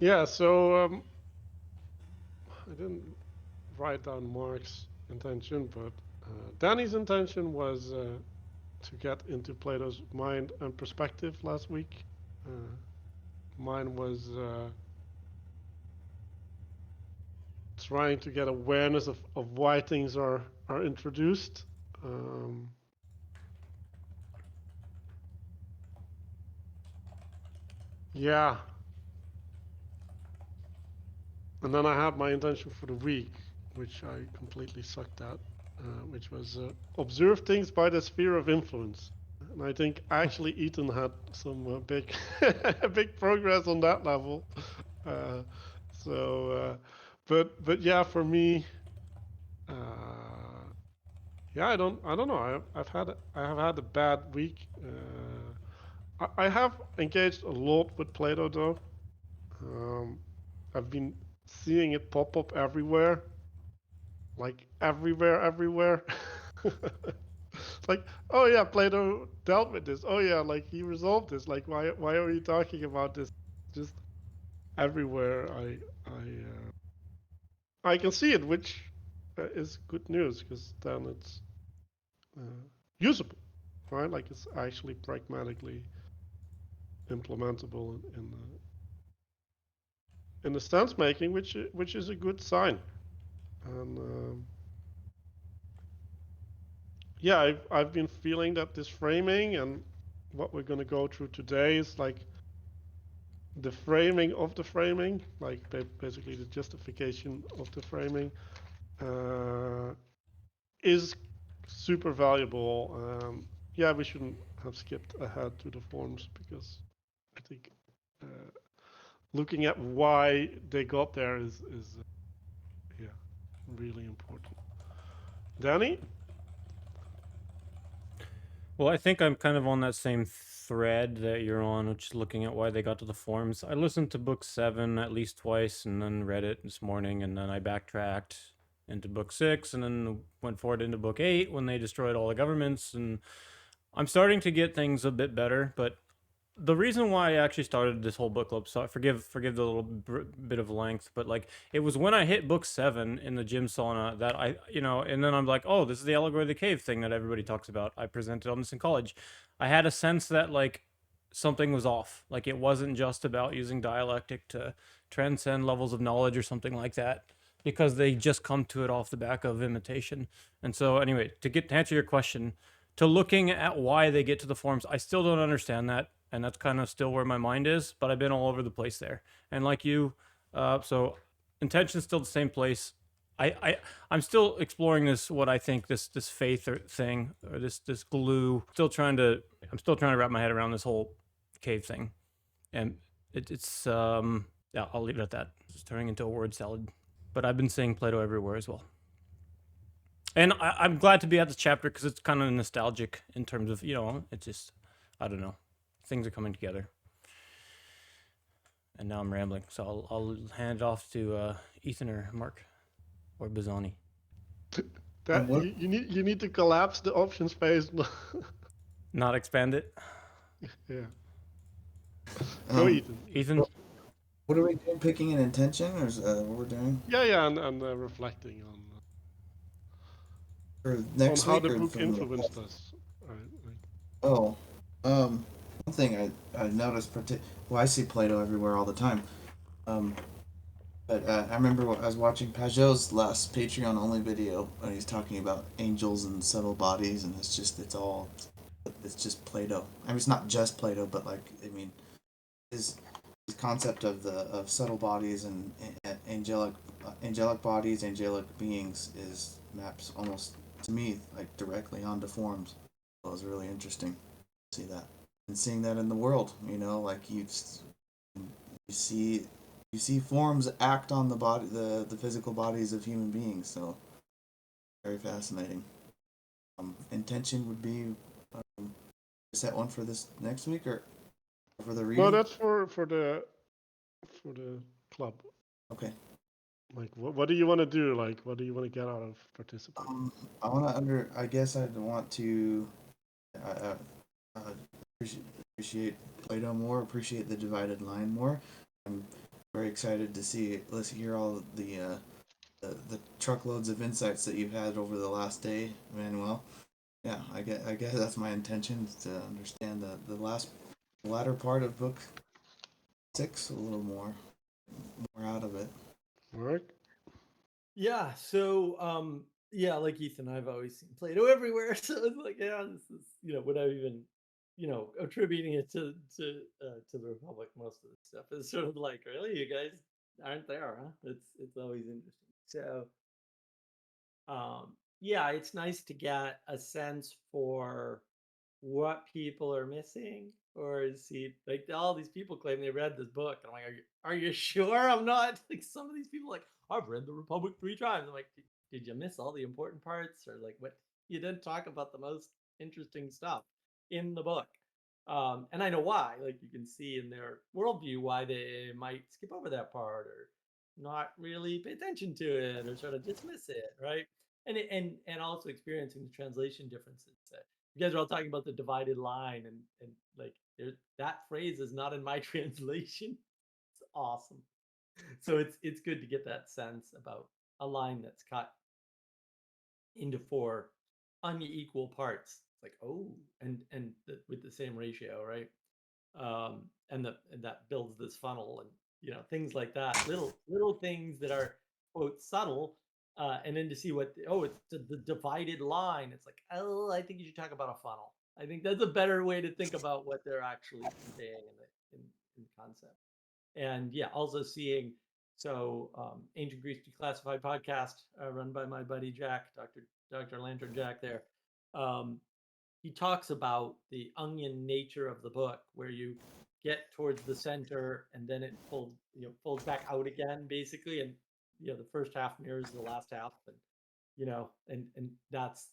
Yeah, so I didn't write down Mark's intention, but Danny's intention was to get into Plato's mind and perspective last week. Uh, Mine was trying to get awareness of why things are introduced. Um, yeah, and then I had my intention for the week, which I completely sucked at, which was observe things by the sphere of influence. And I think actually Ethan had some big, big progress on that level. Uh, so, but yeah, for me, yeah, I don't know. I have had a bad week. I have engaged a lot with Plato though. Um, I've been seeing it pop up everywhere, like everywhere. It's like, oh yeah, Plato dealt with this. Oh yeah, like he resolved this. Like, why are you talking about this? Just everywhere. I can see it, which is good news because then it's uh, usable, right? Like it's actually pragmatically implementable in the stance making, which is a good sign. And yeah, I've been feeling that this framing and what we're going to go through today is like the framing of the framing, like basically the justification of the framing, uh, is super valuable. Yeah, we shouldn't have skipped ahead to the forms because I think looking at why they got there is yeah, really important. Danny? Well, I think I'm kind of on that same thread that you're on, which is looking at why they got to the forms. I listened to book 7 at least twice and then read it this morning, and then I backtracked into book 6 and then went forward into book 8 when they destroyed all the governments. And I'm starting to get things a bit better, but the reason why I actually started this whole book club, so I forgive the little bit of length, but like it was when I hit book 7 in the gym sauna that and then I'm like, oh, this is the allegory of the cave thing that everybody talks about. I presented on this in college. I had a sense that like something was off. Like it wasn't just about using dialectic to transcend levels of knowledge or something like that, because they just come to it off the back of imitation. And so anyway, to answer your question, to looking at why they get to the forms, I still don't understand that, and that's kind of still where my mind is. But I've been all over the place there, and like you, so intention's still the same place. I'm still exploring this, what I think this faith or thing, or this glue. I'm still trying to wrap my head around this whole cave thing, and it's yeah, I'll leave it at that. It's turning into a word salad. But I've been seeing Plato everywhere as well. And I'm glad to be at this chapter because it's kind of nostalgic in terms of, it just, I don't know, things are coming together. And now I'm rambling, so I'll hand it off to Ethan or Mark or Bazani. That What you need to collapse the option space. Not expand it. Yeah, go um Ethan. Ethan, what, what are we doing? Picking an intention, or is what we're doing Yeah, and reflecting for on next how week the or book from the influenced past? us. Right, like, Oh, um, one thing I noticed. Well, I see Plato everywhere all the time. Um, but I remember I was watching Pajot's last Patreon only video when he's talking about angels and subtle bodies, and it's just Plato. I mean, it's not just Plato, but like I mean, his his concept of the of subtle bodies and angelic bodies, angelic beings is maps almost to me like directly onto forms. So it was really interesting to see that and seeing that in the world. Like you see you see forms act on the physical bodies of human beings. So very fascinating. Intention would be set one for this next week or for the no, reading. that's for the club. Okay. Like, what do you want to do? Like, what do you want to get out of participating? Um, I want to under. I guess I'd want to uh, uh, uh, appreciate Plato more. Appreciate the divided line more. I'm very excited to see. Let's hear all the truckloads of insights that you've had over the last day, Manuel. Yeah, I guess that's my intention is to understand the latter part of book 6 a little more out of it. Work. Yeah, so yeah, like Ethan, I've always seen Plato everywhere. So it's like, yeah, this is, without even, attributing it to the Republic, most of the stuff is sort of like, really, you guys aren't there, huh? It's always interesting. So yeah, it's nice to get a sense for what people are missing, or see, like, all these people claim they read this book. And I'm like, are you sure? I'm not. Like, some of these people, like, I've read the Republic 3 times. I'm like, did you miss all the important parts, or like what? You didn't talk about the most interesting stuff in the book. And I know why. Like, you can see in their worldview why they might skip over that part, or not really pay attention to it, or sort of dismiss it, right? And also experiencing the translation differences. You guys are all talking about the divided line, and like, that phrase is not in my translation. It's awesome. So it's good to get that sense about a line that's cut into 4 unequal parts. It's like, oh, with the same ratio, right? And that builds this funnel, and things like that, little things that are, quote, subtle, and then to see it's the divided line. It's like, oh, I think you should talk about a funnel. I think that's a better way to think about what they're actually conveying in concept. And yeah, also seeing, so Ancient Greece Declassified podcast, run by my buddy Jack, Dr. Lantern Jack there. He talks about the onion nature of the book, where you get towards the center and then it folds back out again, basically, and the first half mirrors the last half, and and that's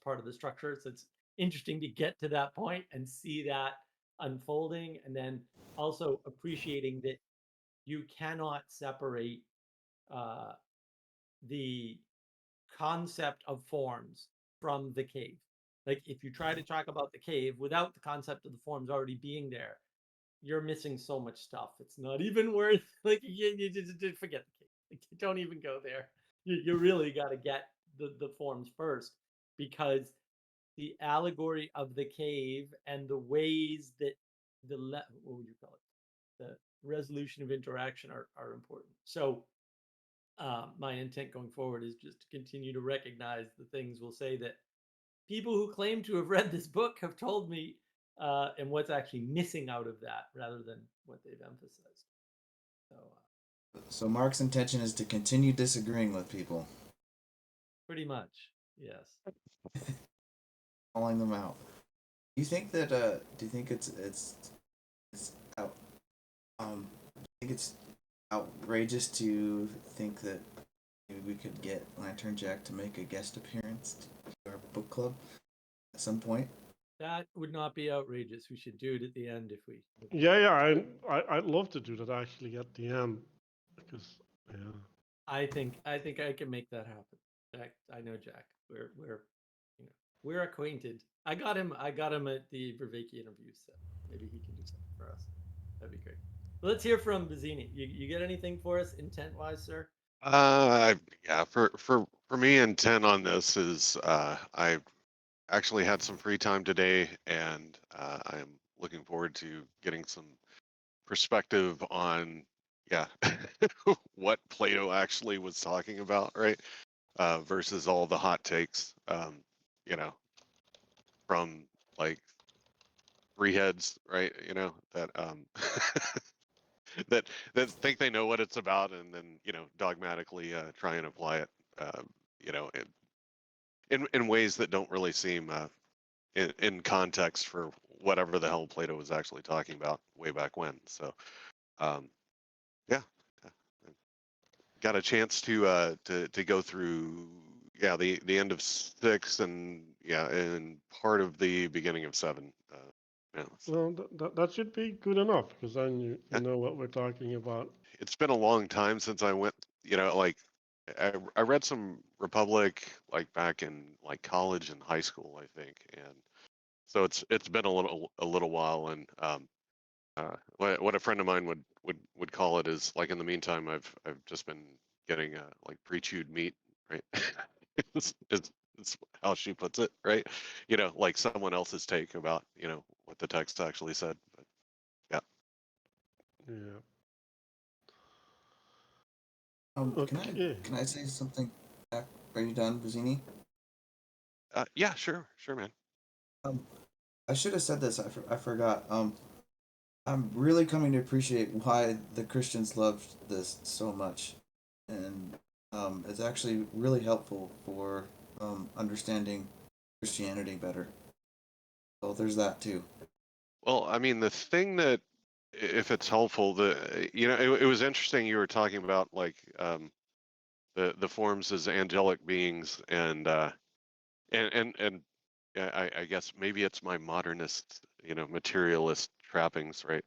part of the structure. So it's interesting to get to that point and see that unfolding, and then also appreciating that you cannot separate uh, the concept of forms from the cave. Like, if you try to talk about the cave without the concept of the forms already being there, you're missing so much stuff. It's not even worth, like, you just forget the cave. Like, don't even go there. You really got to get the forms first, because the allegory of the cave and the ways that what would you call it? The resolution of interaction are important. So my intent going forward is just to continue to recognize the things we'll say that people who claim to have read this book have told me, and what's actually missing out of that, rather than what they've emphasized. So So Mark's intention is to continue disagreeing with people, pretty much, yes. calling them out. Do you think that? Do you think it's out? Do you think it's outrageous to think that maybe we could get Lantern Jack to make a guest appearance to our book club at some point? That would not be outrageous. We should do it at the end if we. Yeah. I'd love to do that actually at the end, because yeah. I think I can make that happen. Jack, I know Jack. We're acquainted. I got him at the Vervaeke interview, so maybe he can do something for us. That'd be great. Let's hear from Bazzini. You get anything for us intent wise, sir? Yeah, for me, intent on this is I actually had some free time today, and I'm looking forward to getting some perspective on, yeah, what Plato actually was talking about, right? Versus all the hot takes, you know, from like three heads, right? That that think they know what it's about, and then dogmatically try and apply it, you know, in ways that don't really seem in context for whatever the hell Plato was actually talking about way back when. So, yeah, got a chance to go through, yeah, the end of 6, and yeah, and part of the beginning of 7. Yeah, so, Well, that should be good enough, because then you yeah. know what we're talking about. It's been a long time since I went, like I read some Republic like back in like college and high school, I think, and so it's been a little while, and what a friend of mine would call it is like in the meantime I've just been getting like pre-chewed meat, right? it's how she puts it, right? You know, like someone else's take about, you know, what the text actually said. But yeah. Yeah. Can I say something back? Are you done, Bazzini? Yeah, sure, man. I should have said this. I forgot. I'm really coming to appreciate why the Christians loved this so much, and it's actually really helpful for understanding Christianity better. So there's that too. Well, I mean, the thing that, if it's helpful, you know, it was interesting you were talking about like the forms as angelic beings, and yeah, I guess maybe it's my modernist, you know, materialist trappings, right,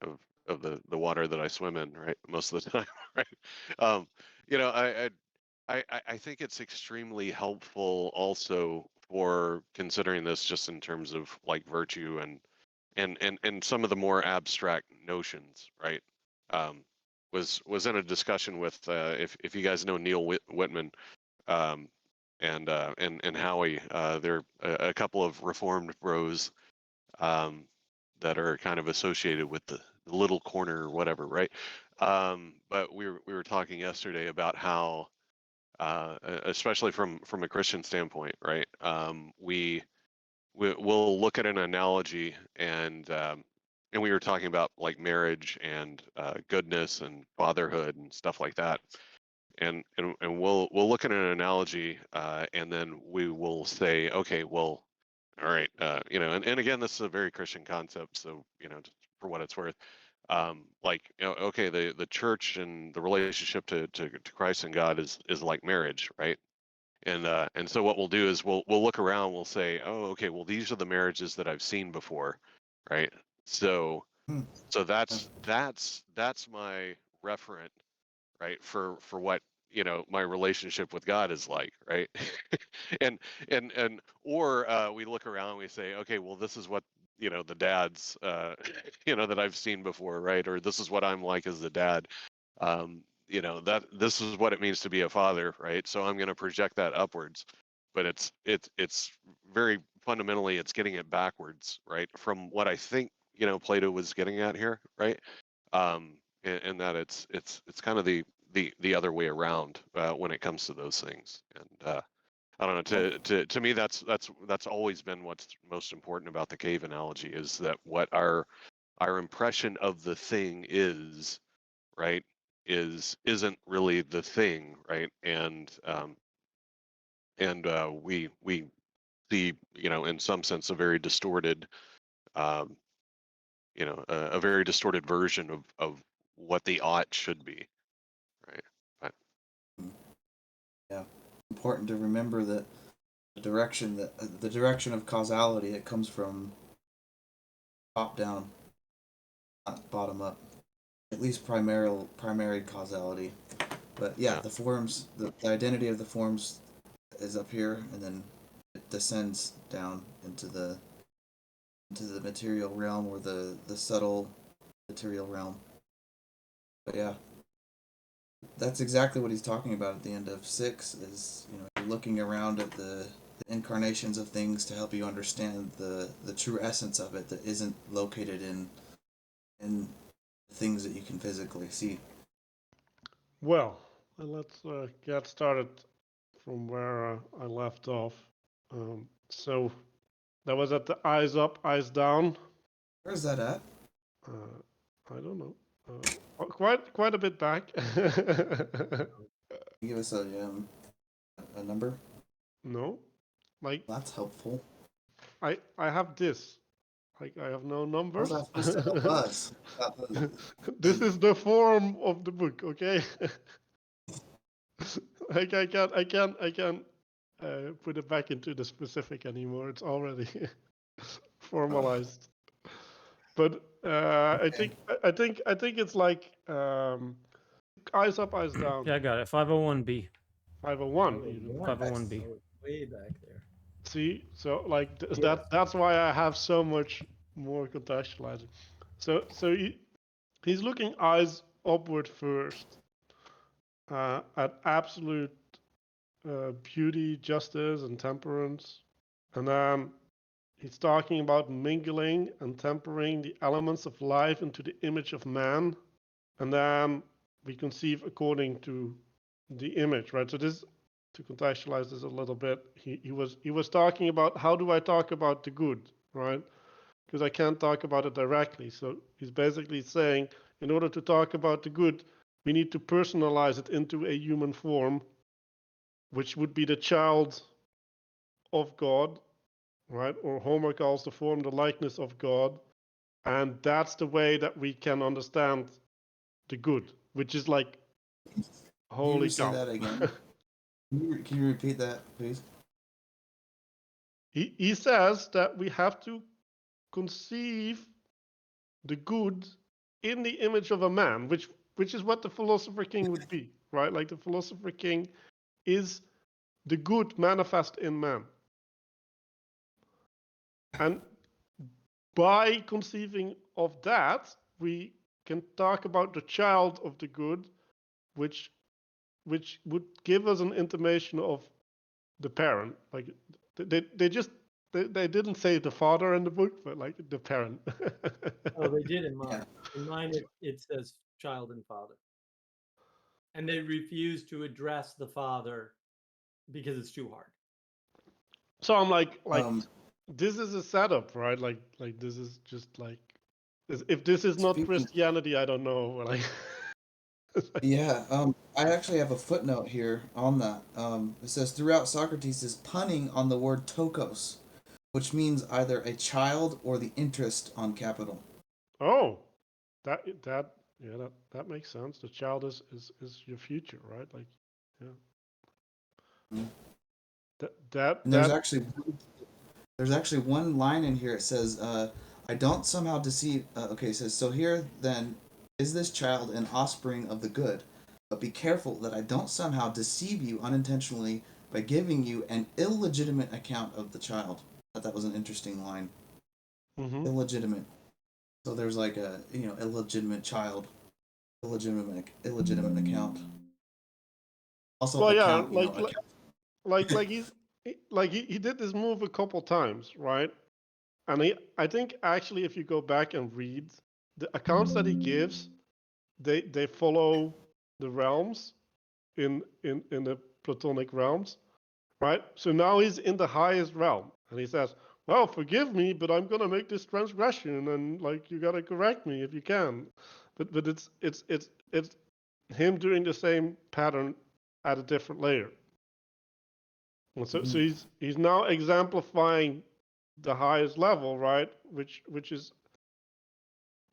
of the water that I swim in, right, most of the time, right. Um, you know, I think it's extremely helpful also for considering this just in terms of like virtue and some of the more abstract notions, right? Um, was in a discussion with if you guys know Neil Whitman, um, and Howie, they're a couple of reformed bros that are kind of associated with the little corner or whatever, right? But we were talking yesterday about how, especially from a Christian standpoint, right? We'll look at an analogy and we were talking about like marriage and goodness and fatherhood and stuff like that, and we'll look at an analogy and then we will say, okay, well, all right, you know, and again, this is a very Christian concept, so you know, just for what it's worth, like, you know, okay, the church and the relationship to Christ and God is like marriage, right? And so what we'll do is we'll look around, we'll say, oh, okay, well, these are the marriages that I've seen before, right? So Hmm. so that's my referent, right, for what, you know, my relationship with God is like, right? and and or we look around and we say, okay, well, this is what, you know, the dads you know, that I've seen before, right? Or this is what I'm like as the dad. You know, that this is what it means to be a father, right? So I'm going to project that upwards, but it's very fundamentally it's getting it backwards, right, from what I think, you know, Plato was getting at here, right? And that it's kind of the other way around when it comes to those things. And I don't know. To me, that's always been what's most important about the cave analogy, is that what our impression of the thing is, right, isn't really the thing, right? And we see, you know, in some sense, a very distorted, um, you know, a very distorted version of what the ought should be, right? But Yeah, important to remember that the direction of causality, it comes from top down, not bottom up. At least primary causality. But yeah, yeah, the forms, the identity of the forms is up here, and then it descends down into the material realm, or the subtle material realm. But yeah, that's exactly what he's talking about at the end of 6. Is, you know, you're looking around at the incarnations of things to help you understand the true essence of it that isn't located in things that you can physically see. Well, let's get started from where I left off. So that was at the eyes up, eyes down. Where's that at? I don't know. Quite a bit back. Give us a number. No, like That's helpful. I have this. Like I have no How's numbers. that supposed to help us? This is the form of the book, okay? Like I can't put it back into the specific anymore. It's already formalized. But Okay. I think it's like eyes up, eyes down. Yeah, I got it. 501B. 501 even. 501B. Oh, way back there. See, so like Yes. that's why I have so much more contextualizing. So he's looking eyes upward first, at absolute beauty, justice, and temperance. And then he's talking about mingling and tempering the elements of life into the image of man. And then we conceive according to the image, right? So this, to contextualize this a little bit, he was talking about how do I talk about the good, right? Because I can't talk about it directly. So he's basically saying, in order to talk about the good, we need to personalize it into a human form, which would be the child of God, right? Or Homer calls the form the likeness of God. And that's the way that we can understand the good, which is like, Can holy you say cow. that again? Can you repeat that, please? He says that we have to conceive the good in the image of a man, which is what the philosopher king would be, right? Like the philosopher king is the good manifest in man. And by conceiving of that, we can talk about the child of the good, which would give us an intimation of the parent. Like they just they didn't say the father in the book, but like the parent. Oh, they did in mine. Yeah. In mine, it says child and father. And they refuse to address the father because it's too hard. So I'm like Um, this is a setup, right? Like this is just like if this is not speaking. Christianity, I don't know. Like Yeah. I actually have a footnote here on that. It says throughout Socrates is punning on the word tokos, which means either a child or the interest on capital. oh, that yeah, that makes sense. The child is your future, right? Like yeah. Mm. That that And that there's actually one line in here. It says, "I don't somehow deceive." Okay, it says, "So here then is this child an offspring of the good, but be careful that I don't somehow deceive you unintentionally by giving you an illegitimate account of the child." I thought that was an interesting line. mm-hmm. Illegitimate. So there's like a illegitimate child, illegitimate account. Also Well, yeah, account, account. like he did this move a couple times, right? And I think actually if you go back and read the accounts that he gives, they follow the realms in the Platonic realms, right? So now he's in the highest realm, and he says, "Well, forgive me, but I'm gonna make this transgression, and like you gotta correct me if you can." But it's him doing the same pattern at a different layer. And so Mhm. he's now exemplifying the highest level, right? Which is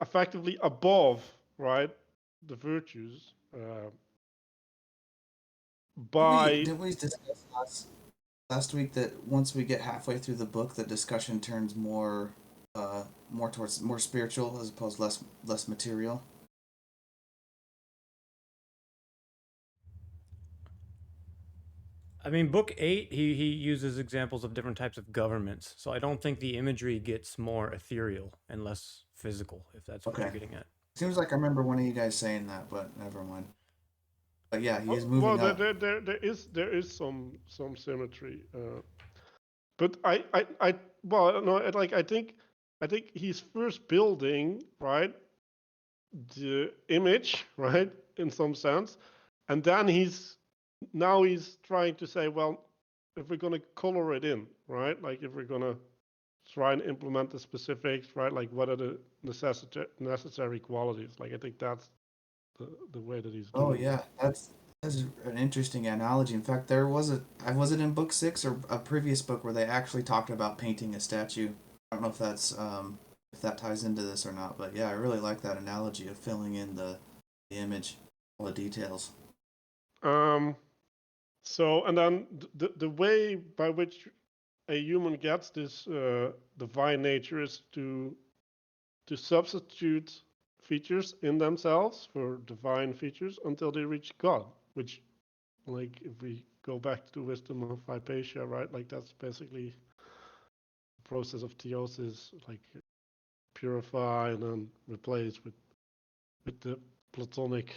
effectively above, right, the virtues by Didn't we discuss last week that once we get halfway through the book, the discussion turns more towards more spiritual as opposed less material. I mean, book 8, he uses examples of different types of governments. So I don't think the imagery gets more ethereal and less physical, if that's what Okay, you're getting at. seems like I remember one of you guys saying that, but never mind. But yeah, he is well moving up. there is some symmetry, but I well no like I think he's first building right the image right in some sense, and then he's trying to say, well, if we're going to color it in, right, like if we're going to try and implement the specifics, right, like what are the necessary qualities, like I think that's the way that he's Oh doing it. yeah, that's an interesting analogy. In fact, there was it in book 6 or a previous book where they actually talked about painting a statue. I don't know if that ties into this or not, but yeah, I really like that analogy of filling in the image, all the details. um so and then the way by which a human gets this divine nature is to substitute features in themselves for divine features until they reach God, which, like, if we go back to the wisdom of Hypatia, right, like that's basically the process of theosis, like purify and then replace with with the Platonic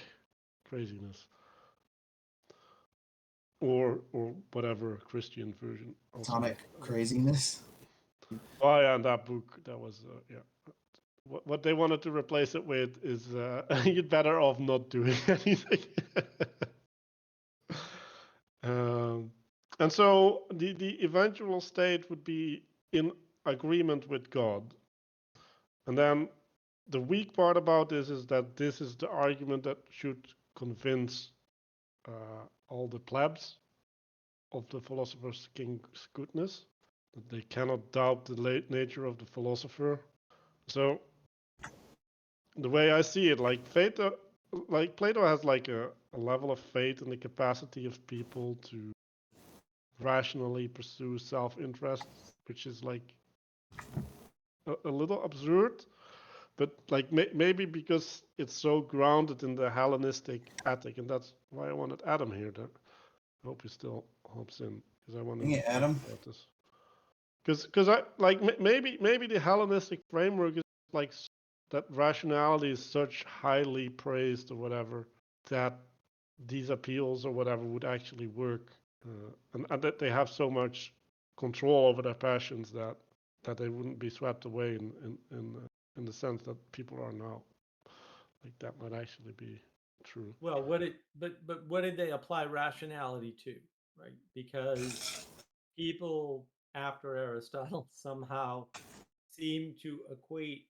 craziness, or whatever Christian version. Also Atomic craziness. Oh yeah, and that book that was yeah. What they wanted to replace it with is you're better off not doing anything. um, and so the eventual state would be in agreement with God. And then the weak part about this is that this is the argument that should convince all the plebs of the philosopher's king's goodness, that they cannot doubt the late nature of the philosopher. So the way I see it, like Plato has like a level of faith in the capacity of people to rationally pursue self-interest, which is like a little absurd, but like maybe because it's so grounded in the Hellenistic ethic, and that's why I wanted Adam here. I hope he still hops in because I want Bring to it, talk Adam. about this. Because I like maybe the Hellenistic framework is like that rationality is such highly praised or whatever that these appeals or whatever would actually work, and that they have so much control over their passions that they wouldn't be swept away in the sense that people are now. Like that might actually be true. Well, but what did they apply rationality to, right? Because people after Aristotle somehow seem to equate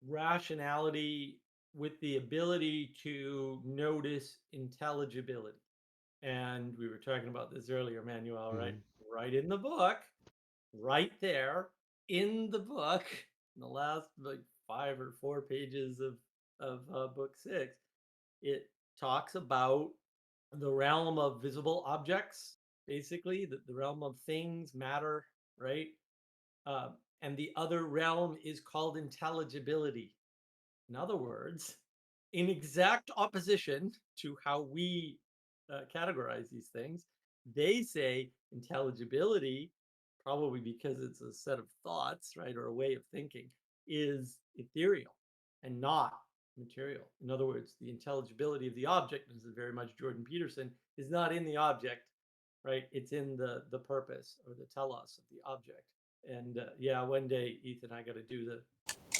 rationality with the ability to notice intelligibility. And we were talking about this earlier, Manuel, right? Right in the book, right there in the book, in the last like 5 or 4 pages of book 6, it talks about the realm of visible objects, basically the realm of things, matter, right? And the other realm is called intelligibility. In other words, in exact opposition to how we categorize these things, they say intelligibility, probably because it's a set of thoughts, right, or a way of thinking, is ethereal and not material. In other words, the intelligibility of the object, this is very much Jordan Peterson, is not in the object, right? It's in the purpose or the telos of the object. And yeah, one day, Ethan, I got to do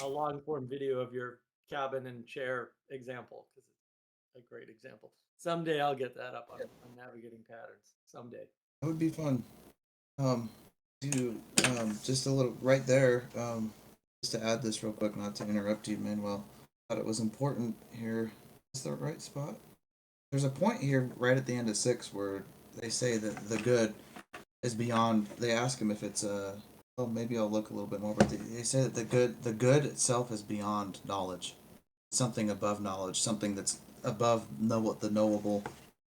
a long form video of your cabin and chair example because it's a great example. Someday I'll get that up on navigating patterns. Someday. That would be fun. Um, do just a little right there. Just to add this real quick, not to interrupt you, Manuel. Thought it was important here. Is the right spot? There's a point here right at the end of 6 where they say that the good is beyond. They ask him if it's well, maybe I'll look a little bit more, but they say that the good itself is beyond knowledge, something above knowledge, something that's above the knowable.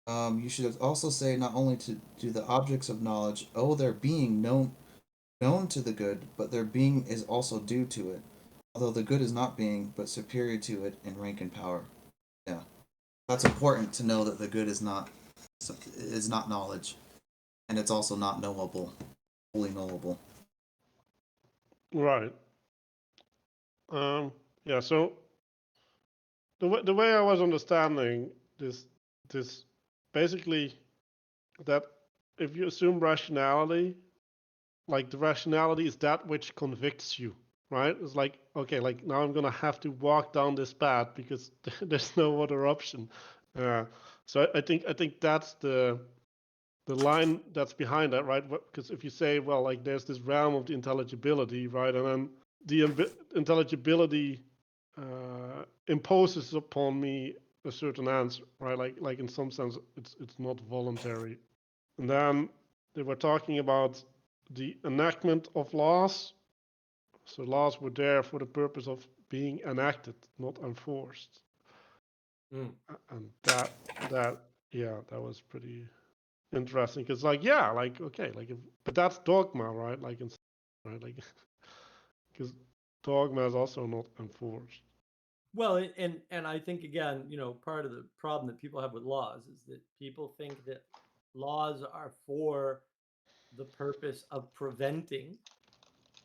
You should also say not only to do the objects of knowledge, oh, their being known to the good, but their being is also due to it, although the good is not being, but superior to it in rank and power. Yeah, that's important to know that the good is not knowledge, and it's also not knowable, fully knowable. Right. Yeah. So the way I was understanding this basically that if you assume rationality, like the rationality is that which convicts you, right? It's like, okay, like now I'm gonna have to walk down this path because there's no other option. So I think that's the line that's behind that, right? Because if you say, well, like there's this realm of the intelligibility, right, and then the intelligibility imposes upon me a certain answer, right? Like in some sense, it's not voluntary. And then they were talking about the enactment of laws. So laws were there for the purpose of being enacted, not enforced. Mm. And that yeah, that was pretty interesting. Because like yeah, like okay, like but that's dogma, right? Like right, like because dogma is also not enforced. Well, and I think again, part of the problem that people have with laws is that people think that laws are for the purpose of preventing,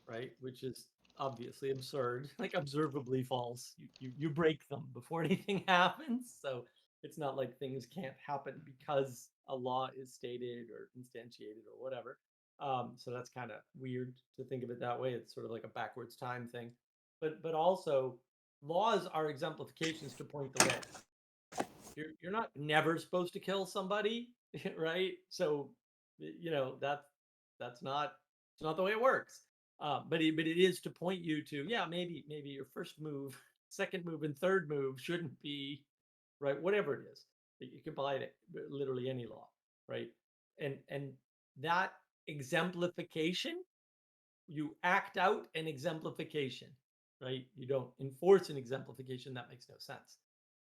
right? Which is obviously absurd, like observably false. You break them before anything happens. So it's not like things can't happen because a law is stated or instantiated or whatever. So that's kind of weird to think of it that way. It's sort of like a backwards time thing. But also laws are exemplifications to point the way. You're not never supposed to kill somebody, right? So that's not it's not the way it works. But it is to point you to, yeah, maybe your first move, second move, and third move shouldn't be right, whatever it is. You can apply it literally any law, right? And that exemplification, you act out an exemplification, right? You don't enforce an exemplification. That makes no sense.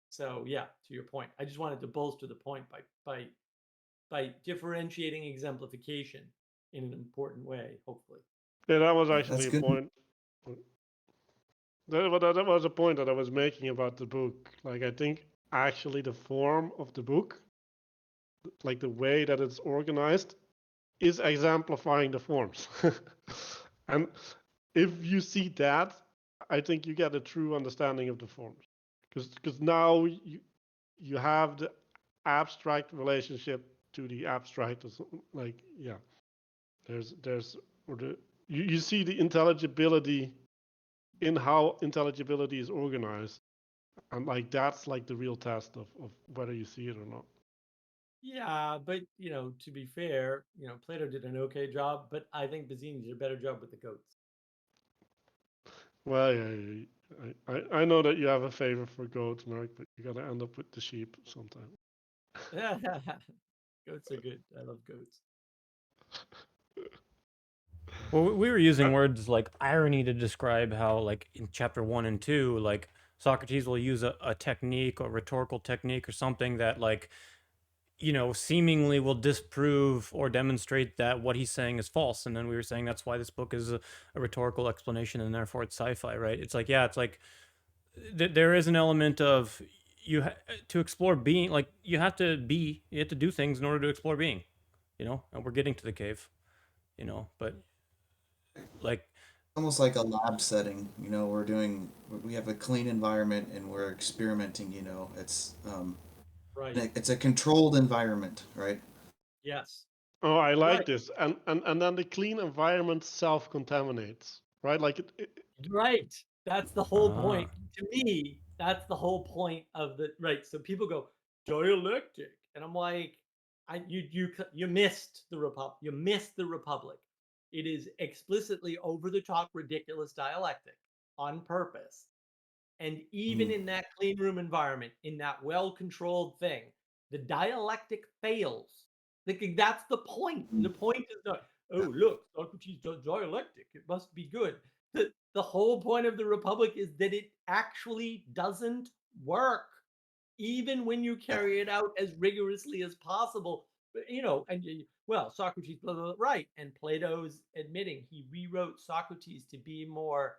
So yeah, to your point, I just wanted to bolster the point by differentiating exemplification in an important way, hopefully. Yeah, that was That's actually a good. point. That was a point that I was making about the book. Like, I think actually the form of the book, like the way that it's organized, is exemplifying the forms. And if you see that, I think you get a true understanding of the forms. Because now you have the abstract relationship to the abstract, like, yeah, there's or the you see the intelligibility in how intelligibility is organized, and like that's like the real test of whether you see it or not. Yeah, but to be fair, Plato did an okay job, but I think Bazzini did a better job with the goats. Well, yeah, I know that you have a favor for goats, Mark, but you gotta end up with the sheep sometime. Goats are good. I love goats. Well, we were using words like irony to describe how, like, in chapter 1 and 2, like, Socrates will use a technique or rhetorical technique or something that, like, seemingly will disprove or demonstrate that what he's saying is false. And then we were saying that's why this book is a rhetorical explanation and therefore it's sci-fi, right? It's like, yeah, it's like there is an element of to explore being, like, you have to do things in order to explore being, and we're getting to the cave, but like, Almost like a lab setting. We have a clean environment and we're experimenting. Right. It's a controlled environment, right? Yes. Oh, I Right. like this, and then the clean environment self-contaminates, right? Like Right. That's the whole point. To me, that's the whole point of the right. So people go dialectic, and I'm like, you missed the republic. You missed the republic. It is explicitly over the top, ridiculous dialectic on purpose. And even in that clean room environment, in that well-controlled thing, the dialectic fails. That's the point. The point is not, oh, look, Socrates does dialectic. It must be good. The whole point of the Republic is that it actually doesn't work, even when you carry it out as rigorously as possible. Well, Socrates, blah, blah, blah, right. And Plato's admitting he rewrote Socrates to be more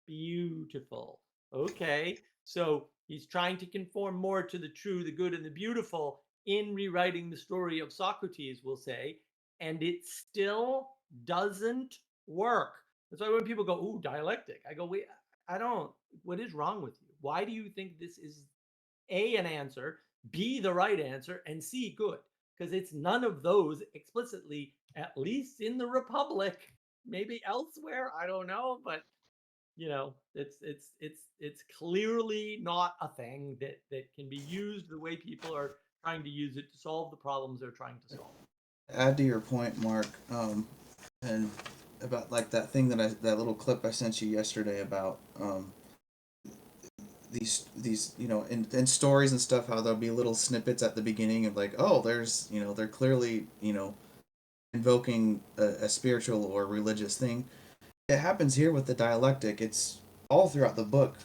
beautiful. Okay, so he's trying to conform more to the true, the good, and the beautiful in rewriting the story of Socrates, we'll say, and it still doesn't work. That's why when people go, "Ooh, dialectic," I go, "Wait, I don't. What is wrong with you? Why do you think this is A, an answer, B, the right answer, and C, good?" Because it's none of those explicitly, at least in the Republic. Maybe elsewhere, I don't know, but it's clearly not a thing that can be used the way people are trying to use it to solve the problems they're trying to solve. Add to your point, Mark, and about like that thing that little clip I sent you yesterday about these in stories and stuff, how there'll be little snippets at the beginning of like, oh, there's they're clearly invoking a spiritual or religious thing. It happens here with the dialectic. It's all throughout the book.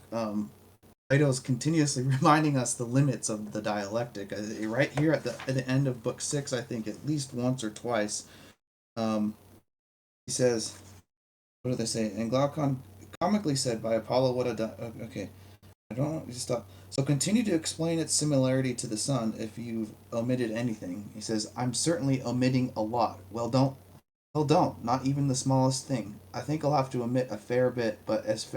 Plato's continuously reminding us the limits of the dialectic. Right here at the end of book 6, I think at least once or twice, he says, "What do they say?" And Glaucon comically said, "By Apollo, what a okay." I don't know. Just stop. So continue to explain its similarity to the sun if you've omitted anything. He says, "I'm certainly omitting a lot." Well, don't Well, don't. Not even the smallest thing. I think I'll have to omit a fair bit, but as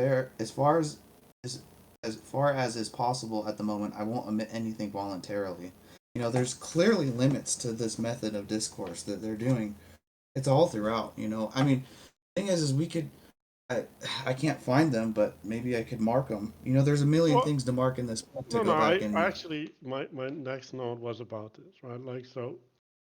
as far as is possible at the moment, I won't omit anything voluntarily. There's clearly limits to this method of discourse that they're doing. It's all throughout. I mean, thing is we could. I, I can't find them, but maybe I could mark them. There's a million Well, things to mark in this book to no, no. go back I and. actually, my next note was about this, right? Like, so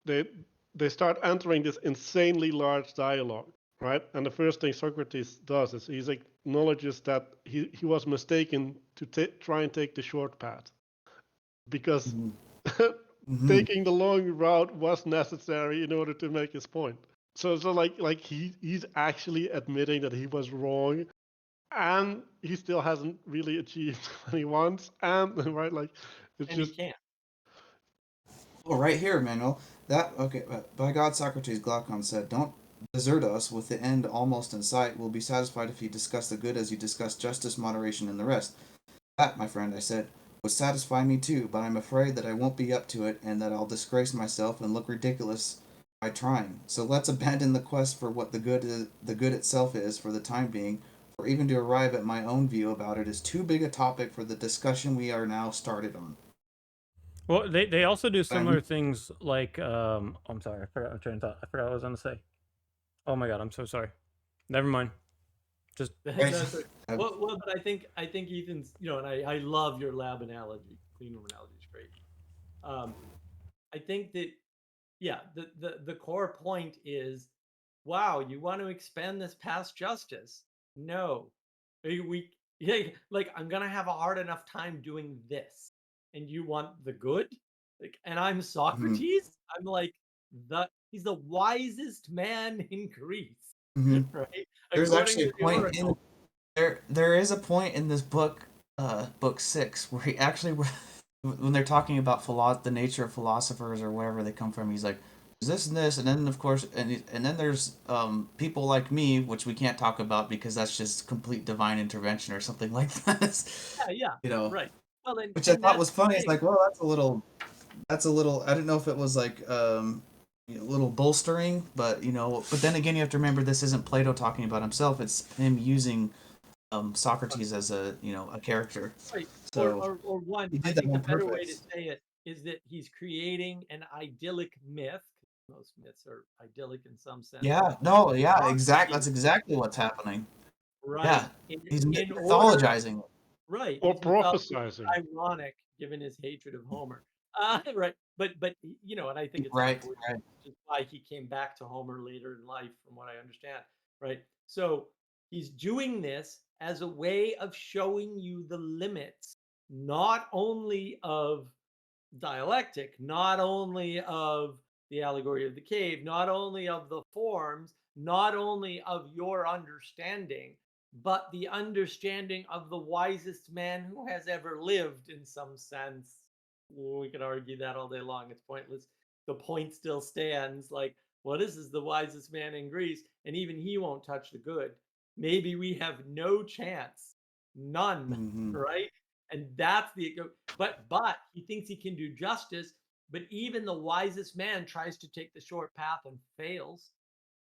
they they start entering this insanely large dialogue, right? And the first thing Socrates does is he acknowledges that he was mistaken to try and take the short path because Mhm. Mhm. taking the long route was necessary in order to make his point. So like he's actually admitting that he was wrong, and he still hasn't really achieved what he wants, and right, like it's And he just can't. Oh, right here, Manuel. That okay? By God, Socrates, Glaucon said, "Don't desert us with the end almost in sight. We'll be satisfied if you discuss the good as you discuss justice, moderation, and the rest." That, my friend, I said, would satisfy me too, but I'm afraid that I won't be up to it, and that I'll disgrace myself and look ridiculous by trying. So let's abandon the quest for what the good itself is for the time being, for even to arrive at my own view about it is too big a topic for the discussion we are now started on. Well, they also do Um, similar things like I'm sorry, I forgot. I'm trying to. I forgot what I was gonna say. Oh my god, I'm so sorry. Never mind. Just That's right. Well, but I think Ethan's, and I love your lab analogy. Clean room analogy is great. Um, I think that, yeah, the core point is, wow, you want to expand this past justice? No, yeah, like I'm gonna have a hard enough time doing this, and you want the good? Like, and I'm mhm, Socrates. I'm like he's the wisest man in Greece, mhm. right? There's According actually to a the point in oracle. there is a point in this book, book 6, where he actually when they're talking about the nature of philosophers or wherever they come from, he's like, "Is this and this," and then of course, and then there's people like me, which we can't talk about because that's just complete divine intervention or something like that. Yeah, yeah, you know, right. Well, which I and thought that's was the funny. It's thing, like, well, that's a little. I didn't know if it was like a little bolstering, but but then again, you have to remember this isn't Plato talking about himself; it's him using Socrates as a character. right? Or, So or, or one, he I did that think the on better way to purpose. say it is that he's creating an idyllic myth. Most myths are idyllic in some sense, Yeah, but no, yeah, Socrates, that's exactly what's happening. Yeah, right? In he's in order, mythologizing it. right? or He's mythology, prophesizing. ironic given his hatred of Homer. Right. But and I think it's Right, unfortunate, right. which is why he came back to Homer later in life, from what I understand. Right. So he's doing this as a way of showing you the limits, not only of dialectic, not only of the allegory of the cave, not only of the forms, not only of your understanding, but the understanding of the wisest man who has ever lived in some sense. We could argue that all day long. It's pointless. The point still stands. Like, well, this is the wisest man in Greece, and even he won't touch the good. Maybe we have no chance, none, Hmm. right? And that's the but he thinks he can do justice, but even the wisest man tries to take the short path and fails.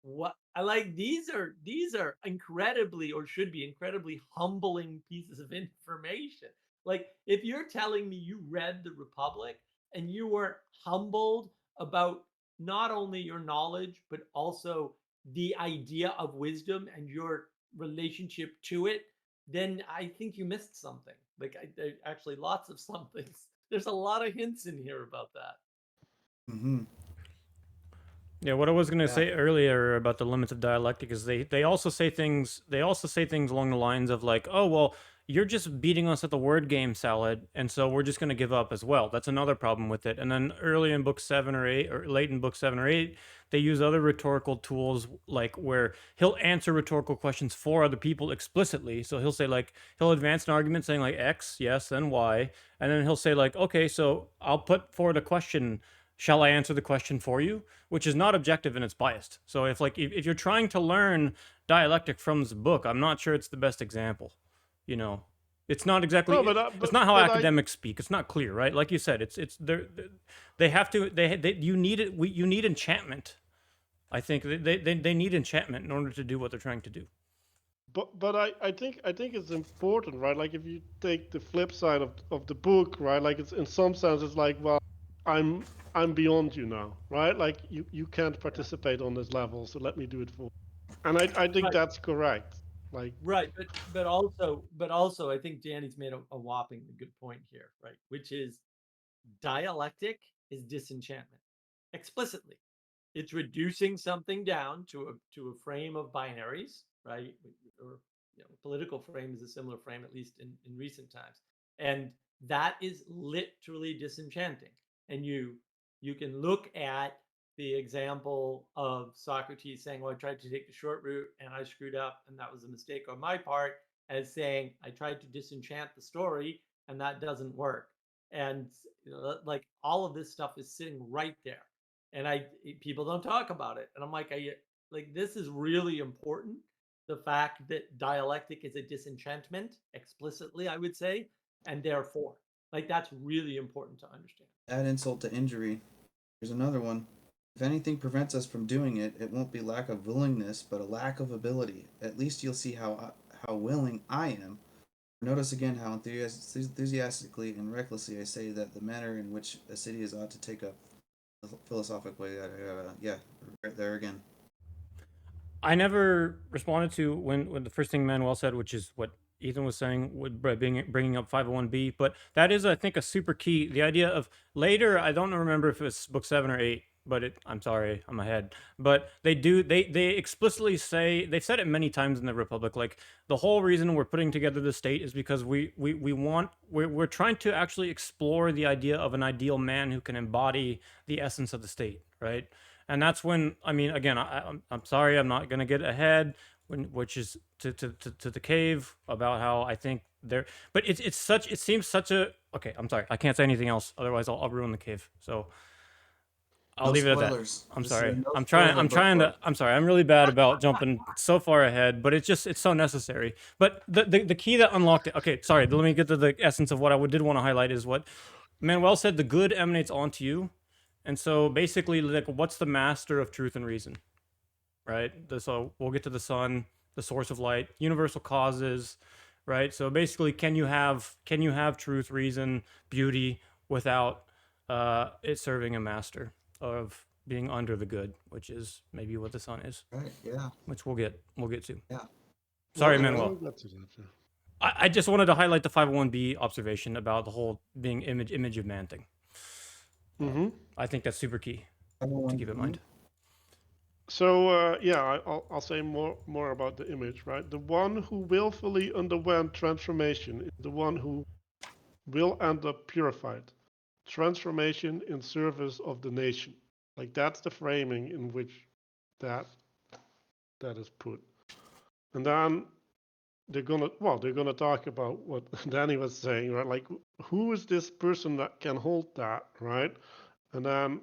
What I like, these are incredibly, or should be incredibly, humbling pieces of information. Like, if you're telling me you read the Republic and you weren't humbled about not only your knowledge but also the idea of wisdom and your relationship to it, then I think you missed something. Like, actually lots of somethings. There's a lot of hints in here about that. Hmm. yeah. What I was gonna Yeah. say earlier about the limits of dialectic is they also say things. They also say things along the lines of like, oh well, you're just beating us at the word game, Salad, and so we're just gonna give up as well. That's another problem with it. And then early in book 7 or 8, or late in book 7 or 8, they use other rhetorical tools like where he'll answer rhetorical questions for other people explicitly. So he'll say like he'll advance an argument saying like X, yes, then Y, and then he'll say like, okay, so I'll put forward a question. Shall I answer the question for you? Which is not objective and it's biased. So if you're trying to learn dialectic from this book, I'm not sure it's the best example. You know, it's not No, exactly but it's not how but I academics speak. It's not clear, right? Like you said, it's they have to they you need it. You need enchantment. I think they need enchantment in order to do what they're trying to do. But I think it's important, right? Like if you take the flip side of the book, right? Like it's in some sense it's like, well, I'm I'm beyond you now, right? Like you can't participate on this level, so let me do it for you. And I think Right. that's correct. Like Right, but also, I think Danny's made a whopping good point here, right? Which is dialectic is disenchantment explicitly. It's reducing something down to a frame of binaries, right? Or political frame is a similar frame, at least in recent times, and that is literally disenchanting. And you can look at the example of Socrates saying, "Well, I tried to take the short route and I screwed up, and that was a mistake on my part," as saying, "I tried to disenchant the story, and that doesn't work." And like all of this stuff is sitting right there, and people don't talk about it, and I'm like, this is really important. The fact that dialectic is a disenchantment explicitly, I would say, and therefore, like that's really important to understand. Add insult to injury. Here's another one. If anything prevents us from doing it, it won't be lack of willingness, but a lack of ability. At least you'll see how willing I am. Notice again how enthusiastically and recklessly I say that the manner in which a city is ought to take a philosophic way. Yeah, right there again. I never responded to when the first thing Manuel said, which is what Ethan was saying, with bringing up 501b. But that is, I think, a super key. The idea of later, I don't remember if it was book 7 or 8, but I'm sorry, I'm ahead. But they explicitly say, they've said it many times in the Republic, like the whole reason we're putting together the state is because we're trying to actually explore the idea of an ideal man who can embody the essence of the state, right? And that's when, I mean, again, I'm sorry, I'm not gonna get ahead, which is to the cave about how I think there, but it seems such a, okay, I'm sorry, I can't say anything else, otherwise I'll ruin the cave. So I'll No leave it at that. spoilers. I'm Just sorry. no I'm spoiler trying. I'm book trying club. to. I'm sorry. I'm really bad about jumping so far ahead, but it's so necessary. But the key that unlocked it. Okay, sorry. Let me get to the essence of what I did want to highlight is what Manuel said. The good emanates onto you, and so basically, like, what's the master of truth and reason, right? So we'll get to the sun, the source of light, universal causes, right? So basically, can you have truth, reason, beauty without it serving a master of being under the good, which is maybe what the sun is, Right. Yeah. which we'll get to. Yeah. Sorry, okay, Manuel. we'll get to that. Yeah. I just wanted to highlight the 501b observation about the whole being image of man thing. Mm-hmm. I think that's super key to keep in mind. So yeah, I'll say more about the image, right? The one who willfully underwent transformation is the one who will end up purified. Transformation in service of the nation. Like that's the framing in which that is put. And then they're gonna talk about what Danny was saying, right? Like who is this person that can hold that, right? And then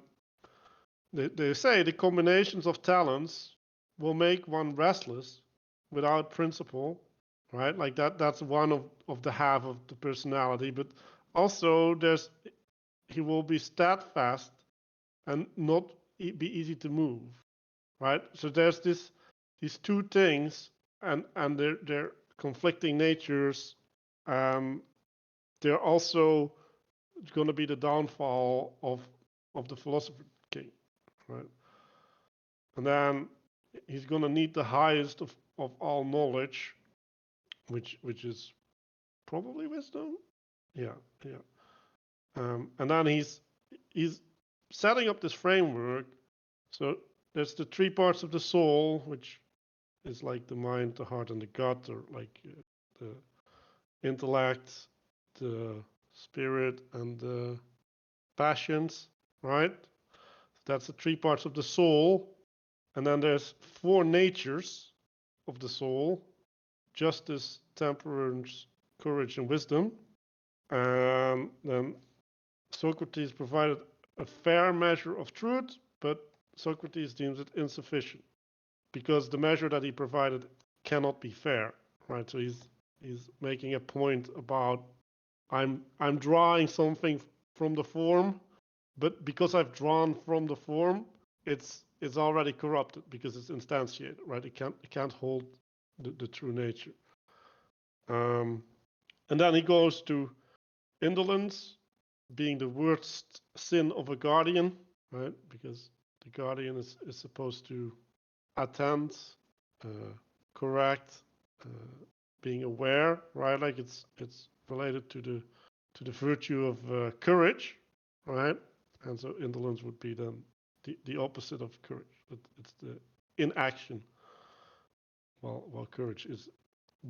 they say the combinations of talents will make one restless without principle, right? Like that's one of the half of the personality, but also he will be steadfast and not be easy to move, right? So there's these two things, and they're conflicting natures. They're also going to be the downfall of the philosopher king, right? And then he's going to need the highest of all knowledge, which is probably wisdom. Yeah, yeah. And then he's setting up this framework. So there's the three parts of the soul, which is like the mind, the heart, and the gut, or like the intellect, the spirit, and the passions, right? That's the three parts of the soul. And then there's four natures of the soul: justice, temperance, courage, and wisdom. And then Socrates provided a fair measure of truth, but Socrates deems it insufficient because the measure that he provided cannot be fair, right? So he's making a point about I'm drawing something from the form, but because I've drawn from the form, it's already corrupted because it's instantiated, right? It can't hold the true nature. And then he goes to indolence being the worst sin of a guardian, right? Because the guardian is supposed to attend, correct, being aware, right? Like it's related to the virtue of courage, right? And so indolence would be then the opposite of courage. It's the inaction, while courage is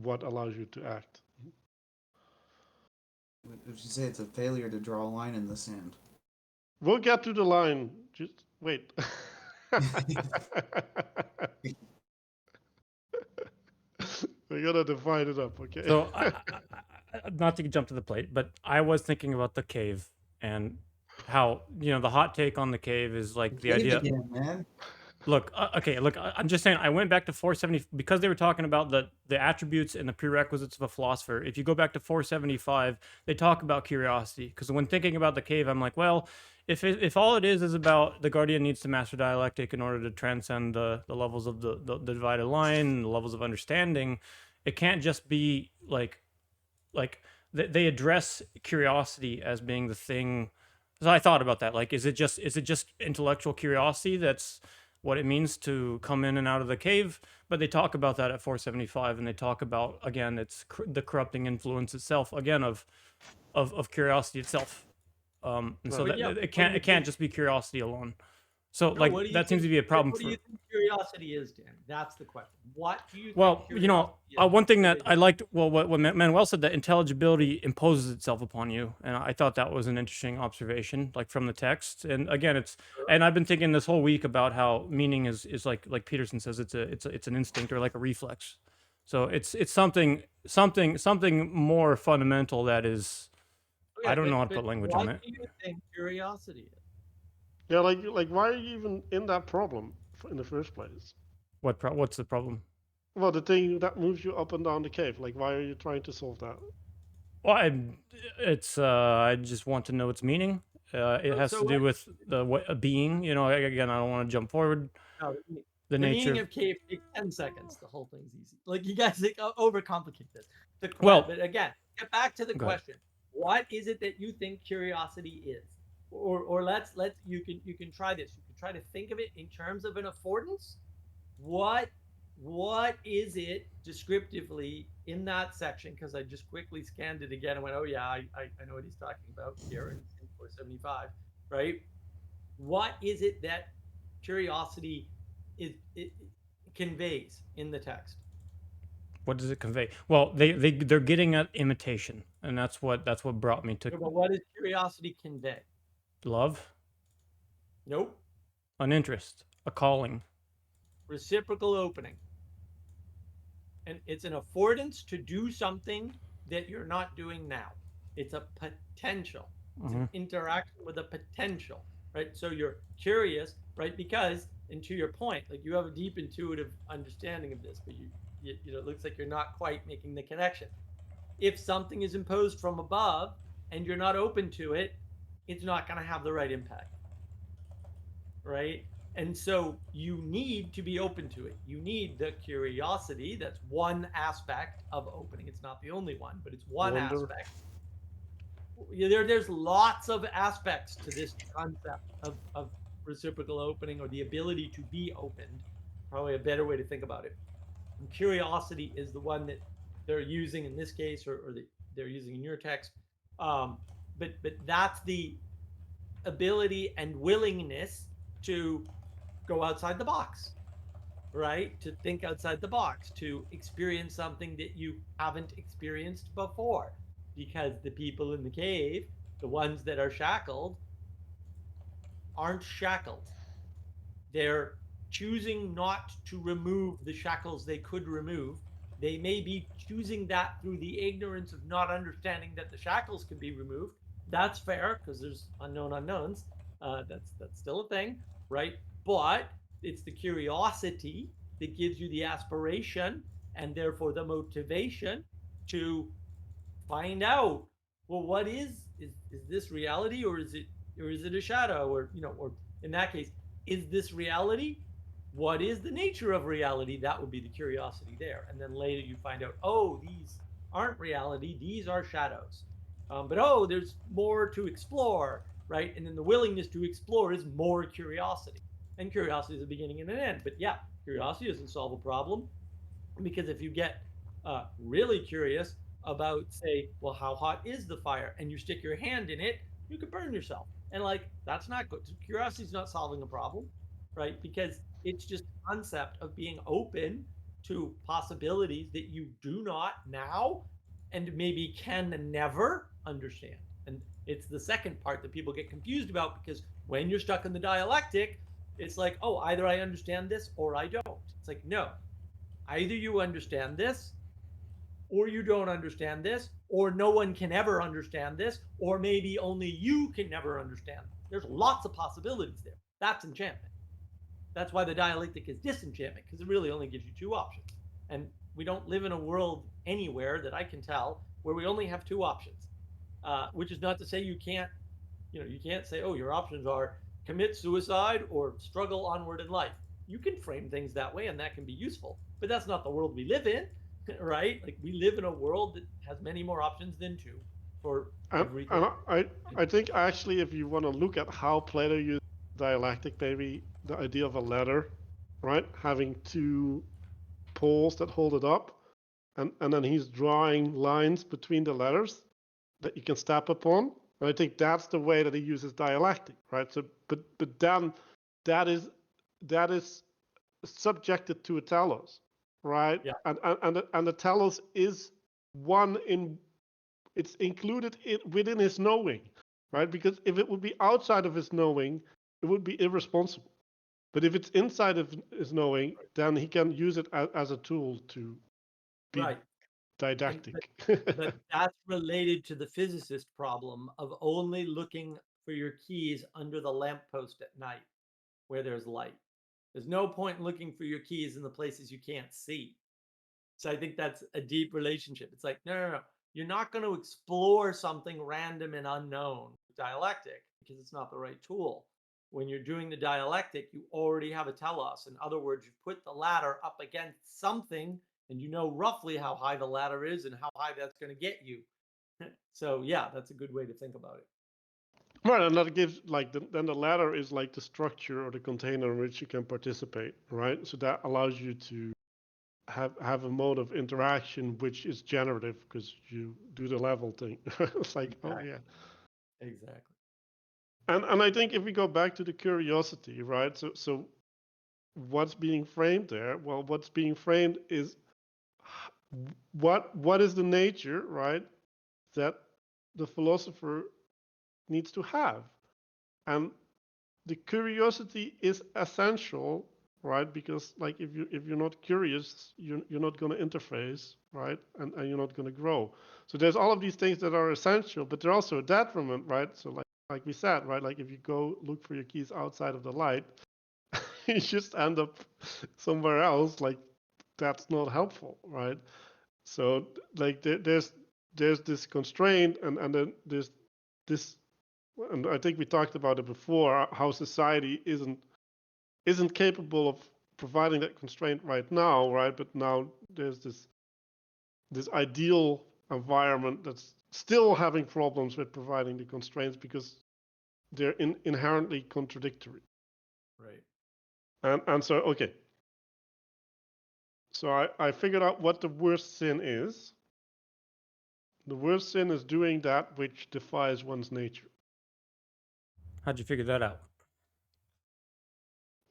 what allows you to act. Would you say it's a failure to draw a line in the sand? We'll get to the line. Just wait. We're gonna divide it up, okay? So, not to jump to the plate, but I was thinking about the cave and how the hot take on the cave is like the Cave idea. again, man. Look, okay, look, I'm just saying. I went back to 470 because they were talking about the attributes and the prerequisites of a philosopher. If you go back to 475, they talk about curiosity. Because when thinking about the cave, I'm like, well, if all it is about the guardian needs to master dialectic in order to transcend the levels of the divided line, the levels of understanding, it can't just be like they address curiosity as being the thing. So I thought about that. Like, is it just intellectual curiosity that's what it means to come in and out of the cave? But they talk about that at 475, and they talk about again, it's the corrupting influence itself again of curiosity itself. And so Right. that it can't just be curiosity alone. So No, like what do you that seems think- to be a problem What do for. you think curiosity is, Dan? That's the question. What do you? Well, think curiosity is? one thing that I liked, well, what Manuel said, that intelligibility imposes itself upon you, and I thought that was an interesting observation, like from the text. And again, and I've been thinking this whole week about how meaning is like Peterson says, it's an instinct or like a reflex. So it's something more fundamental that is. Okay, I don't know how to but put language what on it. do you think curiosity is? Yeah, like why are you even in that problem in the first place? What's the problem? Well, the thing that moves you up and down the cave. Like, why are you trying to solve that? Well, I just want to know its meaning. It has So to do what- with a being. Again, I don't want to jump forward. No, The the nature. meaning of cave takes 10 seconds. The whole thing's easy. Like you guys like, overcomplicate this. Well- But again, get back to the Go ahead. question. What is it that you think curiosity is? Or let's you can try this. You can try to think of it in terms of an affordance. What is it descriptively in that section? Because I just quickly scanned it again and went, oh yeah, I know what he's talking about here in 475, right? What is it that curiosity it conveys in the text? What does it convey? Well, they're getting at imitation, and that's what brought me to But what does curiosity convey? love, Nope. an interest, a calling. Reciprocal opening. And it's an affordance to do something that you're not doing now. It's a potential. It's an interaction with a potential, right? So you're curious, right? Because, and to your point, like you have a deep intuitive understanding of this, but you it looks like you're not quite making the connection. If something is imposed from above and you're not open to it, it's not going to have the right impact, right? And so you need to be open to it. You need the curiosity. That's one aspect of opening. It's not the only one, but it's one Wonder. aspect. There's lots of aspects to this concept of reciprocal opening, or the ability to be opened. Probably a better way to think about it. And curiosity is the one that they're using in this case, or they're using in your text. But that's the ability and willingness to go outside the box, right? To think outside the box, to experience something that you haven't experienced before. Because the people in the cave, the ones that are shackled, aren't shackled. They're choosing not to remove the shackles they could remove. They may be choosing that through the ignorance of not understanding that the shackles can be removed. That's fair, because there's unknown unknowns. That's still a thing, right? But it's the curiosity that gives you the aspiration and therefore the motivation to find out, well, what is this reality, or is it a shadow, or or in that case, is this reality? What is the nature of reality? That would be the curiosity there. And then later you find out, oh, these aren't reality, these are shadows. But oh, there's more to explore, right? And then the willingness to explore is more curiosity. And curiosity is a beginning and an end. But yeah, curiosity doesn't solve a problem, because if you get really curious about, say, well, how hot is the fire, and you stick your hand in it, you could burn yourself. And like, that's not good. Curiosity is not solving a problem, right? Because it's just a concept of being open to possibilities that you do not now and maybe can never understand. And it's the second part that people get confused about, because when you're stuck in the dialectic, it's like, oh, either I understand this or I don't. It's like, no, either you understand this or you don't understand this, or no one can ever understand this, or maybe only you can never understand. There's lots of possibilities there. That's enchantment. That's why the dialectic is disenchantment, because it really only gives you two options. And we don't live in a world anywhere that I can tell where we only have two options, which is not to say you can't, you can't say, oh, your options are commit suicide or struggle onward in life. You can frame things that way, and that can be useful, but that's not the world we live in. Right? Like, we live in a world that has many more options than two for everything. And I think actually, if you want to look at how Plato used dialectic, maybe the idea of a ladder, right, having two poles that hold it up, and then he's drawing lines between the letters that you can step upon. And I think that's the way that he uses dialectic, right? So, but then that is subjected to a telos, right? Yeah. And the telos is one in, it's included within his knowing, right? Because if it would be outside of his knowing, it would be irresponsible. But if it's inside of his knowing, then he can use it as a tool to be Right. didactic. But that's related to the physicist problem of only looking for your keys under the lamppost at night where there's light. There's no point in looking for your keys in the places you can't see. So I think that's a deep relationship. It's like, no. You're not going to explore something random and unknown with dialectic, because it's not the right tool. When you're doing the dialectic, you already have a telos. In other words, you put the ladder up against something, and you know roughly how high the ladder is and how high that's going to get you. So yeah, that's a good way to think about it. Right, and that gives like then the ladder is like the structure or the container in which you can participate, right? So that allows you to have a mode of interaction which is generative because you do the level thing. It's like, oh yeah. Exactly. And I think if we go back to the curiosity, right? So what's being framed there? Well, what's being framed is what is the nature, right, that the philosopher needs to have. And the curiosity is essential, right? Because like if you're not curious, you're not going to interface, right? And you're not going to grow. So there's all of these things that are essential, but they're also a detriment, right? So like we said, right? Like if you go look for your keys outside of the light, you just end up somewhere else. Like that's not helpful, right? So like there's this constraint, and then there's this, and I think we talked about it before, how society isn't capable of providing that constraint right now, right? But now there's this ideal environment that's still having problems with providing the constraints because they're inherently contradictory. Right. And so okay. So I figured out what the worst sin is. The worst sin is doing that which defies one's nature. How'd you figure that out?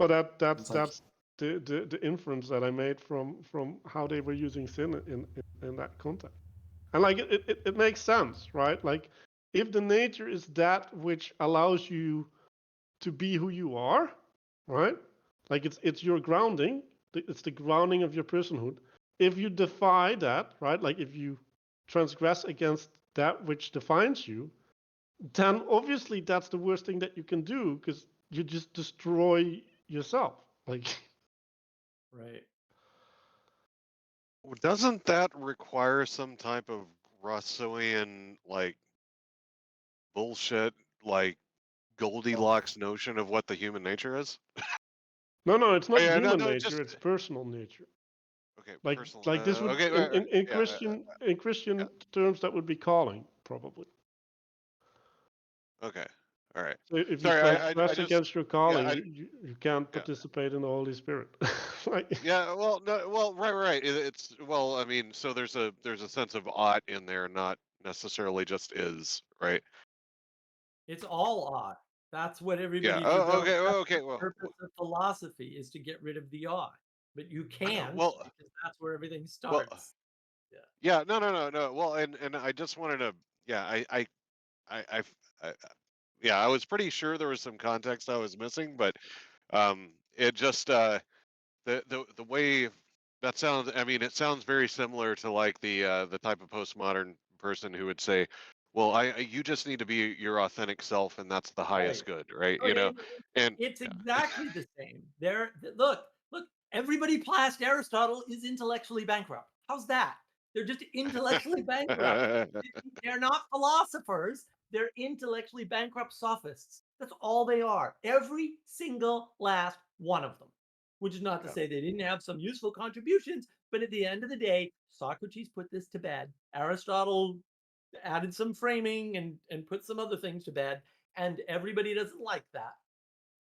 Well, that's It's like, the inference that I made from how they were using sin in that context. And like it makes sense, right? Like if the nature is that which allows you to be who you are, right? Like it's your grounding, it's the grounding of your personhood. If you defy that, right? Like if you transgress against that which defines you, then obviously that's the worst thing that you can do because you just destroy yourself. Like Right. Doesn't that require some type of Rousseauian like bullshit, like Goldilocks notion of what the human nature is? No, it's not Yeah, no, human no, nature; just it's personal nature. okay, Like personal. like this would Okay, in yeah, Christian yeah. terms that would be calling probably. Okay, all right. So if you Sorry, I trespass just against your yeah, calling, you can't yeah. participate in the Holy Spirit. Like, Yeah, well, no, well, right. It's well, I mean, so there's a sense of ought in there, not necessarily just is, right? It's all odd. That's what Yeah. everybody Oh, developed. okay. That's Okay. the purpose of philosophy, is to get rid of the odd. But you can't, Well, because that's where everything well, starts. Yeah. yeah. No. Well, and I just wanted to, yeah, I, I, I, yeah, I was pretty sure there was some context I was missing, but it just the way that sounds. I mean, it sounds very similar to like the type of postmodern person who would say, "Well, you just need to be your authentic self, and that's the Right. highest good," right? Oh, You know, and it's yeah. exactly the same. Look, everybody past Aristotle is intellectually bankrupt. How's that? They're just intellectually bankrupt. They're not philosophers. They're intellectually bankrupt sophists. That's all they are. Every single last one of them. Which is not to Yeah. say they didn't have some useful contributions, but at the end of the day, Socrates put this to bed. Aristotle added some framing and put some other things to bed, and everybody doesn't like that,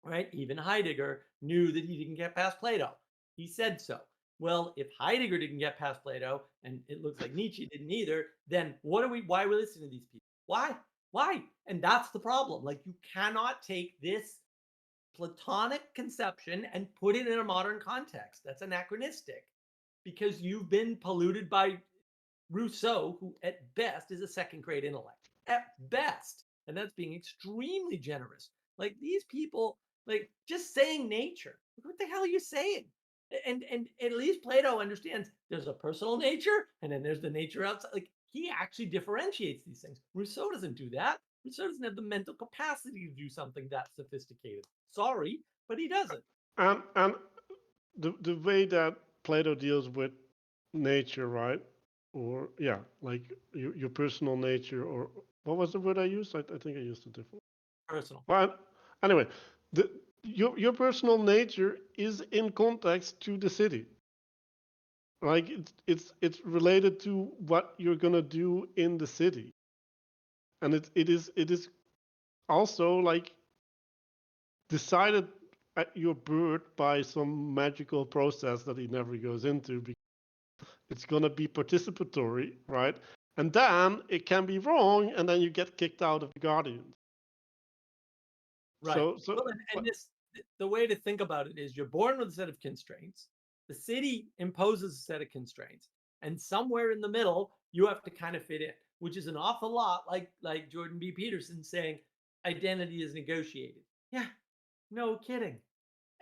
right? Even Heidegger knew that he didn't get past Plato. He said so. Well, if Heidegger didn't get past Plato, and it looks like Nietzsche didn't either, then why are we listening to these people? Why? And that's the problem. Like, you cannot take this Platonic conception and put it in a modern context. That's anachronistic, because you've been polluted by Rousseau, who at best is a second grade intellect, at best. And that's being extremely generous. Like, these people, like, just saying nature. What the hell are you saying? And at least Plato understands there's a personal nature and then there's the nature outside. Like, he actually differentiates these things. Rousseau doesn't do that. Rousseau doesn't have the mental capacity to do something that sophisticated. Sorry, but he doesn't. and the way that Plato deals with nature, right? Or yeah, like your personal nature, or what was the word I used? I think I used a different. Personal. But anyway, the your personal nature is in context to the city. Like it's related to what you're gonna do in the city, and it is also like decided at your birth by some magical process that he never goes into. Because it's gonna be participatory, right? And then it can be wrong, and then you get kicked out of the Guardians. Right. So Well, and the way to think about it is, you're born with a set of constraints. The city imposes a set of constraints, and somewhere in the middle, you have to kind of fit in, which is an awful lot like Jordan B. Peterson saying identity is negotiated. Yeah, no kidding.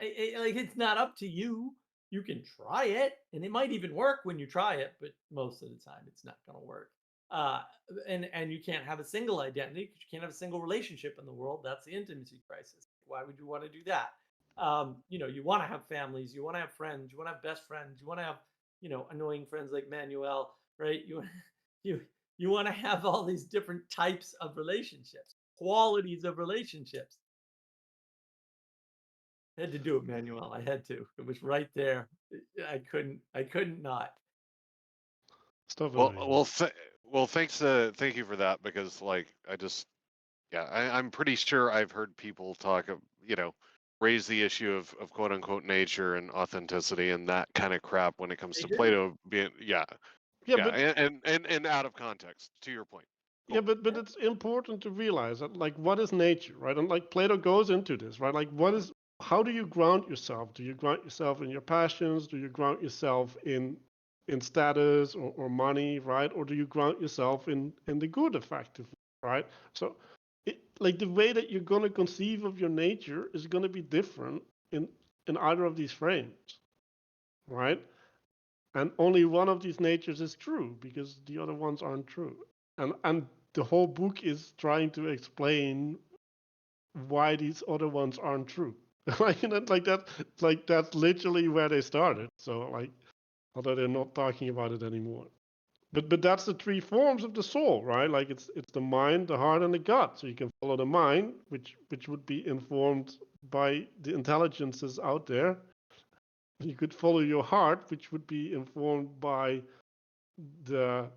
Like, it's not up to you. You can try it, and it might even work when you try it, but most of the time, it's not going to work. Uh, and you can't have a single identity, because you can't have a single relationship in the world. That's the intimacy crisis. Why would you want to do that? You want to have families, you want to have friends, you want to have best friends, you want to have annoying friends like Manuel, right? You you want to have all these different types of relationships, qualities of relationships. I had to do it, Manuel. I had to. It was right there. I couldn't not. stuff Well, amazing. thank you for that, because like I just yeah, I'm pretty sure I've heard people talk of, raise the issue of quote unquote nature and authenticity and that kind of crap when it comes They to do. Plato being Yeah, yeah, but and out of context, to your point. yeah, Cool. but it's important to realize that, like, what is nature, right? And like Plato goes into this, right? Like, how do you ground yourself? Do you ground yourself in your passions? Do you ground yourself in status or money, right? Or do you ground yourself in the good, effectively, right? So, like, the way that you're gonna conceive of your nature is gonna be different in either of these frames, right? And only one of these natures is true because the other ones aren't true. And the whole book is trying to explain why these other ones aren't true. Like that's literally where they started. So, like, although they're not talking about it anymore. But that's the three forms of the soul, right? Like it's the mind, the heart, and the gut. So you can follow the mind, which would be informed by the intelligences out there. You could follow your heart, which would be informed by the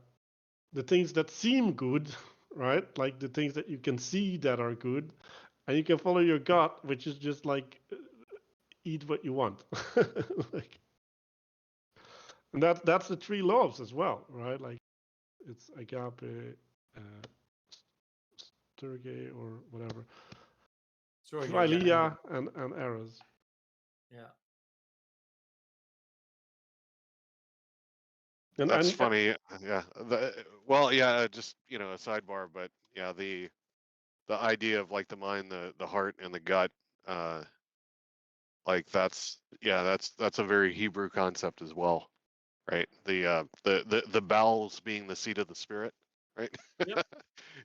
things that seem good, right? Like the things that you can see that are good, and you can follow your gut, which is just like eat what you want. Like, and that's the three loves as well, right? Like it's agape, Sturge, or whatever, Sorry, philia, and eros. yeah. And That's funny. Yeah. Well, yeah. Just a sidebar, but yeah, the idea of like the mind, the heart, and the gut, like that's a very Hebrew concept as well, right? The bowels being the seat of the spirit, right? Yep.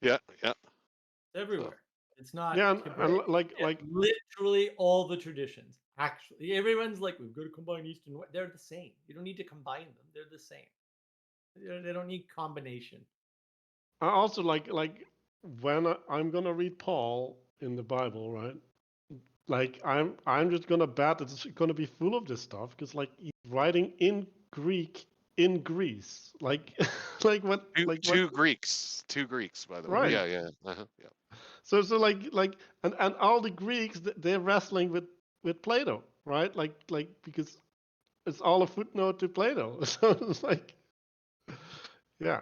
Yeah, yeah. It's everywhere. It's not yeah, Hebraic. and like Literally all the traditions. Actually, everyone's like, we've got to combine East and West. They're the same. You don't need to combine them. They're the same. They don't need combination. I also like when I'm gonna read Paul in the Bible, right? Like I'm just gonna bet it's gonna be full of this stuff because like he's writing in Greek in Greece, like like what Two Greeks, by the way. right? Yeah, yeah, yeah. So like and all the Greeks they're wrestling with Plato, right? Like because it's all a footnote to Plato. So it's like yeah.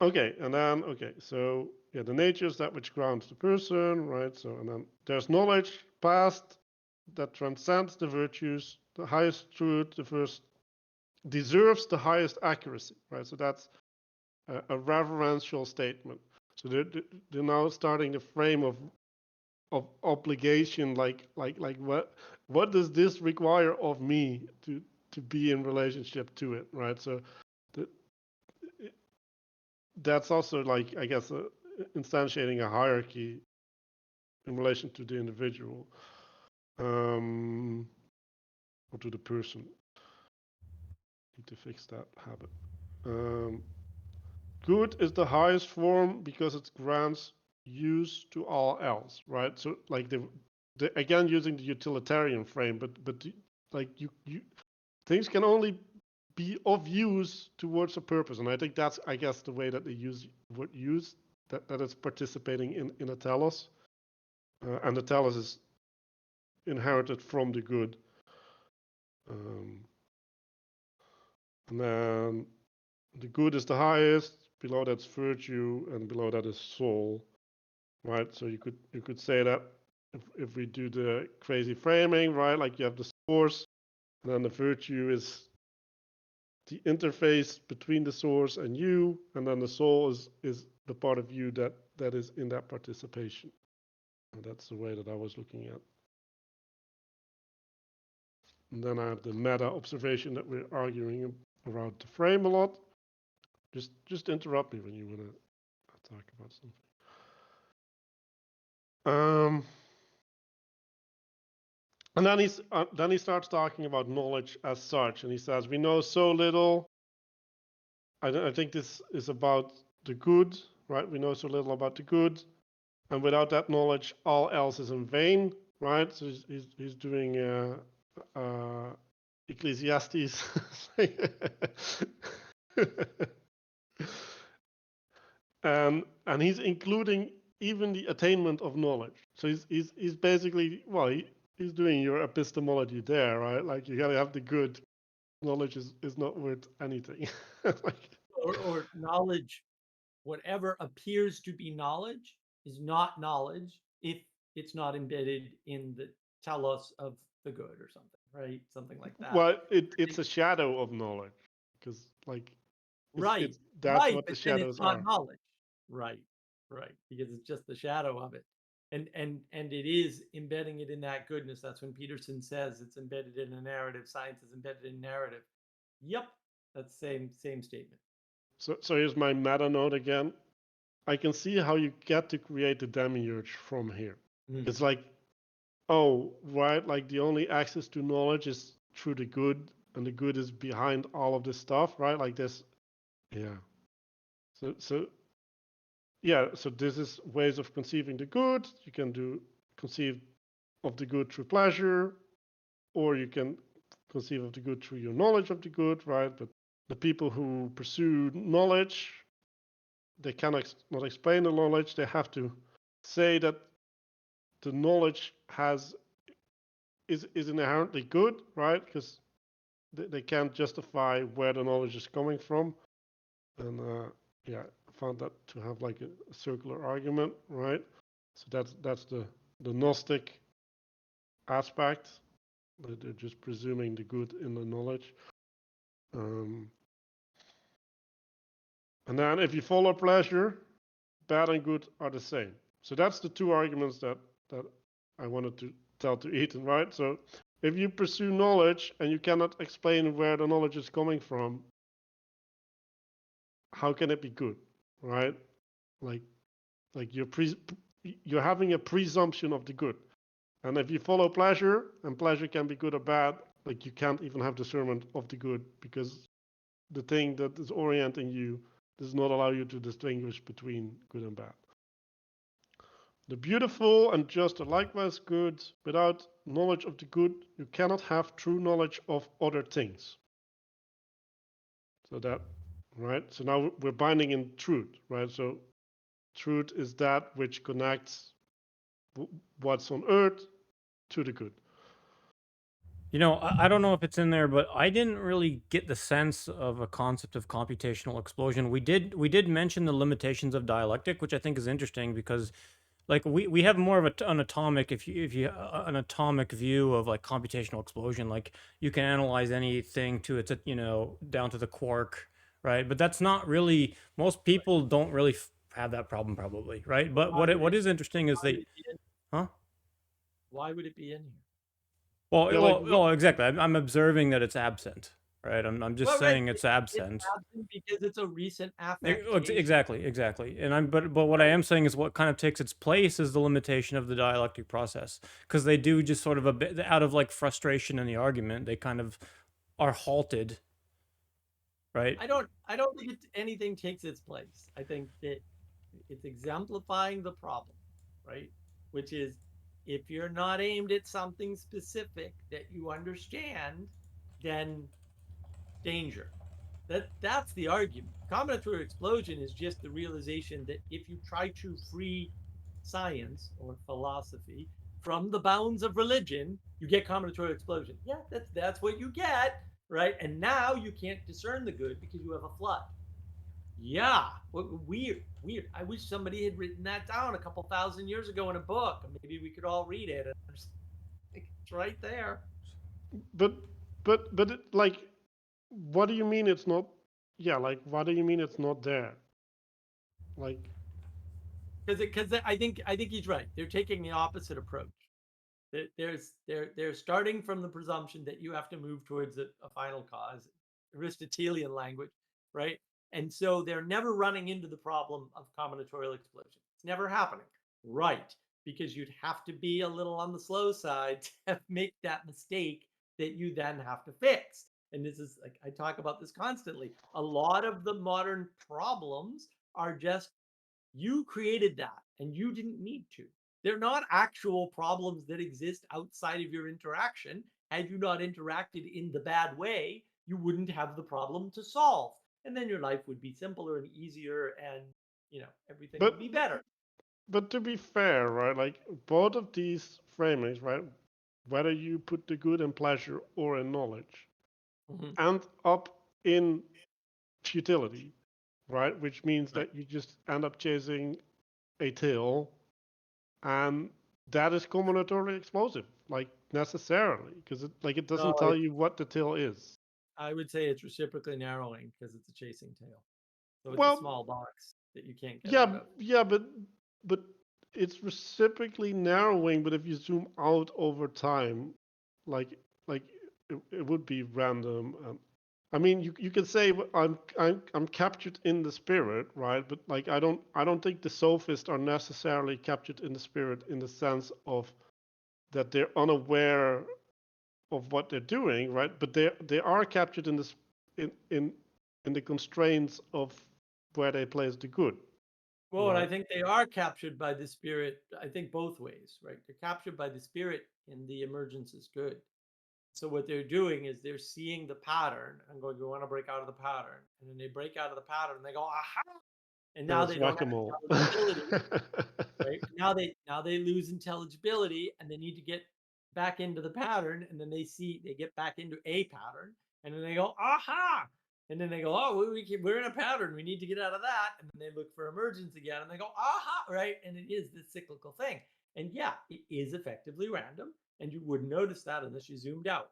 Okay, and then so yeah, the nature is that which grounds the person, right? So and then there's knowledge past that transcends the virtues, the highest truth, the first deserves the highest accuracy, right? So that's a reverential statement. So they're now starting the frame of obligation, like what does this require of me to be in relationship to it, right? So the, that's also like I guess instantiating a hierarchy in relation to the individual or to the person. Need to fix that habit. Good is the highest form because it grants use to all else, right? So like the again using the utilitarian frame, but like you things can only be of use towards a purpose, and I think that's I guess the way that they use would use that it's participating in a telos, and the telos is inherited from the good, and then the good is the highest. Below that's virtue, and below that is soul, right? So you could say that if we do the crazy framing, right? Like you have the source, and then the virtue is the interface between the source and you, and then the soul is the part of you that is in that participation. And that's the way that I was looking at. And then I have the meta observation that we're arguing around the frame a lot. Just interrupt me when you want to talk about something. And then he starts talking about knowledge as such, and he says we know so little. I think this is about the good, right? We know so little about the good, and without that knowledge, all else is in vain, right? So he's doing Ecclesiastes. And he's including even the attainment of knowledge. So he's basically he's doing your epistemology there, right? Like you gotta have the good. Knowledge is not worth anything. Like, Or knowledge, whatever appears to be knowledge is not knowledge if it's not embedded in the telos of the good or something, right? Something like that. well, it's a shadow of knowledge because like Right, that's right, what the but then it's shadows not are. knowledge. Right, right, because it's just the shadow of it. And it is embedding it in that goodness. That's when Peterson says it's embedded in a narrative, science is embedded in narrative. Yep, that's same statement. So here's my meta note again. I can see how you get to create the demiurge from here. It's like, oh, right, like the only access to knowledge is through the good, and the good is behind all of this stuff, right? Like this, Yeah. So yeah. So this is ways of conceiving the good. You can conceive of the good through pleasure, or you can conceive of the good through your knowledge of the good, right? But the people who pursue knowledge, they cannot not explain the knowledge. They have to say that the knowledge is inherently good, right? Because they can't justify where the knowledge is coming from, and yeah, I found that to have like a circular argument, right? So that's the Gnostic aspect. They're just presuming the good in the knowledge. Um, and then if you follow pleasure, bad and good are the same. So that's the two arguments that I wanted to tell to Ethan, right? So if you pursue knowledge and you cannot explain where the knowledge is coming from, how can it be good, right? Like you're having a presumption of the good. And if you follow pleasure, and pleasure can be good or bad, like you can't even have discernment of the good because the thing that is orienting you does not allow you to distinguish between good and bad. The beautiful and just are likewise good. Without knowledge of the good, you cannot have true knowledge of other things. So that, right? So now we're binding in truth, right? So truth is that which connects what's on earth to the good. You know, I don't know if it's in there, but I didn't really get the sense of a concept of computational explosion. We did mention the limitations of dialectic, which I think is interesting because like we have more of an atomic if you an atomic view of like computational explosion. Like you can analyze anything to its down to the quark, right? But that's not really, most people don't really have that problem probably, right? But what is interesting is Why would they, it be in, huh? why would it be in here? Well, Yeah, like exactly. I'm observing that it's absent, right? I'm just Well, right, saying it's it's absent. absent because it's a recent affectation. Exactly. And but what I am saying is what kind of takes its place is the limitation of the dialectic process, because they do just sort of a bit out of like frustration in the argument, they kind of are halted, right? I don't think anything takes its place. I think that it's exemplifying the problem, right? Which is if you're not aimed at something specific that you understand, then danger. That's the argument. Combinatorial explosion is just the realization that if you try to free science or philosophy from the bounds of religion, you get combinatorial explosion. Yeah, that's what you get, right? And now you can't discern the good because you have a flood. Yeah, weird. I wish somebody had written that down a couple thousand years ago in a book. Maybe we could all read it. It's right there. but like, what do you mean it's not? Yeah, like, what do you mean it's not there? Like, Because I think he's right. They're taking the opposite approach. They're starting from the presumption that you have to move towards a final cause, Aristotelian language, right? And so they're never running into the problem of combinatorial explosion. It's never happening, right? Because you'd have to be a little on the slow side to make that mistake that you then have to fix. And this is like I talk about this constantly. A lot of the modern problems are just you created that and you didn't need to. They're not actual problems that exist outside of your interaction. Had you not interacted in the bad way, you wouldn't have the problem to solve. And then your life would be simpler and easier and, everything would but be better. but to be fair, right? Like both of these framings, right? Whether you put the good in pleasure or in knowledge, Mhm. end up in futility, right? Which means Right. that you just end up chasing a tail, and that is combinatorially explosive, like necessarily, because it No, doesn't tell you what the tail is. I would say it's reciprocally narrowing because it's a chasing tail. So it's a Well, small box that you can't get out yeah, of. yeah, but it's reciprocally narrowing. But if you zoom out over time, like like it would be random. I mean, you can say I'm captured in the spirit, right? But like I don't think the sophists are necessarily captured in the spirit in the sense of that they're unaware of what they're doing, right? But they are captured in this in in the constraints of where they place the good. Well, and I Right. think they are captured by the spirit. I think both ways, right? They're captured by the spirit in the emergence is good. So what they're doing is they're seeing the pattern and going, "You want to break out of the pattern," and then they break out of the pattern and they go, "Aha!" And Yeah, now it's they don't have whack-a-mole. intelligibility, right? Now they lose intelligibility and they need to get back into the pattern, and then they get back into a pattern, and then they go, "Aha!" And then they go, "Oh, we're in a pattern. We need to get out of that." And then they look for emergence again, and they go, "Aha!" Right? And it is this cyclical thing. And yeah, it is effectively random, and you wouldn't notice that unless you zoomed out.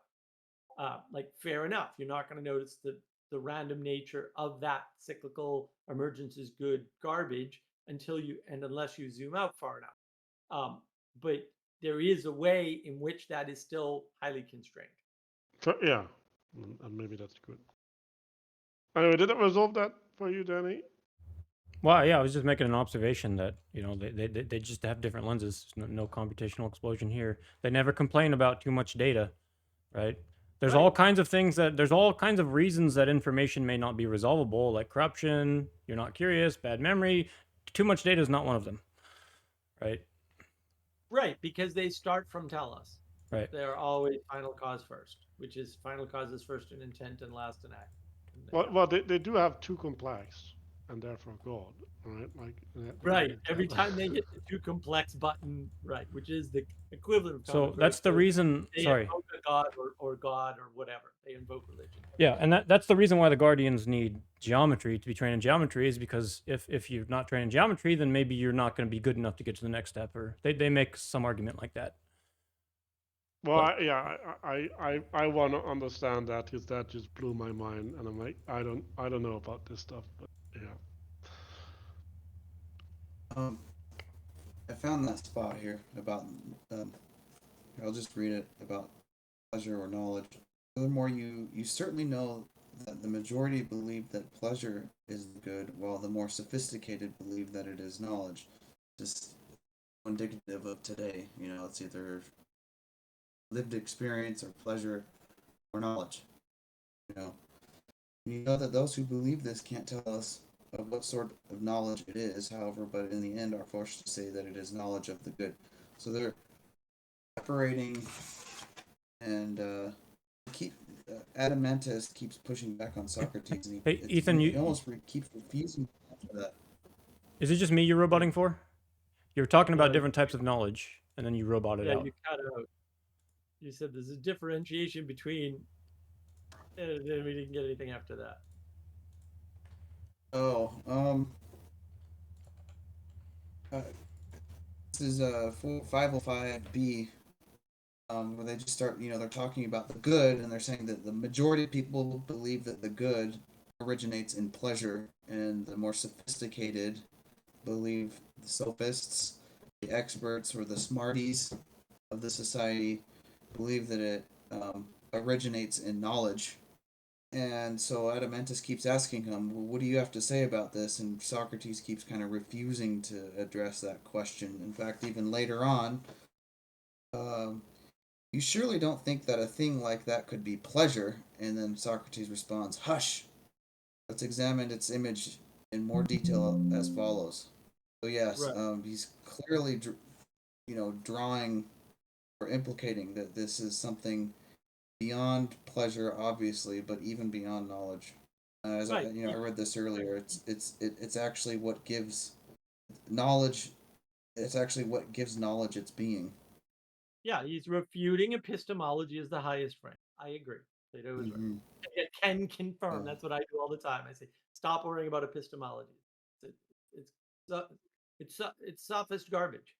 Like, fair enough, you're not going to notice the random nature of that cyclical emergence is good garbage unless you zoom out far enough. But there is a way in which that is still highly constrained. So, yeah, and maybe that's good. Anyway, did it resolve that for you, Danny? Well, yeah, I was just making an observation that they just have different lenses. No computational explosion here. They never complain about too much data, right? There's all Right. kinds of things there's all kinds of reasons that information may not be resolvable, like corruption, you're not curious, bad memory. Too much data is not one of them, right? Right, because they start from telos. Right. They're always final cause first, which is final cause is first in intent and last in act. Well, they do have too complex, and therefore God, right? Like Right. Every time they hit the too complex button, right, which is the equivalent of So common that's the grace, reason. they Sorry. invoke a god or God or whatever. They invoke religion. Yeah, and that's the reason why the Guardians need geometry to be trained in geometry, is because if you're not trained in geometry, then maybe you're not going to be good enough to get to the next step, or they make some argument like that. Well, But I want to understand that, because that just blew my mind, and I'm like, I don't know about this stuff, but yeah. I found that spot here about. Um, I'll just read it about pleasure or knowledge. Furthermore, you certainly know that the majority believe that pleasure is good, while the more sophisticated believe that it is knowledge. Just indicative of today. It's either lived experience or pleasure or knowledge. You know, you know that those who believe this can't tell us of what sort of knowledge it is, however, but in the end are forced to say that it is knowledge of the good. So they're separating, and keep Adamantus keeps pushing back on Socrates, and hey, Ethan, he almost keeps refusing to answer that. is it just me you're roboting for? You were talking about Uh, different types of knowledge, and then you roboted Yeah, out. you cut out. You said there's a differentiation between, and then we didn't get anything after that. Oh, this is 505B, where they just start, they're talking about the good, and they're saying that the majority of people believe that the good originates in pleasure, and the more sophisticated believe the sophists, the experts, or the smarties of the society believe that it originates in knowledge. And so Adamantus keeps asking him, well, what do you have to say about this? And Socrates keeps kind of refusing to address that question. In fact, even later on, you surely don't think that a thing like that could be pleasure? And then Socrates responds, hush, let's examine its image in more detail as follows. So yes, Right. he's clearly, drawing or implicating that this is something beyond pleasure, obviously, but even beyond knowledge. As Right. I read this earlier. It's actually what gives knowledge. It's actually what gives knowledge its being. Yeah, he's refuting epistemology as the highest rank. I agree. Plato is right. Mm-hmm. It can confirm. Yeah. That's what I do all the time. I say, stop worrying about epistemology. It's it's sophist garbage.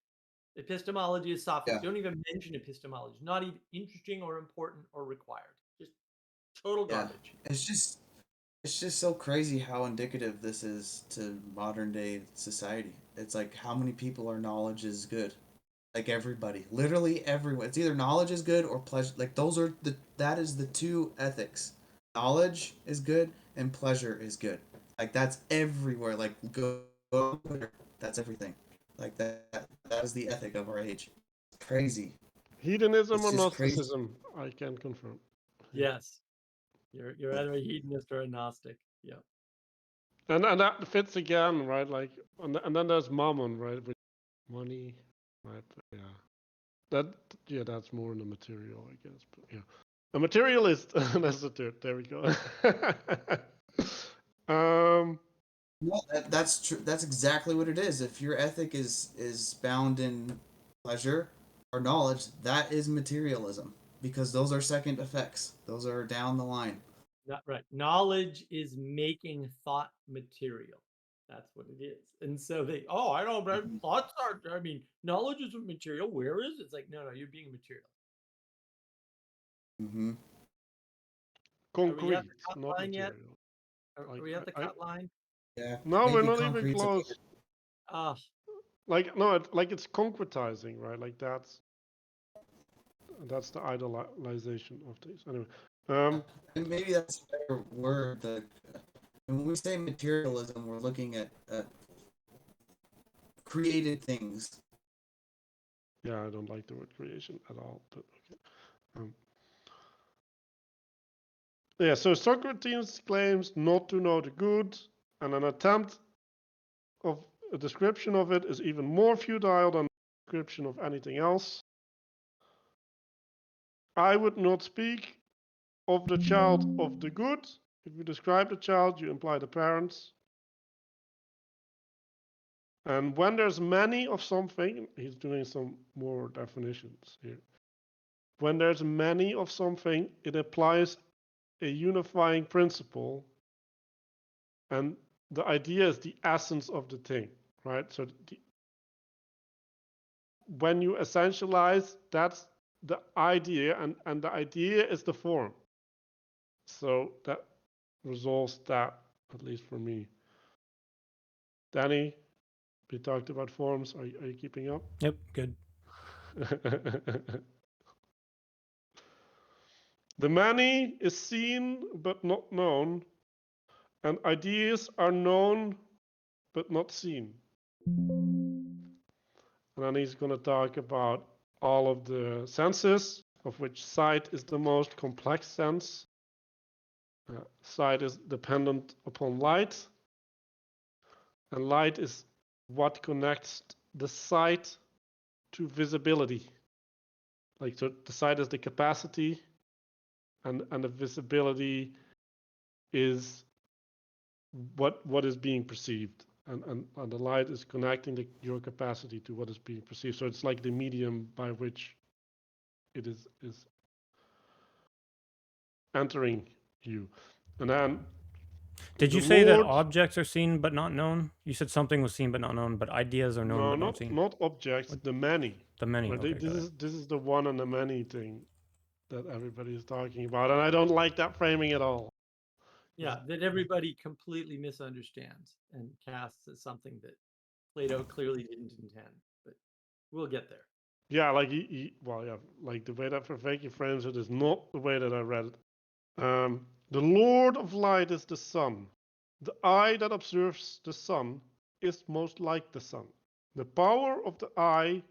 Epistemology is sophist. Yeah. Don't even mention epistemology. It's not even interesting or important or required. Just total Yeah. garbage. It's just so crazy how indicative this is to modern day society. It's like how many people are knowledge is good. Like everybody, literally everyone. It's either knowledge is good or pleasure. Like that is the two ethics. Knowledge is good and pleasure is good. Like that's everywhere. Like go on Twitter. That's everything. Like that is the ethic of our age. It's crazy. Hedonism It's or just crazy. Gnosticism? I can confirm. Yes. You're either a hedonist or a Gnostic. Yeah. And that fits again, right? Like, and then there's mammon, right? With money, right? But yeah, that's more in the material, I guess. But yeah, a materialist. That's the third. There we go. um, No, that's true. That's exactly what it is. If your ethic is bound in pleasure or knowledge, that is materialism because those are second effects. Those are down the line. Not right. Knowledge is making thought material. That's what it is. And so they, oh, I don't, but Mhm. thoughts are, I mean, knowledge is a material. Where is it? It's like, no, you're being a material. Mm-hmm. Are we at concrete, the cut not line yet? material. Are Like we at the I cut line? Yeah, no, we're maybe not even concrete's a close. Ah, Like no, like it's concretizing, right? Like that's the idolization of things. Anyway, and maybe that's a better word. When we say materialism, we're looking at created things. yeah, I don't like the word creation at all, but okay. Um, yeah, so Socrates claims not to know the good, and an attempt of a description of it is even more futile than a description of anything else. I would not speak of the child of the good. If you describe the child, you imply the parents. And when there's many of something, he's doing some more definitions here. When there's many of something, it applies a unifying principle, and the idea is the essence of the thing, right? So when you essentialize, that's the idea, and the idea is the form. So that resolves that, at least for me. Danny, we talked about forms. Are you keeping up? Yep, good. The many is seen but not known, and ideas are known but not seen. And then he's going to talk about all of the senses, of which sight is the most complex sense. Sight is dependent upon light, and light is what connects the sight to visibility. Like, so the sight is the capacity, and the visibility is what is being perceived. And the light is connecting your capacity to what is being perceived. So it's like the medium by which it is entering you. And then Did the you say that Lord, objects are seen but not known? You said something was seen but not known, but ideas are known no, but not seen. not objects, What? the many. The many. Right? Okay, This got it. is this is the one and the many thing that everybody is talking about, and I don't like that framing at all. yeah, that everybody completely misunderstands and casts as something that Plato clearly didn't intend. But we'll get there. Yeah, like well, yeah, like the way that Vervaeke frames it is not the way that I read it. The Lord of light is the sun. The eye that observes the sun is most like the sun. The power of the eye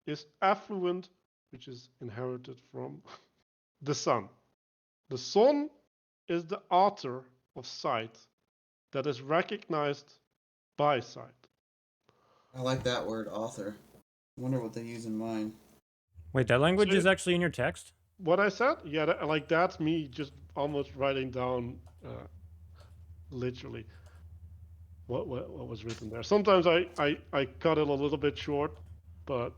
is affluent, which is inherited from the sun. The sun is the author of sight that is recognized by sight. I like that word, author. I wonder what they use in mine. Wait, that language So is actually in your text? what I said, yeah, like that's me just almost writing down literally what was written there. Sometimes I cut it a little bit short, but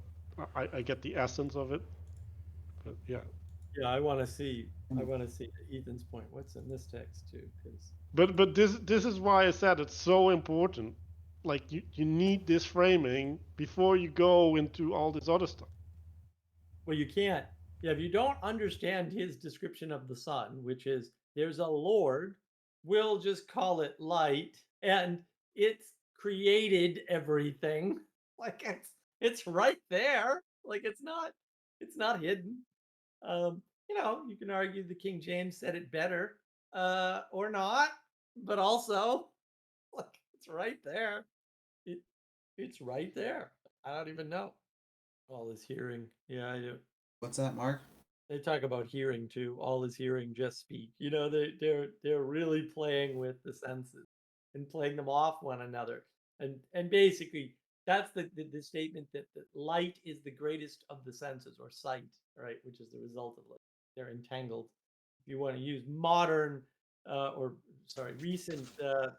I get the essence of it. But yeah, Yeah, I want to see. I Mm. want to see Ethan's point. What's in this text too? Because but this is why I said it's so important. Like you need this framing before you go into all this other stuff. well, you can't. Yeah, if you don't understand his description of the sun, which is there's a Lord, we'll just call it light, and it's created everything. Like it's right there. Like it's not hidden. You know, you can argue the King James said it better, or not, but also, look, it's right there. It, it's right there. I don't even know. All this hearing. Yeah, I do. What's that, Mark? They talk about hearing too. All is hearing, just speak. You know, they're really playing with the senses and playing them off one another. And basically that's the statement that light is the greatest of the senses, or sight, right? Which is the result of light. They're entangled. If you want to use modern or sorry, recent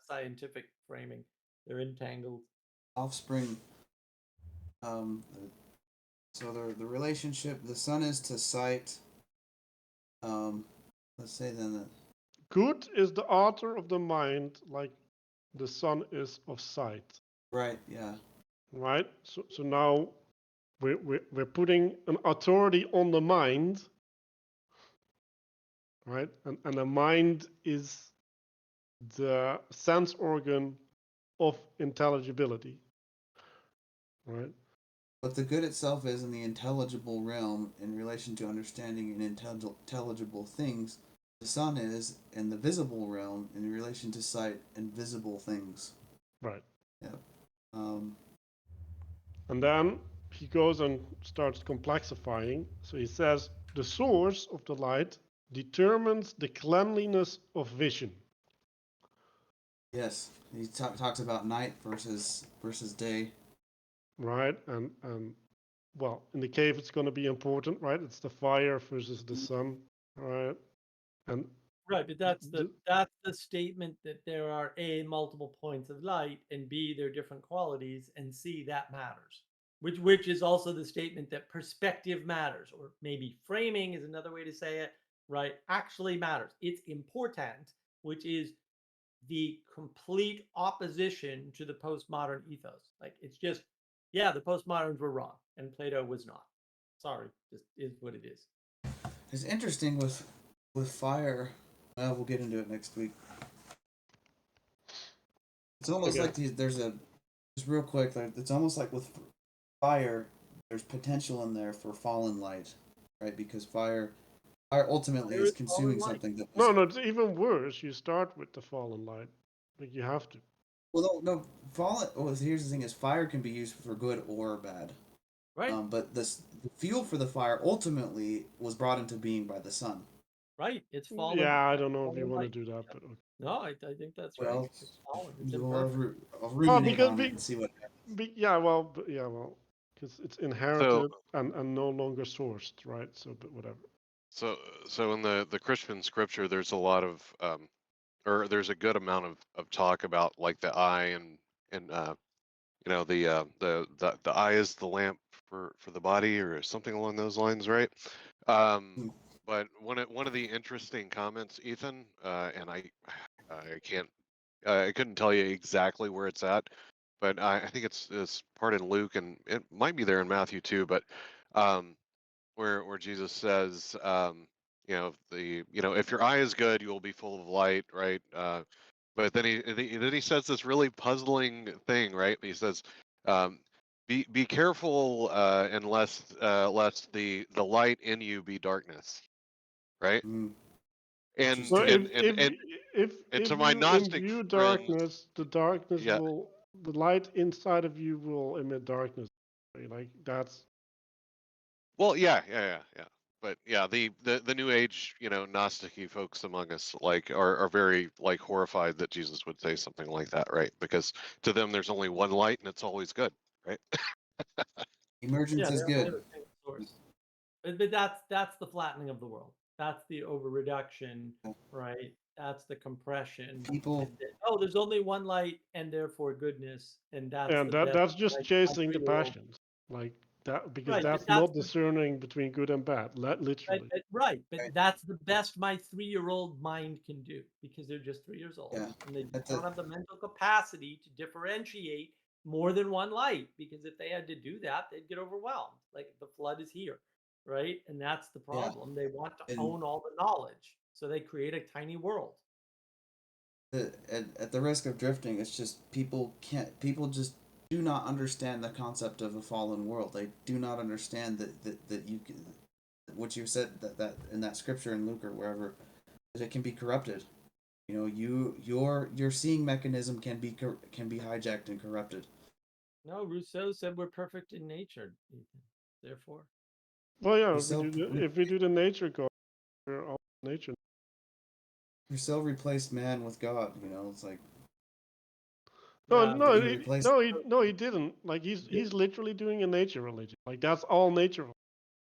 scientific framing, they're entangled. Offspring. So the relationship, the sun is to sight. Let's say then that. Good is the author of the mind, like the sun is of sight, Right. Yeah. right? So now we're putting an authority on the mind, right? And the mind is the sense organ of intelligibility, right? But the good itself is in the intelligible realm in relation to understanding and intelligible things. The sun is in the visible realm in relation to sight and visible things. Right. Yeah. Um, And then he goes and starts complexifying. So he says the source of the light determines the cleanliness of vision. yes. He talks about night versus day. Right? And well, in the cave it's going to be important, right? It's the fire versus the sun, right? And Right, but that's the statement that there are A, multiple points of light, and B, there are different qualities, and C, that matters. Which is also the statement that perspective matters, or maybe framing is another way to say it, right? Actually matters. It's important, which is the complete opposition to the postmodern ethos. Like it's just, yeah, the postmoderns were wrong, and Plato was not. Sorry, just is what it is. It's interesting with fire. Well, we'll get into it next week. It's almost Okay. like there's a just real quick. Like, it's almost like with fire, there's potential in there for fallen light, right? Because fire ultimately There is is fallen consuming light. something that was. no, it's even worse. You start with the fallen light. Like you have to. Well, no, fallen. Well, here's the thing: is fire can be used for good or bad. Right, But the fuel for the fire ultimately was brought into being by the sun. right. It's fallen. Yeah, I don't know if you Fallen want to light. do that, but okay. No, I think that's right. Well, It's fallen. It's I'll, imperfect. I'll Oh, ruminate because on it and see what happens. yeah, well, because it's So inherited and no longer sourced, right? So, but whatever. so in the Christian scripture, there's a lot of or there's a good amount of talk about like the eye and you know the eye is the lamp for the body or something along those lines, right? Hmm. But one of the interesting comments, Ethan, and I can't I couldn't tell you exactly where it's at, but I think it's part in Luke and it might be there in Matthew too, but um, where Jesus says, if your eye is good, you will be full of light, right? But then he says this really puzzling thing, right? He says, um, be careful, and lest the light in you be darkness, right? Hmm. And So Interesting. and and and and if to my you Gnostic imbue friends, darkness, the darkness yeah, will the light inside of you will emit darkness. Right? Like that's well, yeah. But yeah, the New Age, Gnostic folks among us like are very like horrified that Jesus would say something like that, right? Because to them there's only one light and it's always good, right? Emergence Yeah, is they good. have a single source. But that's the flattening of the world. That's the over reduction, right? That's the compression. People. Oh, there's only one light and therefore goodness, and that's and the best. that's just Like my chasing the 3-year-old. passions, like that because Right, but that's that's not the discerning between good and bad, literally. but Right. that's the best my 3-year-old mind can do because they're just 3 years old Yeah. and they At don't the have the mental capacity to differentiate more than one light. Because if they had to do that, they'd get overwhelmed. Like the flood is here, right? And that's the yeah. problem. They want to And own all the knowledge, so they create a tiny world. at the risk of drifting, it's just people just do not understand the concept of a fallen world. They do not understand that you can, what you said that in that scripture in Luke or wherever, that it can be corrupted. You know, your seeing mechanism can be hijacked and corrupted. No, Rousseau said we're perfect in nature, Ethan. Therefore. Well, yeah, Rousseau, if we do the nature code, we're all nature. Rousseau replaced man with God. You know, it's like No, Yeah. no, he replaced. no, he didn't. Like he's literally doing a nature religion. Like that's all nature.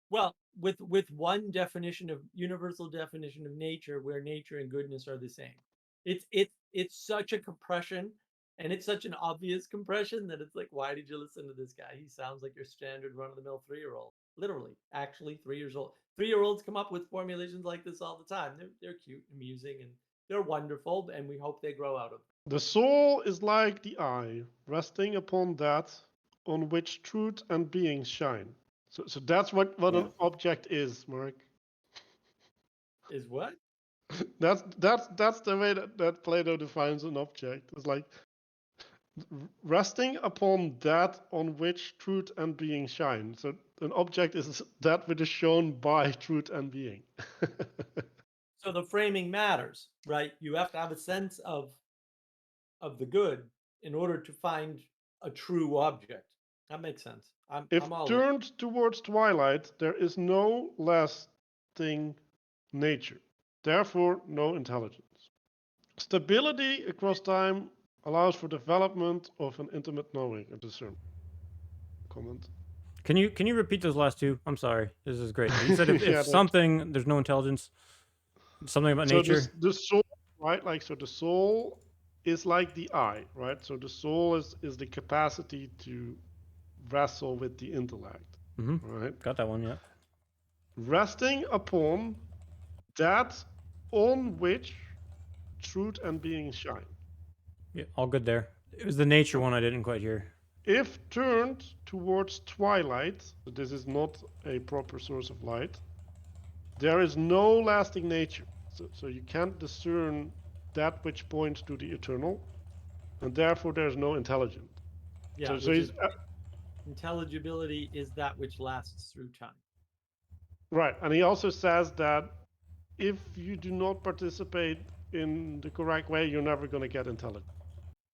Well, with one definition of universal definition of nature, where nature and goodness are the same. It's such a compression, and it's such an obvious compression that it's like, why did you listen to this guy? He sounds like your standard run-of-the-mill 3-year-old. Literally, actually, 3 years old. 3-year-olds come up with formulations like this all the time. They're cute, amusing, and they're wonderful, and we hope they grow out of them. The soul is like the eye, resting upon that on which truth and being shine. So that's what Yeah. an object is, Mark. Is what? That's the way that Plato defines an object. It's like resting upon that on which truth and being shine. So an object is that which is shown by truth and being. So the framing matters, right? You have to have a sense of the good in order to find a true object. That makes sense. If I'm all turned towards twilight, there is no lasting nature, therefore no intelligence. Stability across time allows for development of an intimate knowing and discernment. Comment. Can you repeat those last two? I'm sorry. This is great. You said if Yeah, something there's no intelligence, something about nature. the soul, right? Like so, the soul is like the eye, right? So the soul is the capacity to wrestle with the intellect, right? Got that one, yeah. Resting upon that on which truth and being shine. Yeah, all good there. It was the nature one I didn't quite hear. If turned towards twilight, this is not a proper source of light, there is no lasting nature. So you can't discern that which points to the eternal, and therefore there's no intelligence. Yeah, So he's intelligibility is that which lasts through time. right, and he also says that if you do not participate in the correct way, you're never going to get intelligence.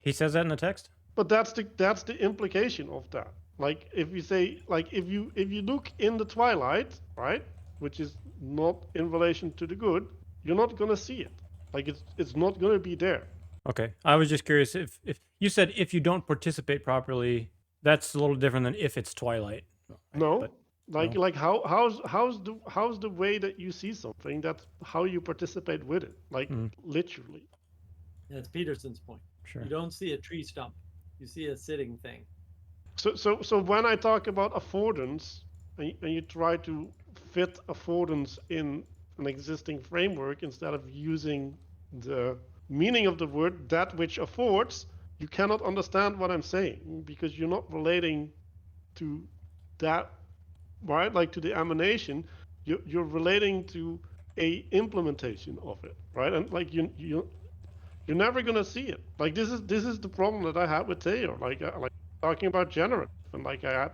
He says that in the text? But that's the implication of that. Like if you say, like if you look in the twilight, right, which is not in relation to the good, you're not going to see it. Like it's not going to be there. Okay. I was just curious if you said if you don't participate properly, that's a little different than if it's twilight. No, But like how's the way that you see something, that's how you participate with it, like literally. That's Peterson's point. sure. You don't see a tree stump, you see a sitting thing. So when I talk about affordance, and you try to fit affordance in an existing framework instead of using the meaning of the word that which affords, you cannot understand what I'm saying because you're not relating to that, right? Like to the emanation, you're relating to a implementation of it, right? And like you're never gonna see it. Like this is the problem that I had with Theo. Like talking about generative, and like I had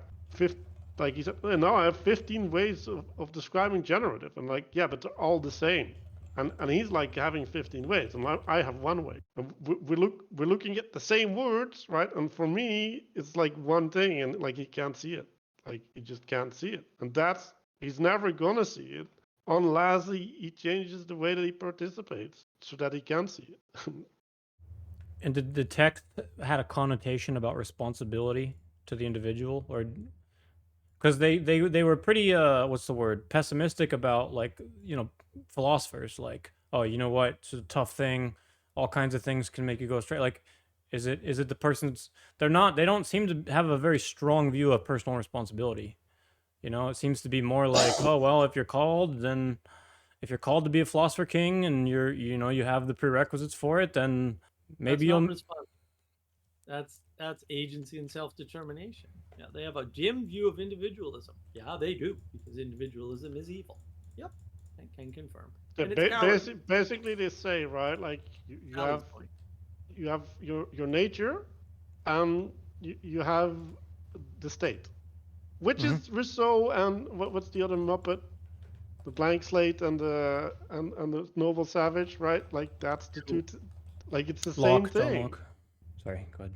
like he said, now I have 15 ways of describing generative, and like yeah, but they're all the same. And he's like having 15 ways, and I have one way. And we're looking at the same words, right? And for me, it's like one thing, and like he can't see it. Like he just can't see it, and he's never gonna see it unless he changes the way that he participates so that he can see it. And did the text had a connotation about responsibility to the individual, or because they were pretty what's the word, pessimistic about, like, philosophers, like, oh, you know what, it's a tough thing, all kinds of things can make you go astray. Like, is it the person's, they don't seem to have a very strong view of personal responsibility. It seems to be more like, oh well, if you're called to be a philosopher king and you have the prerequisites for it, then maybe That's not you'll responsible. That's agency and self-determination. Yeah, they have a dim view of individualism. Yeah, they do, because individualism is evil. Yep, I can confirm. Yeah, And it's cowardly. basically they say, right, like you Sally's have point. you have your nature, and you have the state, which is Rousseau and what's the other Muppet, the blank slate and the noble savage, right? Like that's the two, like it's the same Locke, John thing. Locke. Sorry, go ahead.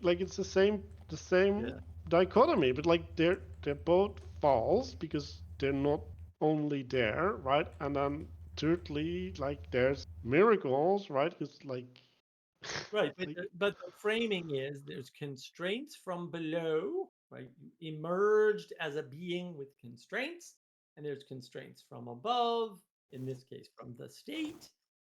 Like it's the same Yeah. dichotomy, but like they're both false because they're not only there, right? And then thirdly, like there's miracles, right? It's like, Right, but like the framing is there's constraints from below, right? You emerged as a being with constraints, and there's constraints from above, in this case from the state,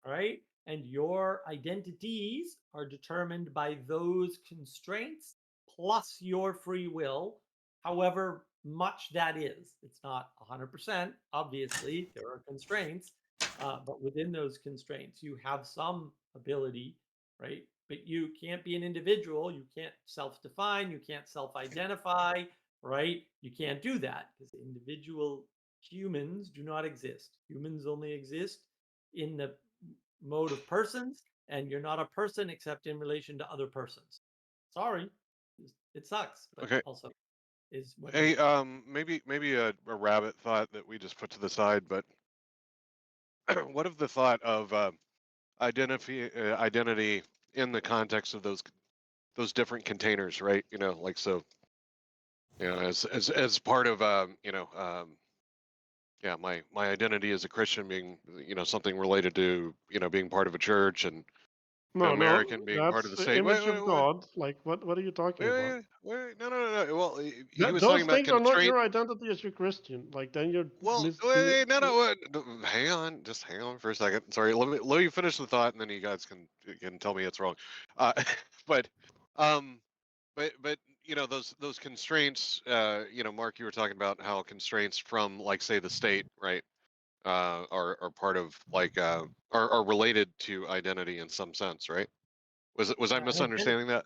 right? And your identities are determined by those constraints plus your free will, however much that is. It's not 100%, obviously, there are constraints, but within those constraints, you have some ability, right? But you can't be an individual. You can't self-define. You can't self-identify, right? You can't do that because individual humans do not exist. Humans only exist in the mode of persons, and you're not a person except in relation to other persons. Sorry, it sucks, but Okay. also is what it Hey, is. maybe a rabbit thought that we just put to the side, but what of the thought of identity in the context of those different containers, right? You know, like so, you know, as part of yeah, my identity as a Christian being, you know, something related to, you know, being part of a church, and no, no, American being part of that's the the state. image of God. Like what are you talking about? No, no, no, no. Well, he That, was talking those about things are not constraint. your identity as your Christian. Like then you're Well, misdoing. no, no, hang on, just hang on for a second. Sorry, let me finish the thought, and then you guys can tell me it's wrong. Uh, but, um, but you know those constraints. You know, Mark, you were talking about how constraints from like say the state, right? Are part of like are related to identity in some sense, right? Was I misunderstanding that?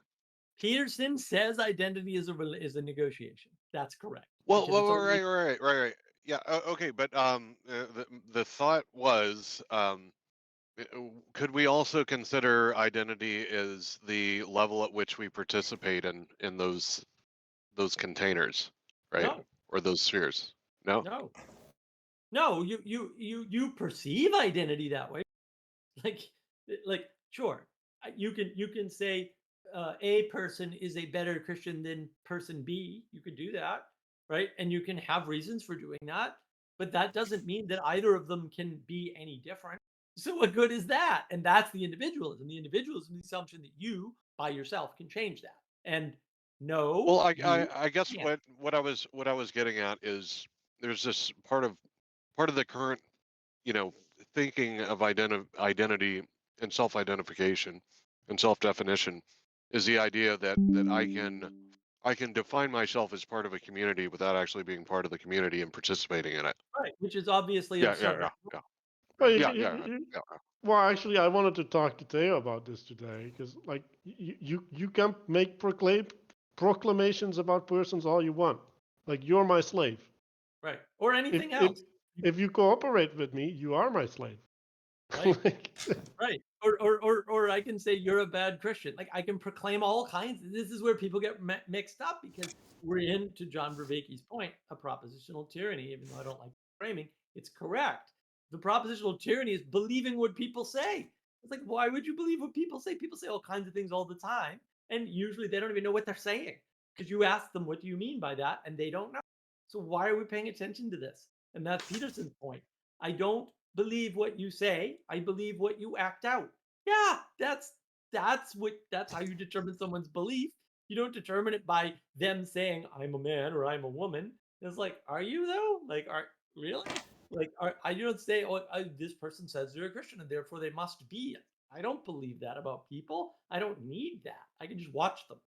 Peterson says identity is a negotiation. That's correct because Well, it's only right. Yeah, okay, but the thought was, could we also consider identity as the level at which we participate in those containers, right? no, Or those spheres? No? no, no. You perceive identity that way. like sure, you can say a person is a better Christian than person B. You could do that, right? And you can have reasons for doing that, but that doesn't mean that either of them can be any different. So what good is that? And that's the individualism. The individualism is the assumption that you by yourself can change that. And no, Well, you I guess can't. what I was getting at is there's this part of the current, you know, thinking of identity and self-identification and self-definition is the idea that I can define myself as part of a community without actually being part of the community and participating in it. Right, which is obviously Yeah, yeah, absurd. yeah, yeah, Well, Right. yeah, yeah, yeah. well, actually, I wanted to talk to Theo about this today because, like, you can make proclamations about persons all you want. Like, you're my slave. Right. Or If anything if else. if you cooperate with me, you are my slave. Right. Like, Right. Or I can say you're a bad Christian. Like I can proclaim all kinds. This is where people get mixed up because we're in, to John Vervaeke's point, a propositional tyranny. Even though I don't like framing, it's correct. The propositional tyranny is believing what people say. It's like, why would you believe what people say? People say all kinds of things all the time, and usually they don't even know what they're saying because you ask them, "What do you mean by that?" and they don't know. So why are we paying attention to this? And that's Peterson's point. I don't believe what you say. I believe what you act out. Yeah, that's how you determine someone's belief. You don't determine it by them saying I'm a man or I'm a woman. It's like, are you though? Like, are really? Like, I don't say, oh, this person says they're a Christian and therefore they must be. I don't believe that about people. I don't need that. I can just watch them.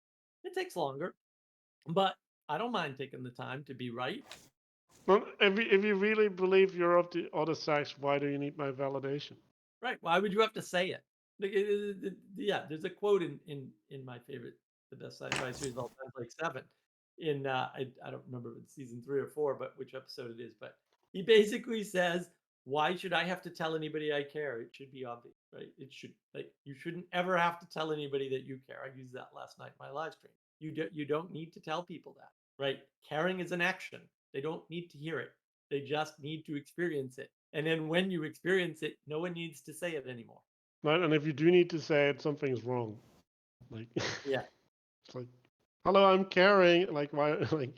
It takes longer, but I don't mind taking the time to be right. well, if you really believe you're of the other sex, why do you need my validation? Right. Why would you have to say it? Like, yeah, there's a quote in my favorite, the best sci-fi series of all time, like Seven. In I don't remember if it's season 3 or 4, but which episode it is. But he basically says, "Why should I have to tell anybody I care? It should be obvious, right? It should like you shouldn't ever have to tell anybody that you care." I used that last night in my live stream. You don't need to tell people that, right? Caring is an action. They don't need to hear it. They just need to experience it. And then when you experience it, no one needs to say it anymore. Right? And if you do need to say it, something's wrong. Like, Yeah. it's like, hello, I'm caring. Like, why? Like,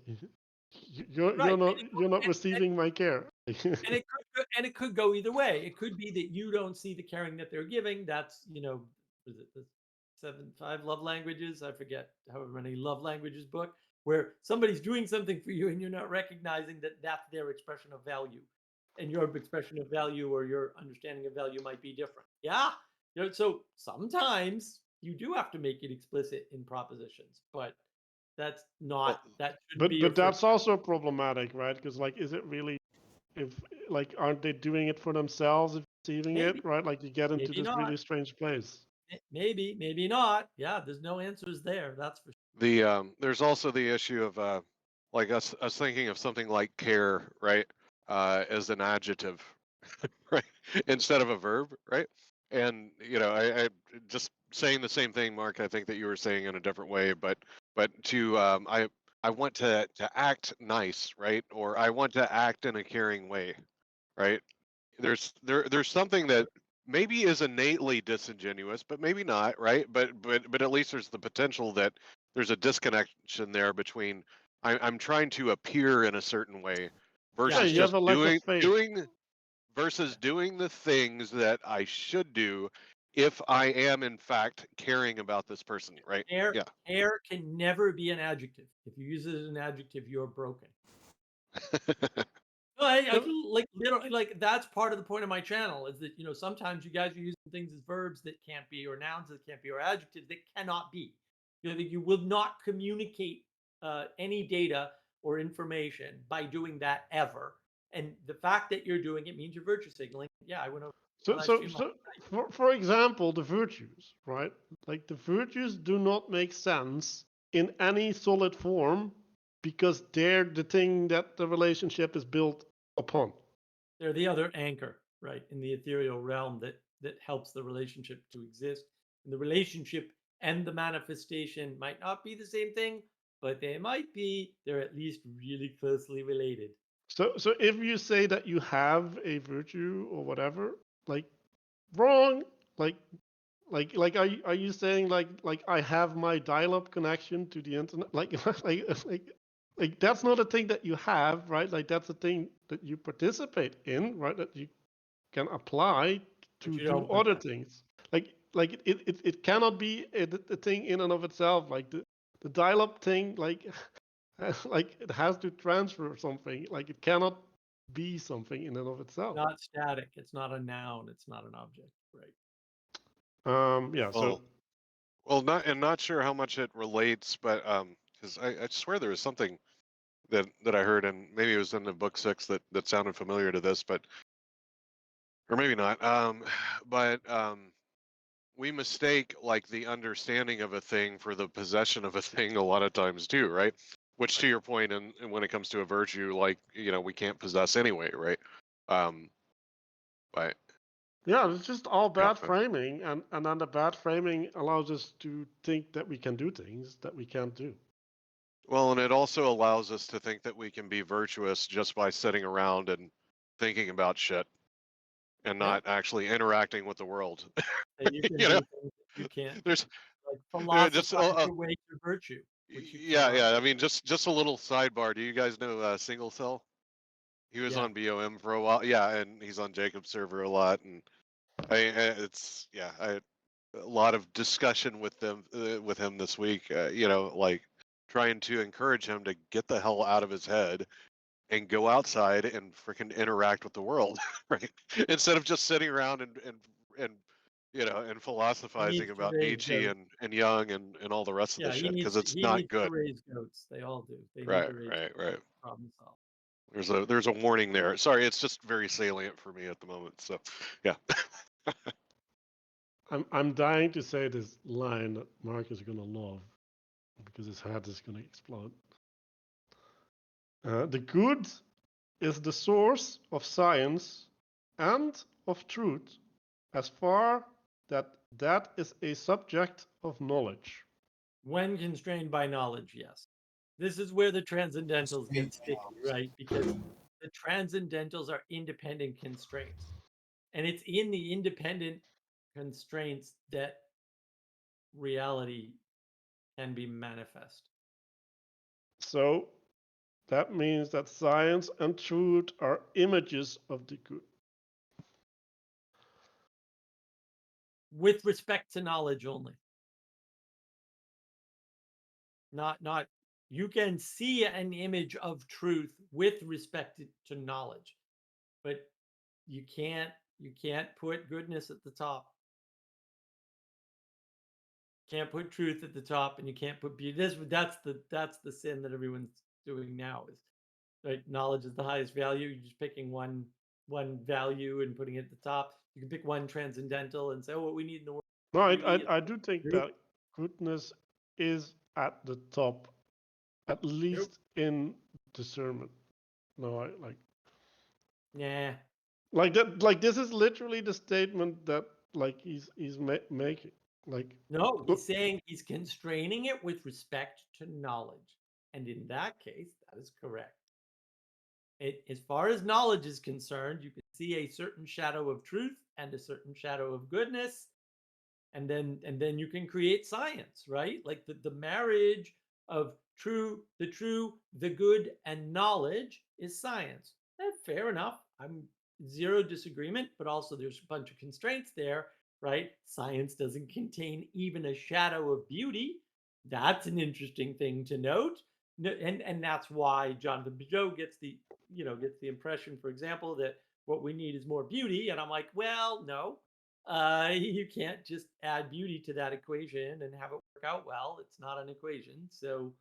You're Right. not receiving my care. And it could go either way. It could be that you don't see the caring that they're giving. That's, was it the 5 love languages? I forget however many love languages book, where somebody's doing something for you and you're not recognizing that that's their expression of value. And your expression of value or your understanding of value might be different. Yeah. So sometimes you do have to make it explicit in propositions, but that shouldn't be your But first. that's also problematic, right? Because like, is it really, if like, aren't they doing it for themselves, if receiving Maybe, it, right? Like you get into maybe this not. really strange place. Maybe not. Yeah, there's no answers there. That's for sure. There's also the issue of like us thinking of something like care, right, as an adjective, right, instead of a verb, right? And I just saying the same thing, Mark. I think that you were saying in a different way, but to I want to act nice, right, or I want to act in a caring way, right? There's something that maybe is innately disingenuous, but maybe not, right? But at least there's the potential that there's a disconnection there between I'm trying to appear in a certain way Yeah, versus you have just a lack of faith. doing versus doing the things that I should do if I am in fact caring about this person, right? Yeah. Care can never be an adjective. If you use it as an adjective, you're broken. No, like literally, like that's part of the point of my channel is that sometimes you guys are using things as verbs that can't be, or nouns that can't be, or adjectives that cannot be. You will not communicate any data or information by doing that ever. And the fact that you're doing it means you're virtue signaling. Yeah, I went over So, last so, stream. so for example, the virtues, right? Like the virtues do not make sense in any solid form because they're the thing that the relationship is built upon. They're the other anchor, right, in the ethereal realm that helps the relationship to exist. And the relationship and the manifestation might not be the same thing, but they might be. They're at least really closely related. So if you say that you have a virtue or whatever, like wrong, are you saying like I have my dial-up connection to the internet? Like that's not a thing that you have, right? Like that's a thing that you participate in, right? That you can apply But to you do don't other possess. things. Like it cannot be a thing in and of itself. Like the dial-up thing, like like it has to transfer something. Like it cannot be something in and of itself. Not static. It's not a noun. It's not an object, right? Yeah. Well, not sure how much it relates, but because I swear there was something that I heard, and maybe it was in the book 6 that sounded familiar to this, but or maybe not. But we mistake like the understanding of a thing for the possession of a thing a lot of times too, right? Which, to your point, and when it comes to a virtue, like we can't possess anyway, right? Um, but Yeah, it's just all yeah, bad framing, and then the bad framing allows us to think that we can do things that we can't do. well, and it also allows us to think that we can be virtuous just by sitting around and thinking about shit and Yeah. not actually interacting with the world. That you can you do know, things that you can't do. there's Like just philosophize your way to virtue, which you yeah, cannot. yeah. I mean, just a little sidebar. Do you guys know Single Cell? He was Yeah. on BOM for a while. Yeah, and he's on Jacob's server a lot, and it's a lot of discussion with him this week. Like trying to encourage him to get the hell out of his head and go outside and freaking interact with the world, right? Instead of just sitting around and and He philosophizing needs to about raise Nietzsche goats. and Jung and all the rest of the Yeah, shit because it's he not needs to good. raise goats. They all do. They need Right, to raise right, right. problem solve. There's a warning there. Sorry, it's just very salient for me at the moment. So, yeah. I'm dying to say this line that Mark is gonna love because his head is gonna explode. The good is the source of science and of truth as far that is a subject of knowledge. When constrained by knowledge, yes. This is where the transcendentals get sticky, right? Because the transcendentals are independent constraints. And it's in the independent constraints that reality can be manifest. So That means that science and truth are images of the good. With respect to knowledge only. Not you can see an image of truth with respect to knowledge, but you can't put goodness at the top. Can't put truth at the top, and you can't put beauty. That's the sin that everyone's doing now, is right. Knowledge is the highest value. You're just picking one value and putting it at the top. You can pick one transcendental and say, oh, what we need in the world. No, Beauty. I do think Truth. that goodness is at the top, at least in discernment. No, I Nah. like that. Like this is literally the statement that like he's making. Like No, he's saying he's constraining it with respect to knowledge. And in that case, that is correct. As far as knowledge is concerned, you can see a certain shadow of truth and a certain shadow of goodness. And then you can create science, right? Like the marriage of the true, the good, and knowledge is science. Fair enough. I'm zero disagreement, but also there's a bunch of constraints there, right? Science doesn't contain even a shadow of beauty. That's an interesting thing to note. And that's why Jonathan Bijot gets the impression, for example, that what we need is more beauty. And I'm like, well, no, you can't just add beauty to that equation and have it work out well. It's not an equation. So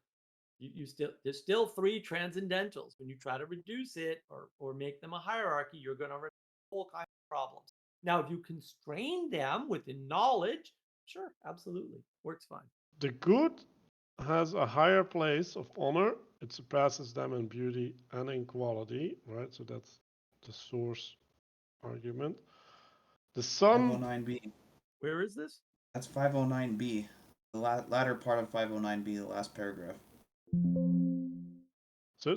there's still three transcendentals. When you try to reduce it or make them a hierarchy, you're going to have all kinds of problems. Now, if you constrain them within knowledge, sure, absolutely, works fine. the good has a higher place of honor. It surpasses them in beauty and in quality, right? So that's the source argument. The sun. 509b. Where is this? That's 509b. The latter part of 509b, the last paragraph. So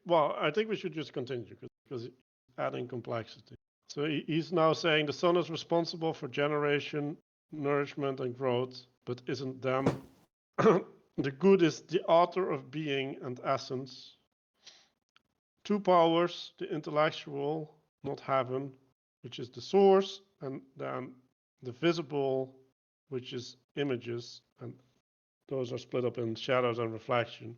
well, I think we should just continue because it's adding complexity. So he's now saying the sun is responsible for generation, nourishment, and growth, but isn't them. The good is the author of being and essence. Two powers, the intellectual, not heaven, which is the source, and then the visible, which is images, and those are split up in shadows and reflection.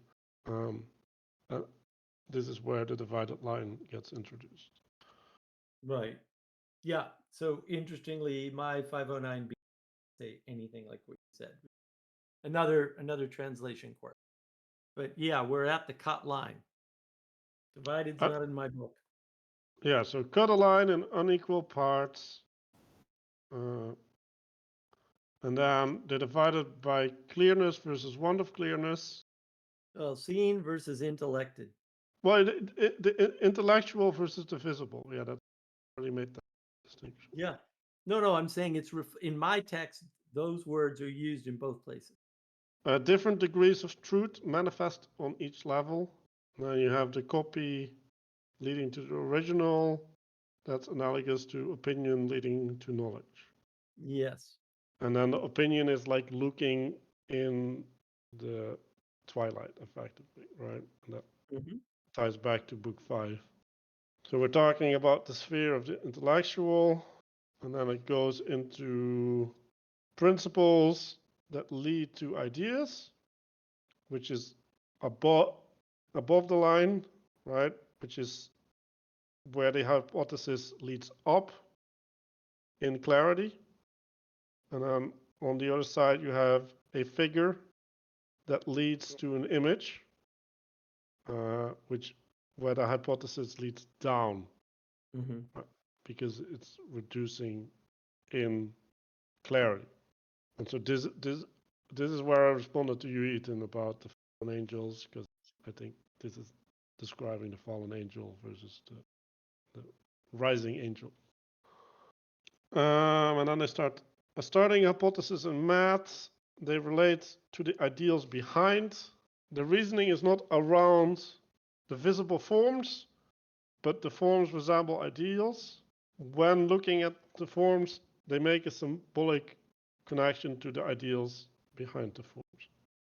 This is where the divided line gets introduced. Right. Yeah. So interestingly, my 509b say anything like what you said. Another translation quirk. But yeah, we're at the cut line. Divided's not in my book. Yeah, so cut a line in unequal parts. And then they're divided by clearness versus want of clearness. Well, seen versus intellected. Well, the intellectual versus the visible. Yeah, that really made that distinction. Yeah. No, I'm saying it's in my text, those words are used in both places. Different degrees of truth manifest on each level. Then you have the copy leading to the original. That's analogous to opinion leading to knowledge. Yes. And then the opinion is like looking in the twilight, effectively, right? And that ties back to book 5. So we're talking about the sphere of the intellectual, and then it goes into principles that lead to ideas, which is above the line, right? Which is where the hypothesis leads up in clarity. And then on the other side, you have a figure that leads to an image, where the hypothesis leads down, because it's reducing in clarity. And so this is where I responded to you, Ethan, about the fallen angels, because I think this is describing the fallen angel versus the rising angel. And then they start a starting hypothesis in math. They relate to the ideals behind. The reasoning is not around the visible forms, but the forms resemble ideals. When looking at the forms, they make a symbolic connection to the ideals behind the forms.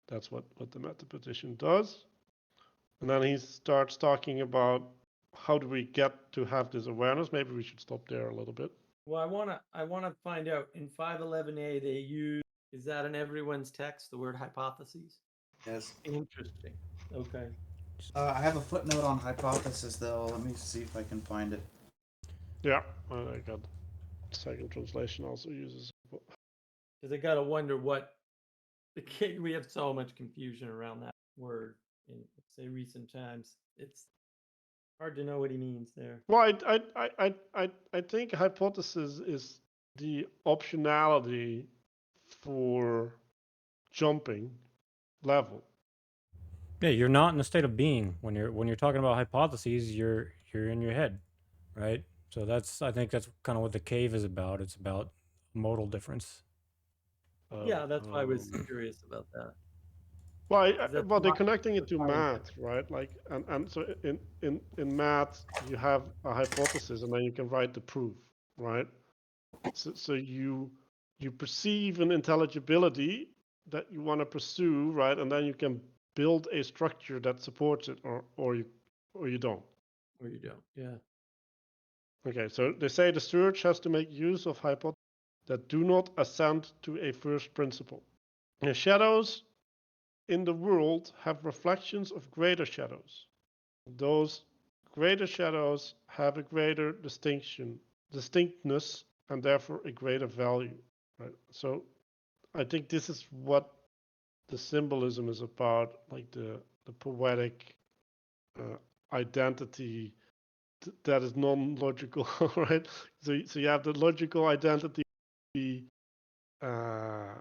That's what the mathematician does. And then he starts talking about how do we get to have this awareness. Maybe we should stop there a little bit. Well, I wanna find out in 511A they use, is that in everyone's text, the word hypotheses? Yes. Interesting. Okay. I have a footnote on hypothesis though. Let me see if I can find it. Yeah, I got second translation also uses. Because I gotta wonder what we have so much confusion around that word in, let's say, recent times. It's hard to know what he means there. Well, I think hypothesis is the optionality for jumping level. Yeah, you're not in a state of being when you're talking about hypotheses. You're in your head, right? So I think that's kind of what the cave is about. It's about modal difference. Yeah, that's why I was curious about that. Well, That's well, they're not connecting it to required. math, right? Like, and so in math, you have a hypothesis, and then you can write the proof, right? So you perceive an intelligibility that you want to pursue, right? And then you can build a structure that supports it, or you don't. Or you don't. Yeah. Okay, so they say the search has to make use of hypotheses that do not assent to a first principle. The shadows in the world have reflections of greater shadows. Those greater shadows have a greater distinctness, and therefore a greater value. Right. So I think this is what the symbolism is about, like the poetic identity that is non-logical, right? So you have the logical identity, uh,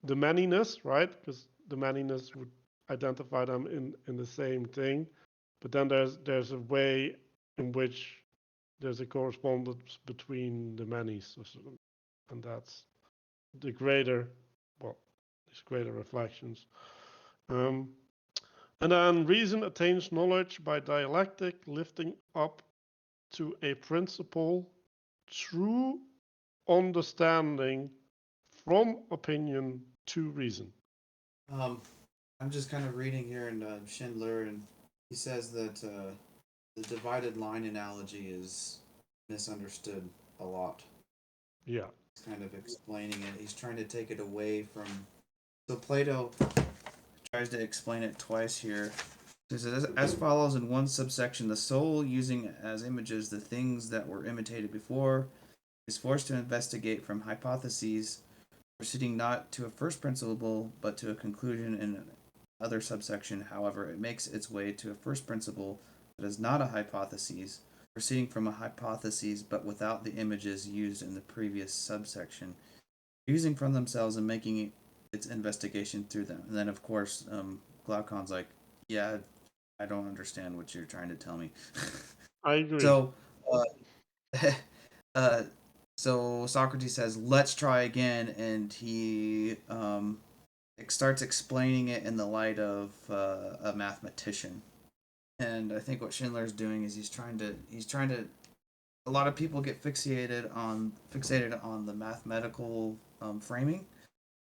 the manyness, right? Because the manyness would identify them in the same thing, but then there's a way in which there's a correspondence between the manys, and that's the greater, well, these greater reflections. Um, and then reason attains knowledge by dialectic, lifting up to a principle, true understanding from opinion to reason. I'm just kind of reading here in Schindler, and he says that the divided line analogy is misunderstood a lot. Yeah. He's kind of explaining it. He's trying to take it away from. So Plato tries to explain it twice here. He says, as follows in one subsection: the soul, using as images the things that were imitated before, is forced to investigate from hypotheses, proceeding not to a first principle but to a conclusion in other subsection. However, it makes its way to a first principle that is not a hypothesis, proceeding from a hypothesis but without the images used in the previous subsection, using from themselves and making its investigation through them. And then, of course, Glaucon's like, yeah, I don't understand what you're trying to tell me. I agree. So, so Socrates says, let's try again, and he starts explaining it in the light of a mathematician. And I think what Schindler's doing is he's trying to a lot of people get fixated on the mathematical framing,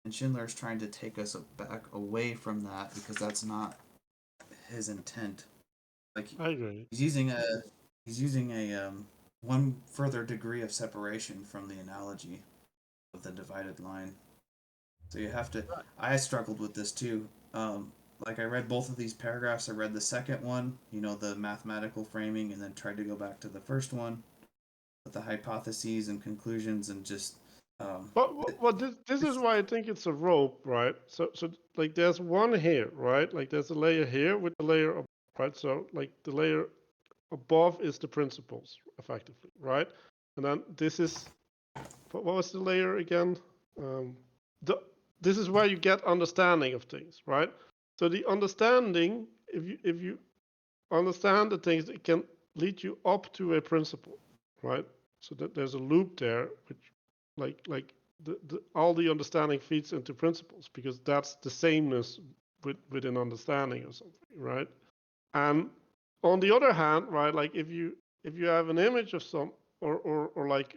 and Schindler's trying to take us back away from that because that's not his intent. Like, I agree. he's using a one further degree of separation from the analogy of the divided line. So you have to. I struggled with this too. Like, I read both of these paragraphs. I read the second one, the mathematical framing, and then tried to go back to the first one with the hypotheses and conclusions, and just. But this is why I think it's a rope, right? So like there's one here, right? Like there's a layer here with a layer above, right? So like the layer above is the principles, effectively, right? And then this is what was the layer again? The this is where you get understanding of things, right? So the understanding, if you understand the things, it can lead you up to a principle, right? So that there's a loop there, which like all the understanding feeds into principles because that's the sameness within understanding or something, right? And on the other hand, right, like if you have an image of some or like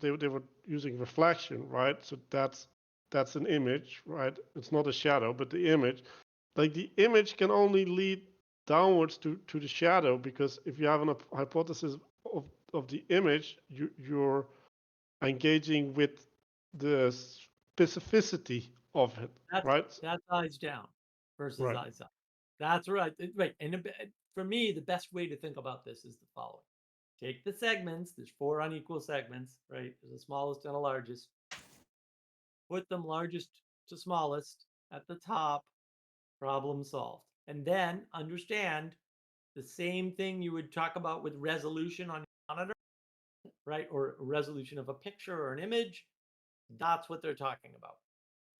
they were using reflection, right? So that's an image, right? It's not a shadow, but the image, like the image can only lead downwards to the shadow, because if you have an hypothesis of the image, you're engaging with the specificity of it, right? That's eyes down versus Right. eyes up. That's right. Right. And for me, the best way to think about this is the following. Take the segments. There's 4 unequal segments, right? There's the smallest and the largest. Put them largest to smallest at the top. Problem solved. And then understand the same thing you would talk about with resolution on your monitor, right? Or resolution of a picture or an image. That's what they're talking about.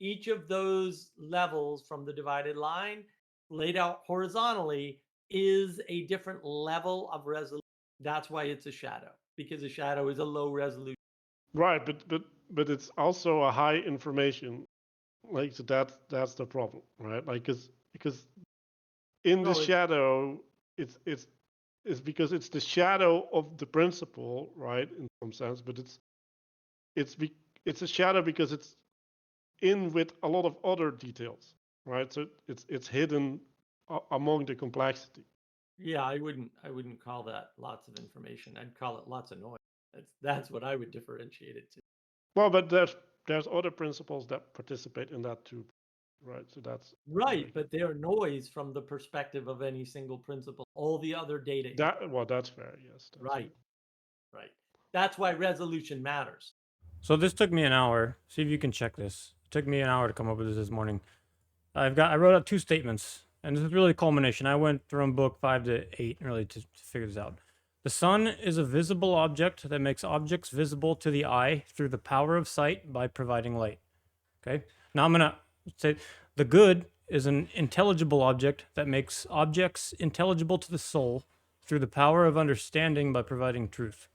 Each of those levels from the divided line laid out horizontally is a different level of resolution. That's why it's a shadow, because a shadow is a low resolution. Right, but it's also a high information. Like, so that's the problem, right? Like, because in the No, shadow, it's because it's the shadow of the principle, right? In some sense, but it's a shadow because it's in with a lot of other details, right? So it's hidden among the complexity. yeah, I wouldn't call that lots of information. I'd call it lots of noise. That's what I would differentiate it to. Well, but there's other principles that participate in that too, right? So that's Right, but they're noise from the perspective of any single principle. All the other data. that's fair. Yes. That's Right. Right. That's why resolution matters. So this took me an hour. See if you can check this. It took me an hour to come up with this morning. I wrote out 2 statements, and this is really the culmination. I went from book 5 to 8 really to figure this out. The sun is a visible object that makes objects visible to the eye through the power of sight by providing light. Okay. Now I'm gonna say the good is an intelligible object that makes objects intelligible to the soul through the power of understanding by providing truth.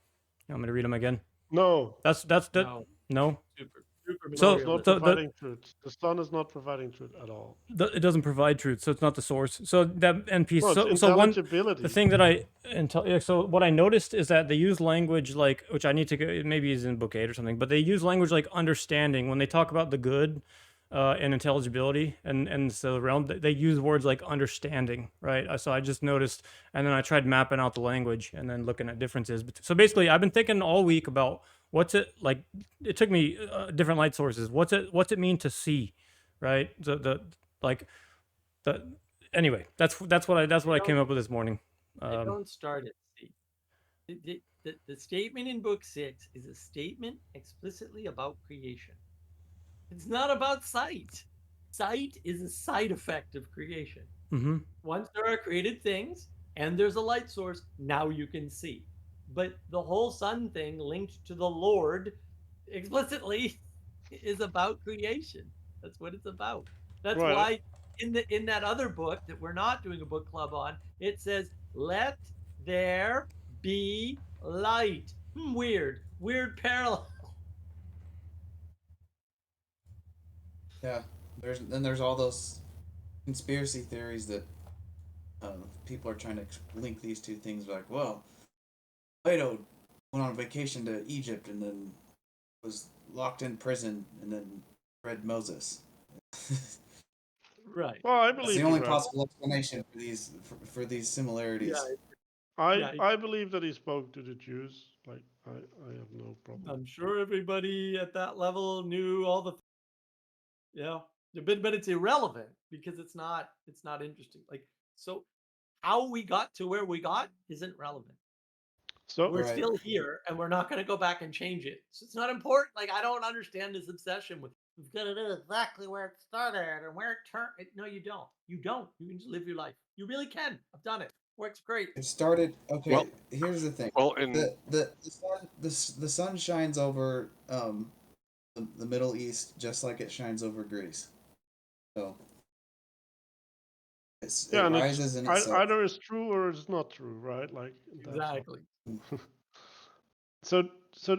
I'm gonna read them again. No. That's the No. no. Super So- It's not so providing truth. The sun is not providing truth at all. It doesn't provide truth, so it's not the source. So that NP. Well, it's So one intelligibility. the thing that so what I noticed is that they use language like, which I need to go, maybe is in book 8 or something, but they use language like understanding when they talk about the good and intelligibility and so realm. They use words like understanding, right? So I just noticed, and then I tried mapping out the language and then looking at differences. So basically, I've been thinking all week about what's it like. It took me different light sources. What's it mean to see, right? Anyway, that's what I came up with this morning. I don't start at C. The statement in book 6 is a statement explicitly about creation. It's not about sight. Sight is a side effect of creation. Mm-hmm. Once there are created things and there's a light source, now you can see. But the whole sun thing linked to the Lord explicitly is about creation. That's what it's about. That's Right. why in that other book that we're not doing a book club on, it says, "Let there be light." Weird parallel. Yeah, there's all those conspiracy theories that people are trying to link these two things. Like, well, Plato went on vacation to Egypt and then was locked in prison and then read Moses. Right. Well, I That's believe the only he read. possible explanation for these similarities. Yeah. I believe that he spoke to the Jews. Like, I have no problem. I'm sure everybody at that level knew all the but it's irrelevant because it's not interesting. Like, so how we got to where we got isn't relevant. So We're Right. still here and we're not going to go back and change it. So it's not important. Like, I don't understand this obsession with we've got to know exactly where it started and where it turned. No, you don't. You can just live your life. You really can. I've done it. Works great. It started. Okay, Well- here's the thing. Well, and The sun shines over the Middle East just like it shines over Greece. So it and rises in itself. either it's true or it's not true, right? Like, that's all. Exactly. So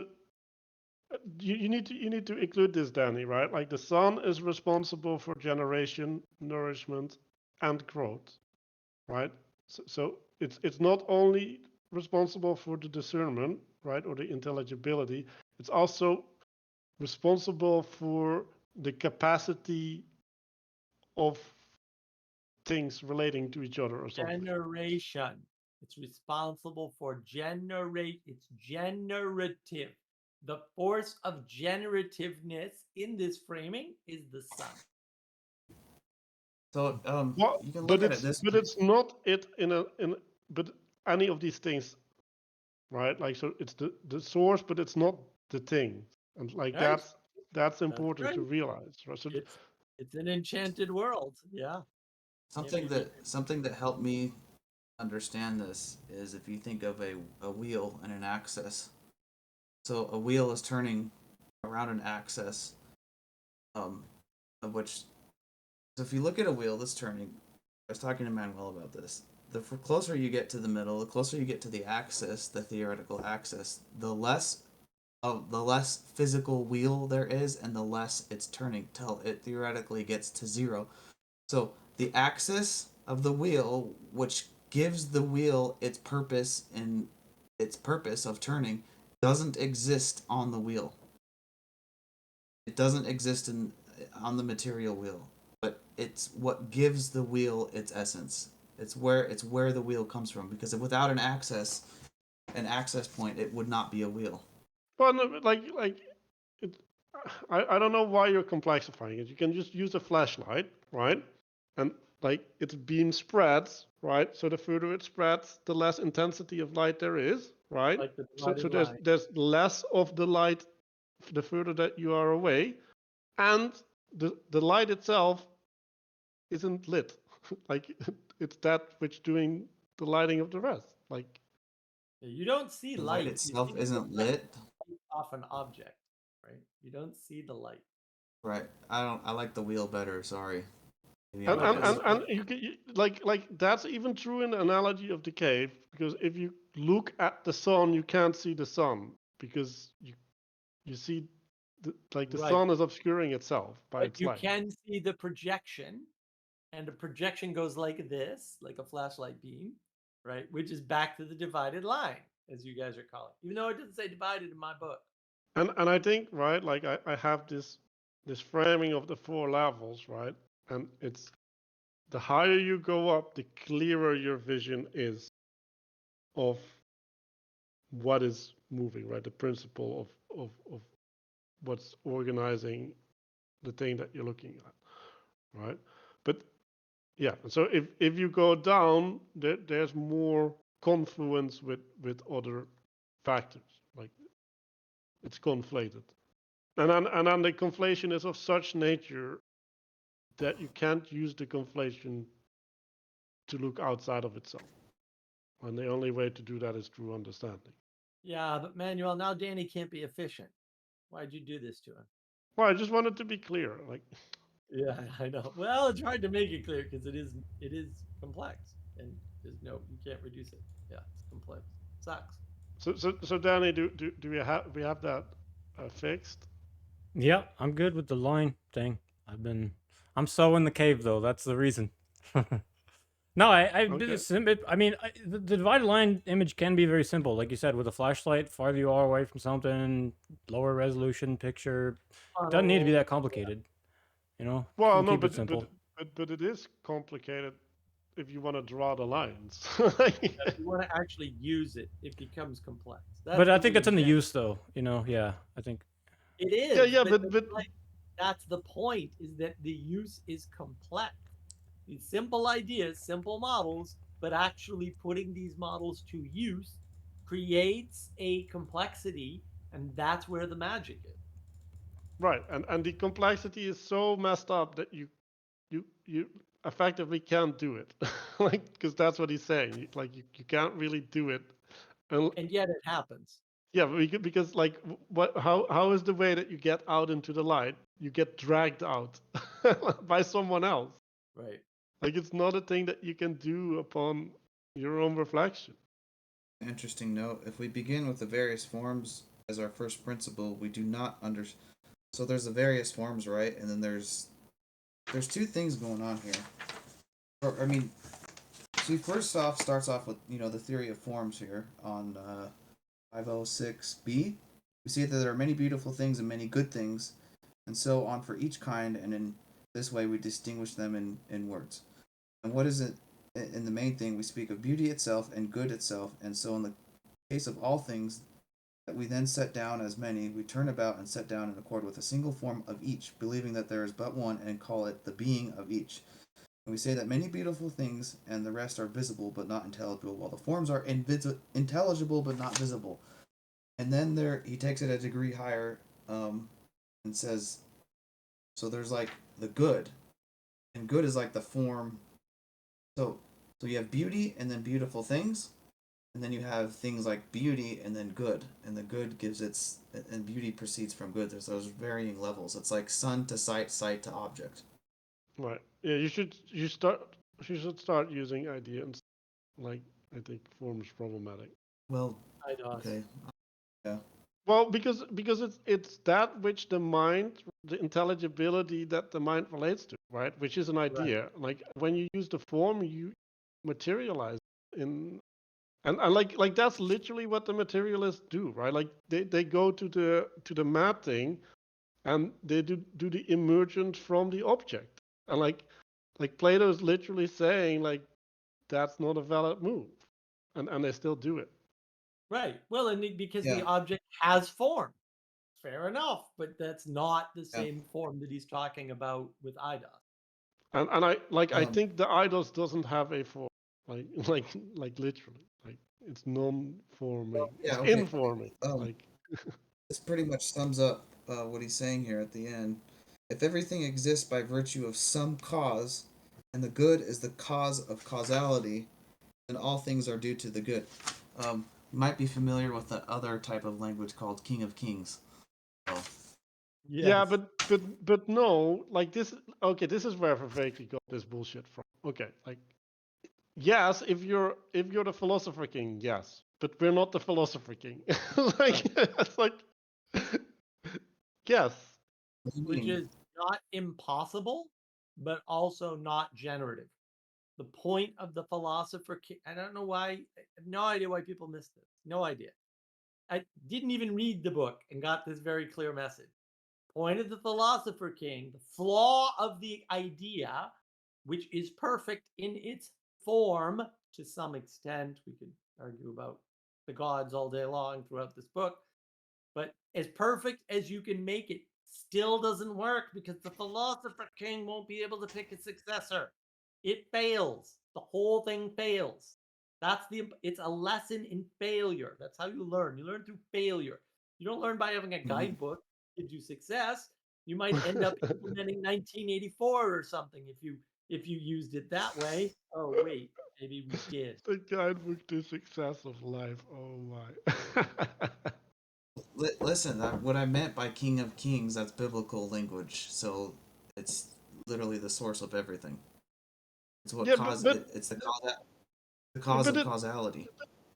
you need to include this, Danny, right? Like, the sun is responsible for generation, nourishment, and growth, right? So it's not only responsible for the discernment, right, or the intelligibility. It's also responsible for the capacity of things relating to each other or something. Generation. It's responsible for generate. It's generative. The force of generativeness in this framing is the sun. So Well, you can but look at it this way. it's not it but any of these things, right? Like, so it's the source, but it's not the thing, and like Right? that's important right. to realize, right? So It's an enchanted world. Yeah. Something that helped me understand this is if you think of a wheel and an axis. So a wheel is turning around an axis, of which. So if you look at a wheel that's turning, I was talking to Manuel about this. The closer you get to the middle, the closer you get to the axis, the theoretical axis, the less physical wheel there is, and the less it's turning till it theoretically gets to zero. So the axis of the wheel, which gives the wheel its purpose and its purpose of turning, doesn't exist on the wheel. It doesn't exist on the material wheel, but it's what gives the wheel its essence. It's where the wheel comes from, because without an access point, it would not be a wheel. well, no, like it, I don't know why you're complexifying it. You can just use a flashlight, right? And like its beam spreads, right? So the further it spreads, the less intensity of light there is, right? Like the So divided there's line. less of the light the further that you are away, and the light itself isn't lit. Like it's that which doing the lighting of the rest. Like, You don't see The light light. You itself see isn't light lit. off an object, right? You don't see the light. Right. I like the wheel better. Sorry. Maybe I'm and Okay, and, biased. and, and you, like that's even true in the analogy of the cave, because if you look at the sun, you can't see the sun because you see the Right. sun is obscuring itself by But its you light. can see the projection, and the projection goes like this, like a flashlight beam, right? Which is back to the divided line, as you guys are calling it. Even though it doesn't say divided in my book. And I think, right, like I have this framing of the four levels, right? And it's the higher you go up, the clearer your vision is of what is moving, right? The principle of what's organizing the thing that you're looking at, right? But yeah, so if you go down, there's more confluence with other factors, like it's conflated, and then the conflation is of such nature that you can't use the conflation to look outside of itself, and the only way to do that is through understanding. Yeah, but Manuel, now Danny can't be efficient. Why'd you do this to him? Well, I just wanted to be clear, like. Yeah, I know. Well, it's hard to make it clear because it is complex, and there's no you can't reduce it. Yeah, it's complex. Sucks. So Danny, do we have that fixed? Yeah, I'm good with the line thing. I'm so in the cave though. That's the reason. No, Okay. I mean, the divided line image can be very simple, like you said, with a flashlight. Farther you are away from something, lower resolution picture. Doesn't need to be that complicated. You know, you Well, can no, keep it simple. but it is complicated if you want to draw the lines. If you want to actually use it, it becomes complex. That's But I the think that's in the example. use, though. You know, yeah, I think. It is, Yeah, but but like, that's the point. Is that the use is complex. These simple ideas, simple models, but actually putting these models to use creates a complexity, and that's where the magic is. right, and the complexity is so messed up that you effectively can't do it, like, because that's what he's saying. Like you can't really do it, and And yet it happens. yeah, because like what how is the way that you get out into the light? You get dragged out by someone else. Right. Like it's not a thing that you can do upon your own reflection. Interesting note. If we begin with the various forms as our first principle, we do not under. So there's the various forms, right? And then there's two things going on here. Or, I mean, so first off starts off with the theory of forms here on 506b. We see that there are many beautiful things and many good things, and so on for each kind, and in this way we distinguish them in words. And what is it? In the main thing, we speak of beauty itself and good itself, and so in the case of all things that we then set down as many, we turn about and set down in accord with a single form of each, believing that there is but one, and call it the being of each. And we say that many beautiful things and the rest are visible but not intelligible, while the forms are intelligible but not visible. And then there he takes it a degree higher, and says, so there's like the good, and good is like the form. So you have beauty and then beautiful things, and then you have things like beauty and then good, and the good gives its, and beauty proceeds from good. There's those varying levels. It's like sun to sight, sight to object. Right. Yeah, you should start using idea and like I think form is problematic. Well, I know. okay, yeah, Well, because it's that which the mind, the intelligibility that the mind relates to, right? Which is an idea. Like when you use the form, you materialize in, and like that's literally what the materialists do, right? Like they go to the mapping, and they do the emergent from the object, and like Plato is literally saying like that's not a valid move, and they still do it. Right. Well, and because yeah, the object has form. Fair enough, but that's not the yeah. same form that he's talking about with Idos. And I Um, think the idols doesn't have a form, like like literally, like it's non-forming, yeah, it's okay. informing, Um, like this pretty much sums up what he's saying here at the end. If everything exists by virtue of some cause, and the good is the cause of causality, then all things are due to the good. You might be familiar with the other type of language called King of Kings. Oh, yeah, Yes. but no, like this. Okay, this is where Vervaeke got this bullshit from. Okay, like yes, if you're the philosopher king, yes, but we're not the philosopher king. Like it's like yes. what do you Which mean? is not impossible, but also not generative. The point of the philosopher king, I don't know why, I have no idea why people miss this. No idea. I didn't even read the book and got this very clear message. Point of the philosopher king, the flaw of the idea, which is perfect in its form to some extent. We could argue about the gods all day long throughout this book, but as perfect as you can make it still doesn't work because the philosopher king won't be able to pick a successor. It fails. The whole thing fails. It's a lesson in failure. That's how you learn. You learn through failure. You don't learn by having a Mhm. guidebook that gives you success. You might end up implementing 1984 or something if you used it that way. Oh wait, maybe we did. The guidebook to success of life. Oh my. Listen, what I meant by King of Kings, that's biblical language. So it's literally the source of everything. It's what Yeah, cause it, it's the cause but of it causality.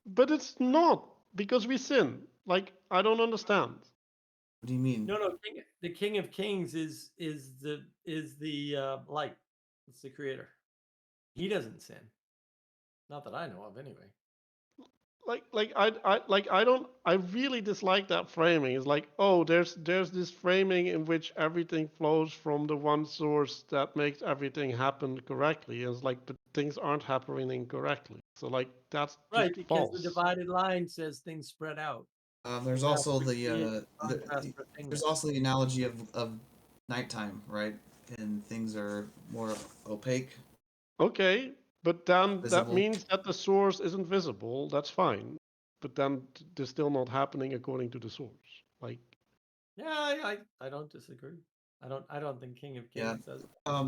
but it's not because we sin. Like I don't understand. What do you mean? No, the King of Kings is the light. It's the creator. He doesn't sin. Not that I know of, anyway. I really dislike that framing. It's like, oh, there's this framing in which everything flows from the one source that makes everything happen correctly. It's like, but things aren't happening correctly. So like that's just Right, because the false. divided line says things spread out. There's And that's also what creates contrast the for there's thingness. also the analogy of nighttime, right? And things are more opaque, Okay, but then that visible. means that the source isn't visible. That's fine. But then they're still not happening according to the source. Like, Yeah, I don't disagree. I don't think King of Yeah. Kings says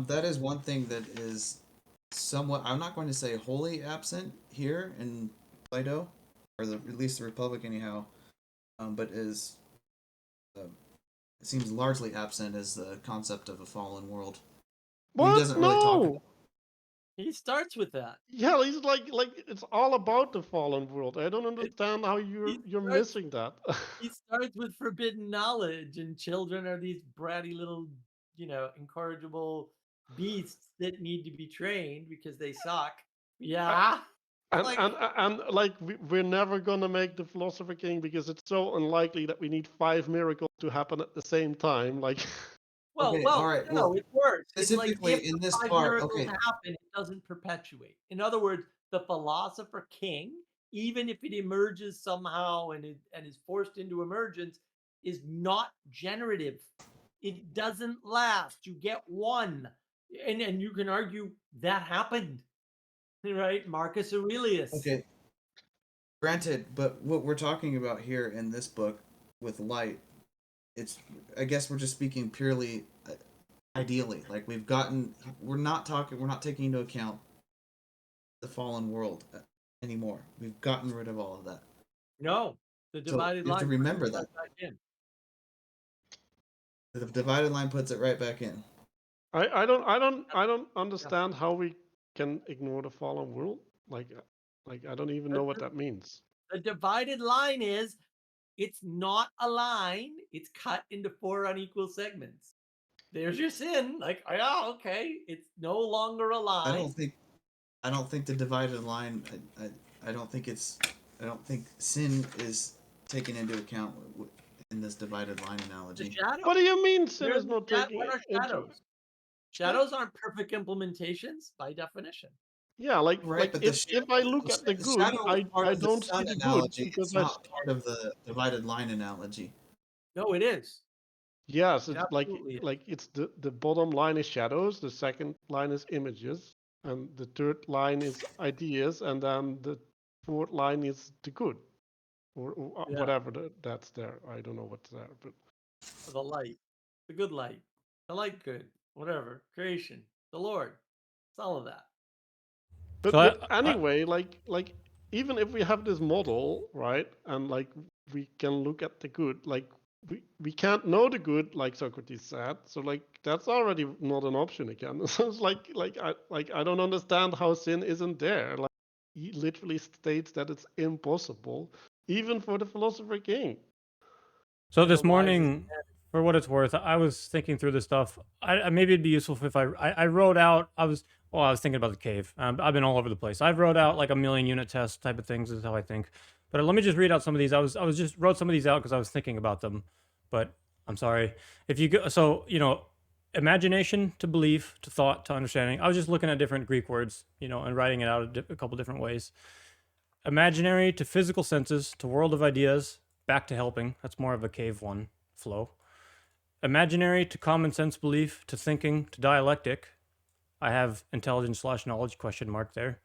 That is one thing that is somewhat, I'm not going to say wholly absent here in Plato, or at least the Republic anyhow, but is uh, it seems largely absent is the concept of a fallen world. He what? doesn't really talk about. No. he starts with that. Yeah, he's like it's all about the fallen world. I don't It, understand how he you're starts missing that. he starts with forbidden knowledge, and children are these bratty little, incorrigible beasts that need to be trained because they suck. Yeah. and Like, and and like we're never gonna make the philosopher king because it's so unlikely that we need 5 miracles to happen at the same time. Like Well, Okay, all well, right. no, Well, it's worse. It's like specifically if in the this 5 part, miracles okay. happen, it doesn't perpetuate. In other words, the philosopher king, even if it emerges somehow and is forced into emergence, is not generative. It doesn't last. You get one. And you can argue that happened, right? Marcus Aurelius. Okay, granted, but what we're talking about here in this book with light, it's, I guess we're just speaking purely ideally. Like we're not taking into account the fallen world anymore. We've gotten rid of all of that. No, the So divided you have to line remember puts it that. right back in. The divided line puts it right back in. I don't understand how we can ignore the fallen world. Like I don't even know what that means. The divided line is it's not a line, it's cut into 4 unequal segments. There's your sin. Like, oh, yeah, okay, it's no longer a I line. don't think the divided line. I don't think it's. I don't think sin is taken into account in this divided line The analogy. shadow. What do you mean sin Where's is not the taking what are it into? shadows? Shadows aren't perfect implementations by definition. Yeah, like Right, but if I look at the the good, shadow is part I of the don't see sun the good analogy. because It's not part of the divided line analogy. No, it is. yes, It it's absolutely is. like it's the bottom line is shadows, the second line is images, and the third line is ideas, and then the fourth line is the good, or Yeah, whatever that's there. I don't know what's there, but the light, the good light, the light good, whatever, creation, the Lord. It's all of that. So but I anyway, like even if we have this model, right, and like we can look at the good, like we can't know the good, like Socrates said. So like that's already not an option again. So it's like I don't understand how sin isn't there. Like he literally states that it's impossible, even for the philosopher king. So And the this wisest morning, for what it's worth, I was thinking through this stuff. Maybe it'd be useful if I wrote out. I was thinking about the cave. I've been all over the place. I've wrote out like a million unit test type of things is how I think. But let me just read out some of these. I was just wrote some of these out because I was thinking about them. But I'm sorry if you go. So imagination to belief to thought to understanding. I was just looking at different Greek words, and writing it out a couple different ways. Imaginary to physical senses to world of ideas back to helping. That's more of a cave one flow. Imaginary to common sense belief to thinking to dialectic. I have intelligence / knowledge question mark there.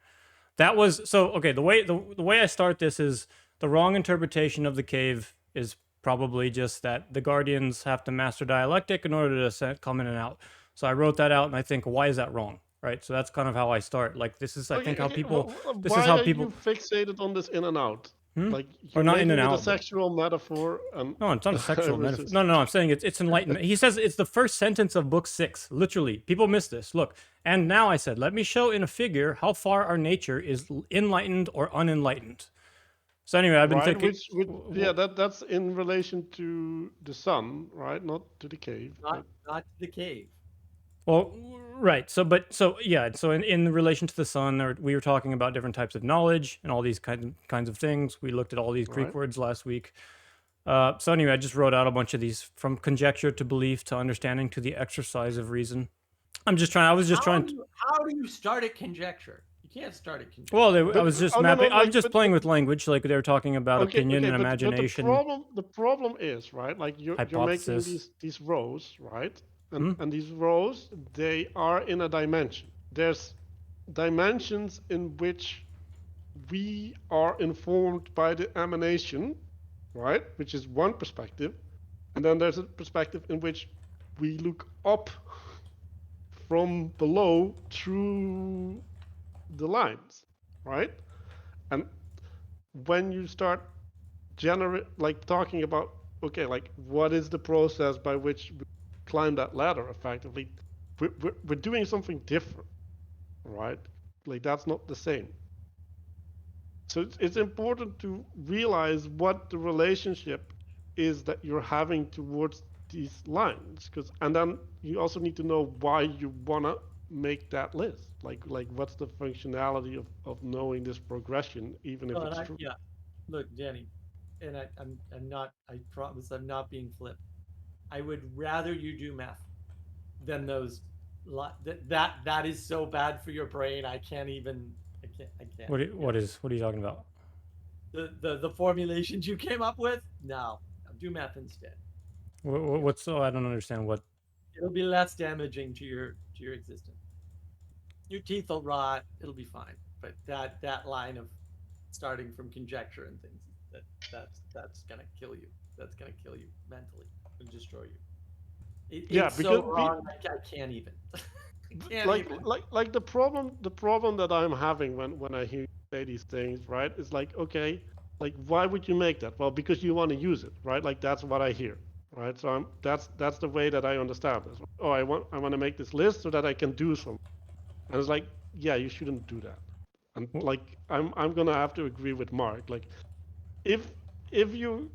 That was so okay. The way I start this is the wrong interpretation of the cave is probably just that the guardians have to master dialectic in order to come in and out. So I wrote that out, and I think, why is that wrong? Right. So that's kind of how I start. Like this is, I think, how people. This is Why how are people. you fixated on this in and out? Like Or you're not in and making it a out, but sexual metaphor, and no, it's not a I sexual metaphor. resist. No, I'm saying it's enlightenment. He says it's the first sentence of book 6. Literally, people miss this. Look, and now I said, let me show in a figure how far our nature is enlightened or unenlightened. So anyway, I've been Right, thinking. which yeah, that's in relation to the sun, right? Not to the cave, but not the cave. Well, right. So yeah. So in relation to the sun, we were talking about different types of knowledge and all these kinds of things. We looked at all these Greek right. words last week. So anyway, I just wrote out a bunch of these from conjecture to belief to understanding to the exercise of reason. I was just trying. How do you start a conjecture? You can't start a conjecture. Well, I But was just oh no, mapping. I was like just playing with language, like they were talking about opinion okay, and but imagination, the problem is right. Like you're making hypothesis. these rows, right? Hmm? And these rows they are in a dimension. There's dimensions in which we are informed by the emanation, right? Which is one perspective, and then there's a perspective in which we look up from below through the lines, right? And when you start talking about okay, like what is the process by which we climb that ladder effectively, we're doing something different, right? Like that's not the same. So it's important to realize what the relationship is that you're having towards these lines, because and then you also need to know why you wanna make that list. Like what's the functionality of knowing this progression, even if it's true. Yeah, look, Jenny, and I'm not. I promise I'm not being flip. I would rather you do math. then those that is so bad for your brain. I can't. What are you talking about? The formulations you came up with? No, do meth instead. What's so? I don't understand what. It'll be less damaging to your existence. Your teeth will rot. It'll be fine. But that line of starting from conjecture and things, that's gonna kill you. That's gonna kill you mentally and destroy you. Yeah, It's because so wrong. I can't even. I can't like even. like the problem that I'm having when I hear you say these things, right? Is like, okay, like why would you make that? Well, because you want to use it, right? Like that's what I hear, right? So that's the way that I understand this. Oh, I want to make this list so that I can do something. And it's like, yeah, you shouldn't do that. And like I'm gonna have to agree with Mark. Like if you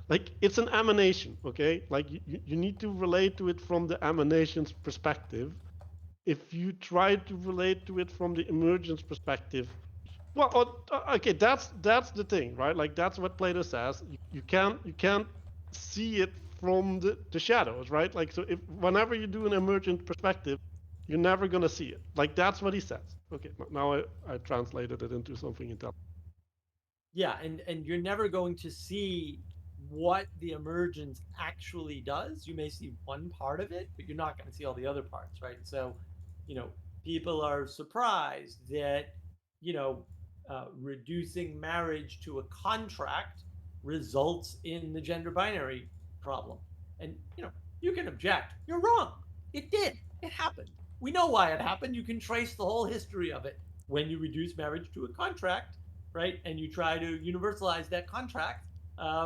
like it's an emanation, okay? Like you need to relate to it from the emanation's perspective. If you try to relate to it from the emergence perspective, well, okay, that's the thing, right? Like that's what Plato says. You can't see it from the shadows, right? Like so, if whenever you do an emergent perspective, you're never gonna see it. Like that's what he says. Okay, now I translated it into something intelligent. Yeah, and you're never going to see what the emergence actually does. You may see one part of it, but you're not going to see all the other parts, right? So, you know, people are surprised that, you know, reducing marriage to a contract results in the gender binary problem. And, you know, you can object. You're wrong. It did. It happened. We know why it happened. You can trace the whole history of it. When you reduce marriage to a contract, right, and you try to universalize that contract,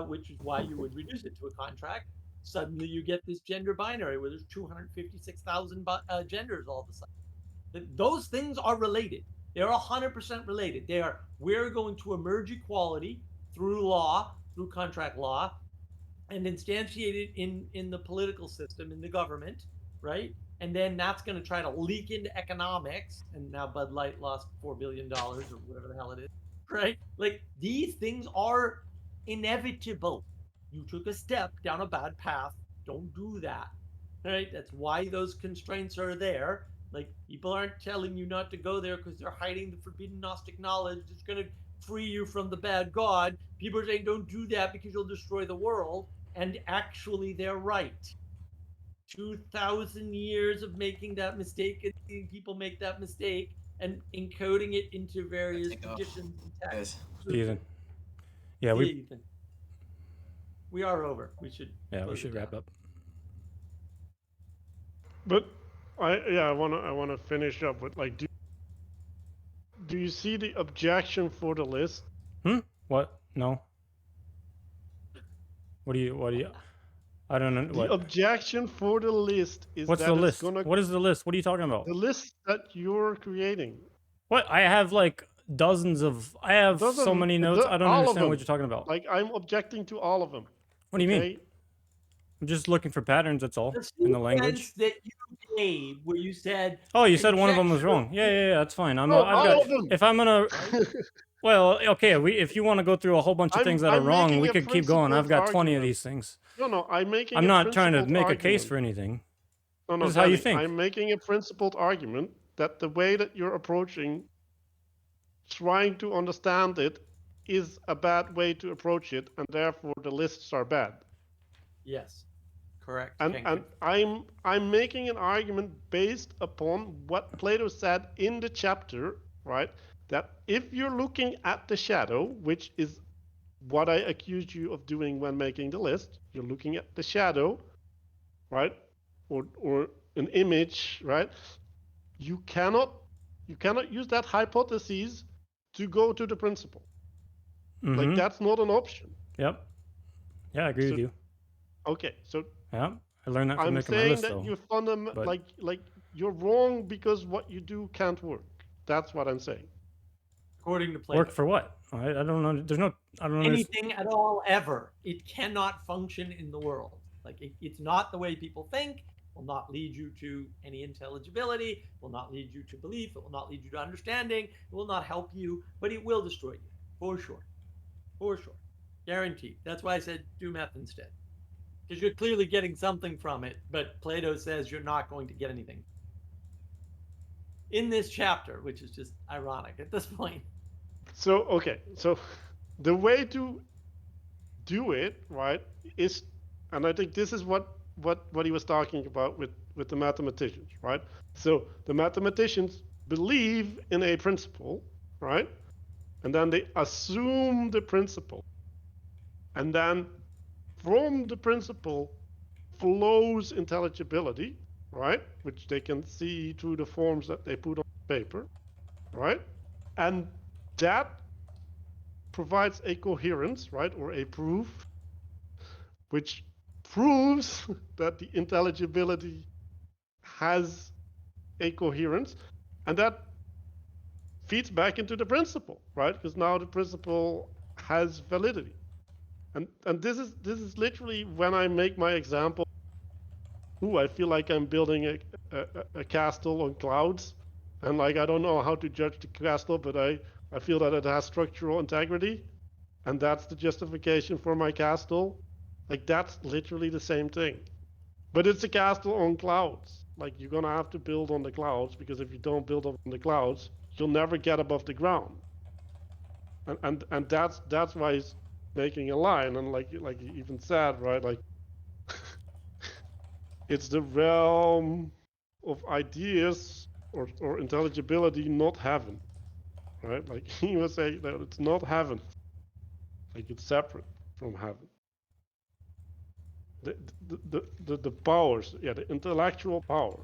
which is why you would reduce it to a contract, suddenly you get this gender binary where there's 256,000 genders all of a sudden. Those things are related. They're 100% related. They are, we're going to emerge equality through law, through contract law, and instantiate it in the political system, in the government, right? And then that's going to try to leak into economics. And now Bud Light lost $4 billion or whatever the hell it is, right? Like these things are inevitable. You took a step down a bad path. Don't do that, right? That's why those constraints are there. Like people aren't telling you not to go there because they're hiding the forbidden Gnostic knowledge that's going to free you from the bad God. People are saying don't do that because you'll destroy the world. And actually, they're right. 2,000 years of making that mistake and seeing people make that mistake and encoding it into various traditions and texts. Ethan. Yeah, See, Ethan. We are over. We should. We should wrap up. But I wanna finish up with like, do you see the objection for the list? What? No. What do you? I don't know. The objection for the list is what's that the it's list? gonna. What is the list? What are you talking about? The list that you're creating. What? I have like dozens of. I have so many notes. I don't understand what you're talking about. Like I'm objecting to all of them. What do you mean? I'm just looking for patterns. That's all in the language that you gave, where you said. Oh, you said one of them was wrong. Yeah. That's fine. I've all got. Of them. If I'm gonna. Well, okay. If you want to go through a whole bunch of things that are wrong, we could keep going. I've got 20 of these things. No, I'm not trying to make a case for anything. No, this is how you think. I'm making a principled argument that the way that you're approaching, trying to understand it, is a bad way to approach it, and therefore the lists are bad. Yes, correct. And I'm making an argument based upon what Plato said in the chapter, right? That if you're looking at the shadow, which is what I accused you of doing when making the list, you're looking at the shadow, right? Or an image, right? You cannot use that hypothesis to go to the principle. Like that's not an option. Yep. Yeah, I agree with you. Okay, so yeah, I learned that from making my list. I'm saying that you're like you're wrong because what you do can't work. That's what I'm saying. According to Plato. Work for what? I don't know. There's no. I don't know. Anything at all ever. It cannot function in the world. Like it's not the way people think. Will not lead you to any intelligibility. Will not lead you to belief. It will not lead you to understanding. It will not help you, but it will destroy you for sure. For sure. Guaranteed. That's why I said do meth instead. Because you're clearly getting something from it, but Plato says you're not going to get anything. In this chapter, which is just ironic at this point. So okay, so the way to do it, right, is, and I think this is what he was talking about with the mathematicians, right? So the mathematicians believe in a principle, right? And then they assume the principle. And then from the principle flows intelligibility, right? Which they can see through the forms that they put on paper, right? And that provides a coherence, right? Or a proof, which proves that the intelligibility has a coherence. And that feeds back into the principle, right? Because now the principle has validity. And this is literally when I make my example. Ooh, I feel like I'm building a castle on clouds, and like I don't know how to judge the castle, but I feel that it has structural integrity, and that's the justification for my castle. Like that's literally the same thing, but it's a castle on clouds. Like you're gonna have to build on the clouds, because if you don't build on the clouds, you'll never get above the ground. And that's why he's making a line, and like he even said, right, like it's the realm of ideas or intelligibility, not heaven, right? Like he was saying that it's not heaven, like it's separate from heaven. The powers, yeah, the intellectual power,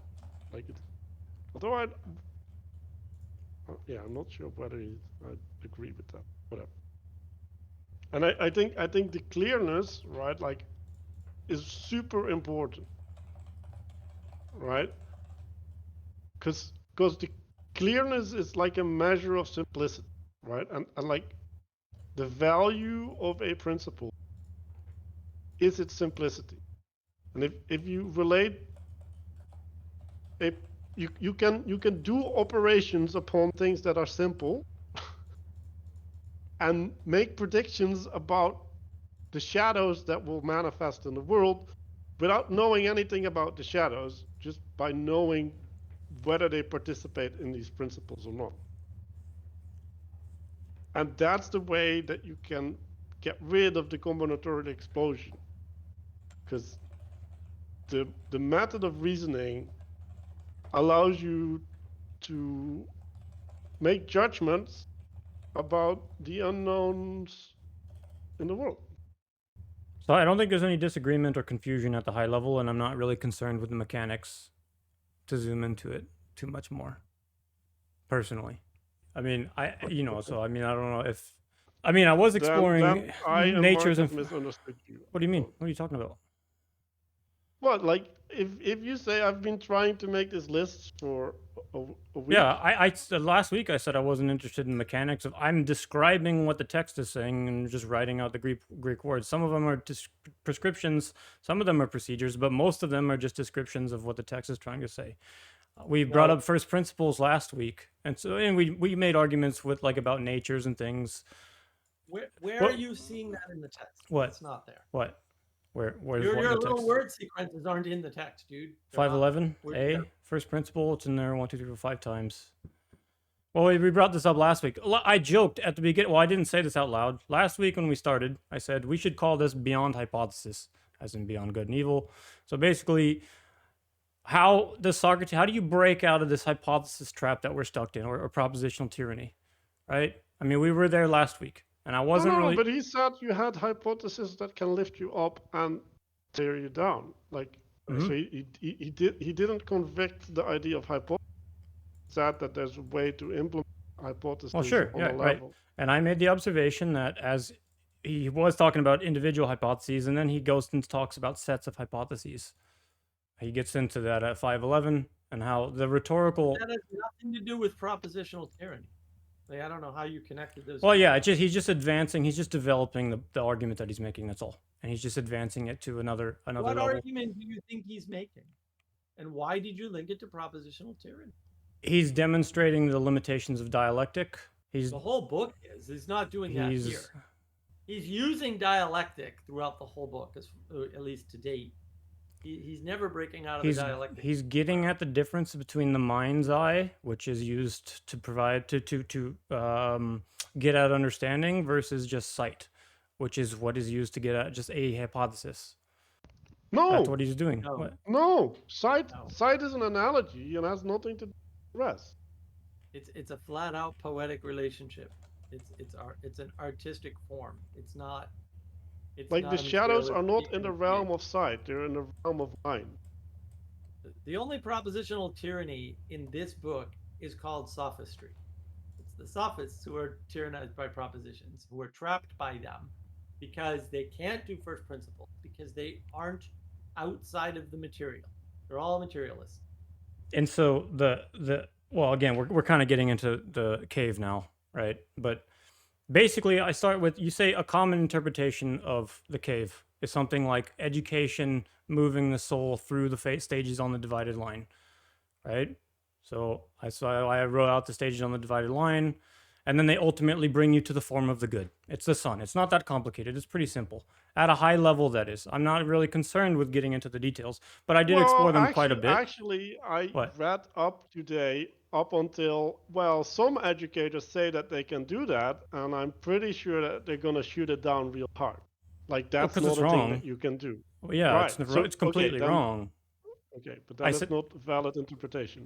like it's, although yeah, I'm not sure whether I agree with that, whatever. And I think the clearness, right, like is super important, right? Because the clearness is like a measure of simplicity, right? And like the value of a principle is its simplicity. And if you relate a you can do operations upon things that are simple and make predictions about the shadows that will manifest in the world without knowing anything about the shadows, just by knowing whether they participate in these principles or not. And that's the way that you can get rid of the combinatorial explosion. Because the method of reasoning allows you to make judgments about the unknowns in the world. So I don't think there's any disagreement or confusion at the high level, and I'm not really concerned with the mechanics to zoom into it too much more. Personally, I mean, so I mean, I don't know if, I mean, I was exploring then I and natures Mark and. have misunderstood you. What do you mean? What are you talking about? What, like if you say I've been trying to make this list for a week? Yeah, I last week I said I wasn't interested in mechanics of. I'm describing what the text is saying and just writing out the Greek words. Some of them are prescriptions, some of them are procedures, but most of them are just descriptions of what the text is trying to say. We brought up first principles last week, and we made arguments with like about natures and things. Where are you seeing that in the text? What? It's not there. What? Where's Your what in the little text? word sequences aren't in the text, dude. 511 A, first principle. It's in there 1, 2, 3, 4, 5 times. Well, we brought this up last week. I joked at the beginning. Well, I didn't say this out loud. Last week when we started, I said we should call this beyond hypothesis, as in beyond good and evil. So basically, how do you break out of this hypothesis trap that we're stuck in, or propositional tyranny, right? I mean, we were there last week, and I wasn't no, really. but he said you had hypotheses that can lift you up and tear you down. Like, so he didn't convict the idea of hypothesis. He said that there's a way to implement hypothesis Well, sure, on yeah, a level. right. And I made the observation that as he was talking about individual hypotheses, and then he goes and talks about sets of hypotheses. He gets into that at 511 and how the rhetorical. That has nothing to do with propositional tyranny. Like, I don't know how you connected those. Well, yeah, he's just advancing. He's just developing the argument that he's making. That's all, and he's just advancing it to another what level. What argument do you think he's making, and why did you link it to propositional tyranny? He's demonstrating the limitations of dialectic. The whole book is. He's not doing that here. He's using dialectic throughout the whole book, at least to date. He's never breaking out of the dialectic. He's getting at the difference between the mind's eye, which is used to provide to get at understanding, versus just sight, which is what is used to get at just a hypothesis. That's No, what he's doing. No. What? no. Sight No. is an analogy and has nothing to do with the rest. It's a flat out poetic relationship. It's an artistic form. It's not. It's Like not the a shadows are not materialistic in the idea. realm of sight; they're in the realm of mind. The only propositional tyranny in this book is called sophistry. It's the sophists who are tyrannized by propositions, who are trapped by them because they can't do first principles, because they aren't outside of the material. They're all materialists. And so the well, again, we're kind of getting into the cave now, right? But basically, I start with, you say a common interpretation of the cave is something like education moving the soul through the stages on the divided line, right? So I wrote out the stages on the divided line, and then they ultimately bring you to the form of the good. It's the sun. It's not that complicated. It's pretty simple. At a high level, that is. I'm not really concerned with getting into the details, but I did explore them quite a bit. Actually, I What? read up today up until, well, some educators say that they can do that, and I'm pretty sure that they're gonna shoot it down real hard. Like that's 'cause not it's a thing wrong. that you can do. Well, yeah, Right. So it's completely then, wrong. okay, but I that is said- not a valid interpretation.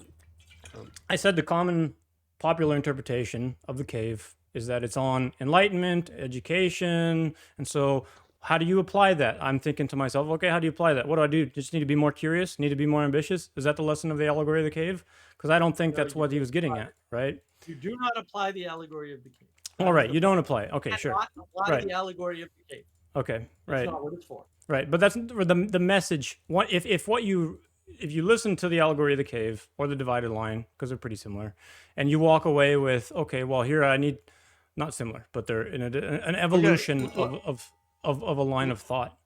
I said the common popular interpretation of the cave is that it's on enlightenment, education, and so how do you apply that? I'm thinking to myself, okay, how do you apply that? What do I do? Just need to be more curious, need to be more ambitious? Is that the lesson of the allegory of the cave? Because I don't think No, that's you what he don't was getting apply at, right? You do not apply the allegory of the cave. All right, you don't apply it. Okay, sure. Not apply Right. the allegory of the cave. Okay, That's right. not what it's for. Right, but that's the message. What if you listen to the allegory of the cave or the divided line, because they're pretty similar, and you walk away with, okay, well, here I need, not similar, but they're in an evolution of a line of thought.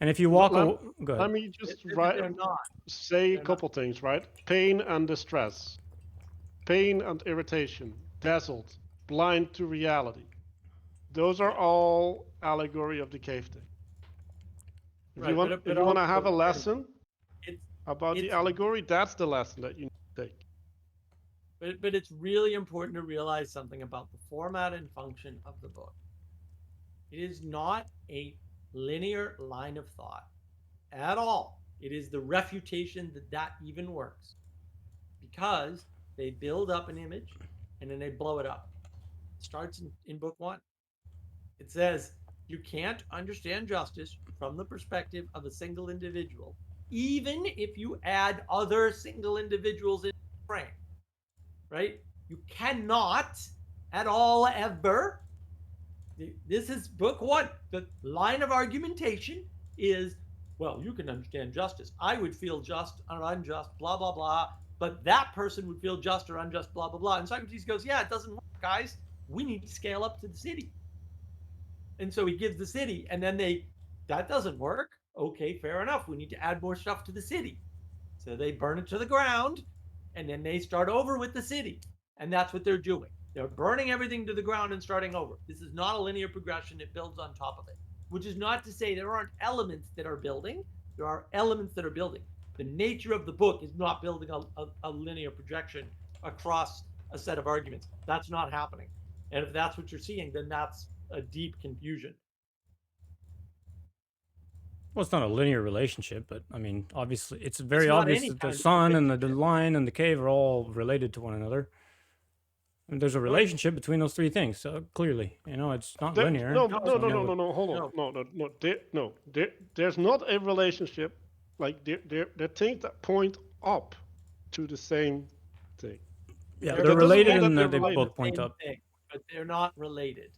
And if you walk away, go ahead. Let me just They're not. say a They're couple things, right? Pain and distress, pain and irritation, dazzled, blind to reality. Those are all allegory of the cave thing. If Right, you want, but if you want to also, have a lesson It's about the it's- allegory, that's the lesson that you need to take. but it's really important to realize something about the format and function of the book. It is not a linear line of thought at all. It is the refutation that even works, because they build up an image and then they blow it up. It starts in book one. It says you can't understand justice from the perspective of a single individual, even if you add other single individuals in the frame. Right? You cannot at all ever. This is book one. The line of argumentation is, well, you can understand justice. I would feel just or unjust, blah, blah, blah. But that person would feel just or unjust, blah, blah, blah. And Socrates goes, yeah, it doesn't work, guys. We need to scale up to the city. And so he gives the city, and then that doesn't work. Okay, fair enough. We need to add more stuff to the city. So they burn it to the ground, and then they start over with the city. And that's what they're doing. They're burning everything to the ground and starting over. This is not a linear progression. It builds on top of it, which is not to say there aren't elements that are building. There are elements that are building. The nature of the book is not building a linear projection across a set of arguments. That's not happening. And if that's what you're seeing, then that's a deep confusion. Well, it's not a linear relationship, but I mean, obviously, it's very It's not obvious any that the kind of sun and the relationship. line and the cave are all related to one another. And there's a relationship between those three things. So clearly, it's not linear. No, No, no, no, no, no, no, no. Hold on. No. There's not a relationship. Like they're things that point up to the same thing. Yeah, That they're doesn't related mean that in they're that they related. both point Same up. thing, but they're not related.